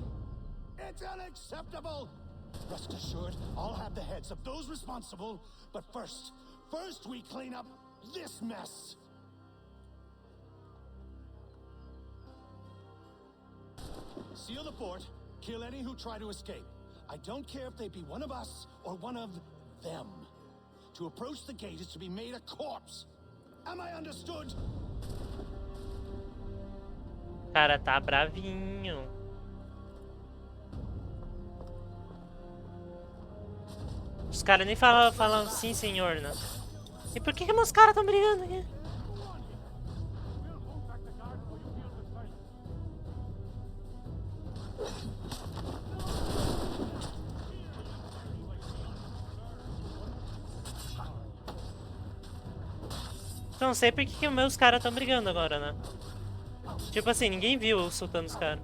It's unacceptable! Rest assured, I'll have the heads of those responsible, but first we clean up this mess. Seal the fort, kill any who try to escape. I don't care if they be one of us or one of them. To approach the gate is to be made a corpse. Am I understood? Cara, tá bravinho. Os caras nem falam sim, senhor, né? E por que meus caras tão brigando aqui? Não sei por que meus caras tão brigando agora, né? Tipo assim, ninguém viu eu soltando os caras.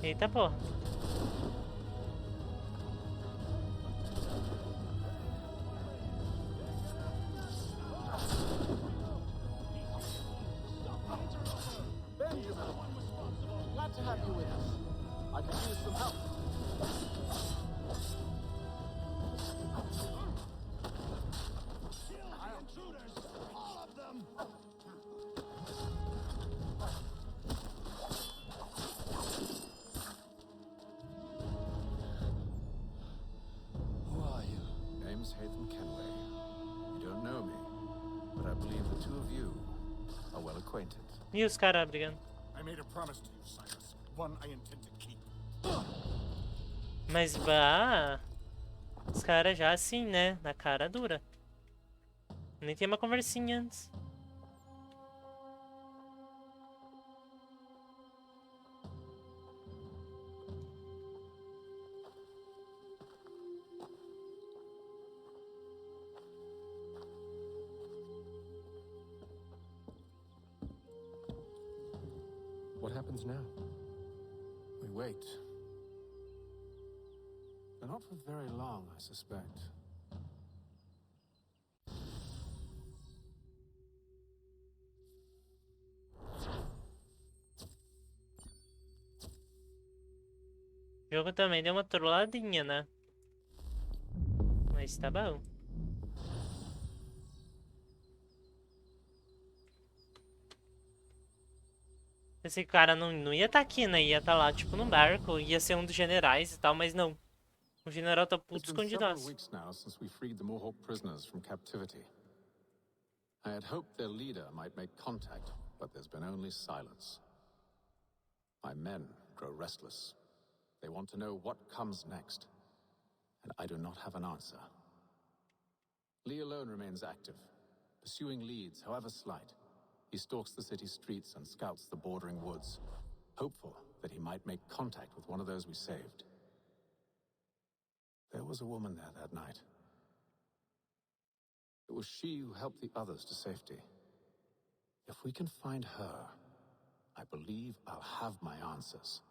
Eita porra. Benjamin, glad to have you with us. I could use some help. Kill the intruders, all of them! Who are you? Name's Haytham Kenway. You don't know me, but I believe the two of you are well acquainted. E os caras brigando? I made a promise to you, Silas. One I intend to keep. Mas bah, os caras já assim, né? Na cara dura. Nem tem uma conversinha antes. What happens now? We wait. But not for very long, I suspect. O jogo também deu uma trolladinha, né? Mas tá bom. Esse cara não ia estar aqui, né? Ia estar lá, tipo, num barco. Ia ser um dos generais e tal, mas não. O general tá puto It's been several escondidaço. weeks now since we freed the Mohawk prisoners from captivity. I had hoped their leader might make contact, but there's been only silence. My men grow restless. They want to know what comes next, and I do not have an answer. Lee alone remains active, pursuing leads, however slight. He stalks the city streets and scouts the bordering woods, hopeful that he might make contact with one of those we saved. There was a woman there that night. It was she who helped the others to safety. If we can find her, I believe I'll have my answers.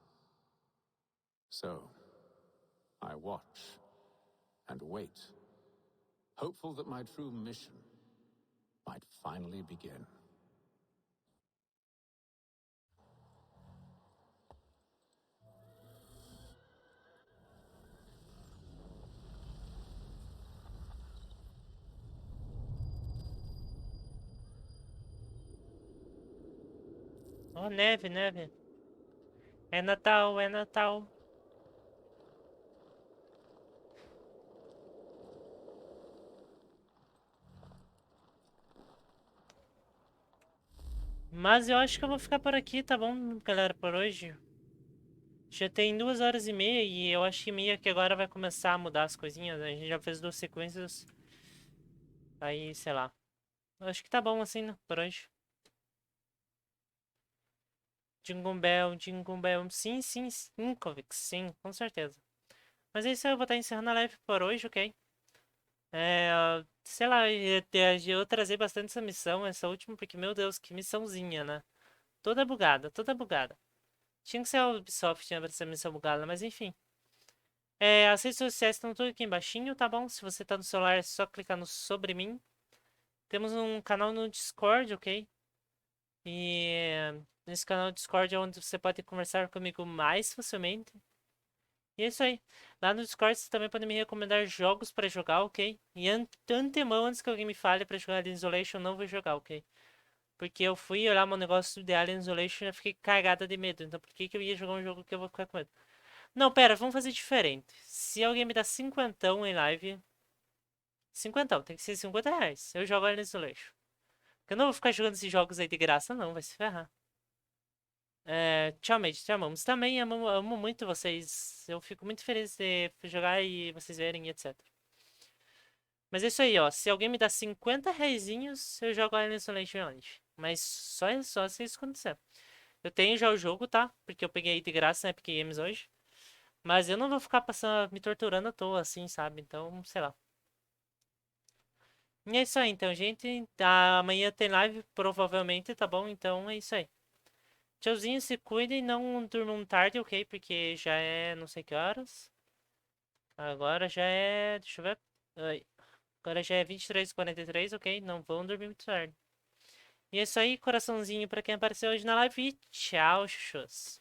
So, I watch and wait, hopeful that my true mission might finally begin. Oh, neve, neve. É Natal, é Natal. Mas eu acho que eu vou ficar por aqui, tá bom, galera, por hoje. Já tem 2 horas e meia e eu acho que meia que agora vai começar a mudar as coisinhas. A gente já fez 2 sequências. Aí, sei lá. Eu acho que tá bom assim, né, por hoje. Jingle Bell, Jingle Bell. Sim, sim, sim, Covix, sim, com certeza. Mas é isso aí, eu vou estar encerrando a live por hoje, ok? Sei lá, eu trazer bastante essa missão, essa última, porque, meu Deus, que missãozinha, né? Toda bugada, toda bugada. Tinha que ser a Ubisoft, né, pra essa missão bugada, mas enfim. As redes sociais estão tudo aqui embaixo, tá bom? Se você tá no celular, é só clicar no Sobre Mim. Temos um canal no Discord, ok? E nesse canal do Discord é onde você pode conversar comigo mais facilmente. E é isso aí. Lá no Discord você também pode me recomendar jogos pra jogar, ok? E antemão, antes que alguém me fale pra jogar Alien Isolation, eu não vou jogar, ok? Porque eu fui olhar meu negócio de Alien Isolation e eu fiquei cagada de medo. Então por que que eu ia jogar um jogo que eu vou ficar com medo? Não, pera, vamos fazer diferente. Se alguém me dá cinquentão em live... Cinquentão, tem que ser R$ 50. Eu jogo Alien Isolation. Porque eu não vou ficar jogando esses jogos aí de graça, não. Vai se ferrar. Tchau, mate, te amamos. Também amo muito vocês. Eu fico muito feliz de jogar e vocês verem, etc. Mas é isso aí, ó. Se alguém me dá 50 reaisinhos, eu jogo Alien Isolation onde? Mas só se isso acontecer. Eu tenho já o jogo, tá? Porque eu peguei de graça na Epic Games hoje. Mas eu não vou ficar passando, me torturando à toa, assim, sabe? Então, sei lá. E é isso aí, então, gente. Amanhã tem live, provavelmente, tá bom? Então é isso aí. Tchauzinho, se cuidem, não durmam tarde, ok? Porque já é não sei que horas. Agora já é. Deixa eu ver. Ai. Agora já é 23h43, ok? Não vão dormir muito tarde. E é isso aí, coraçãozinho pra quem apareceu hoje na live. E tchau, chuchus.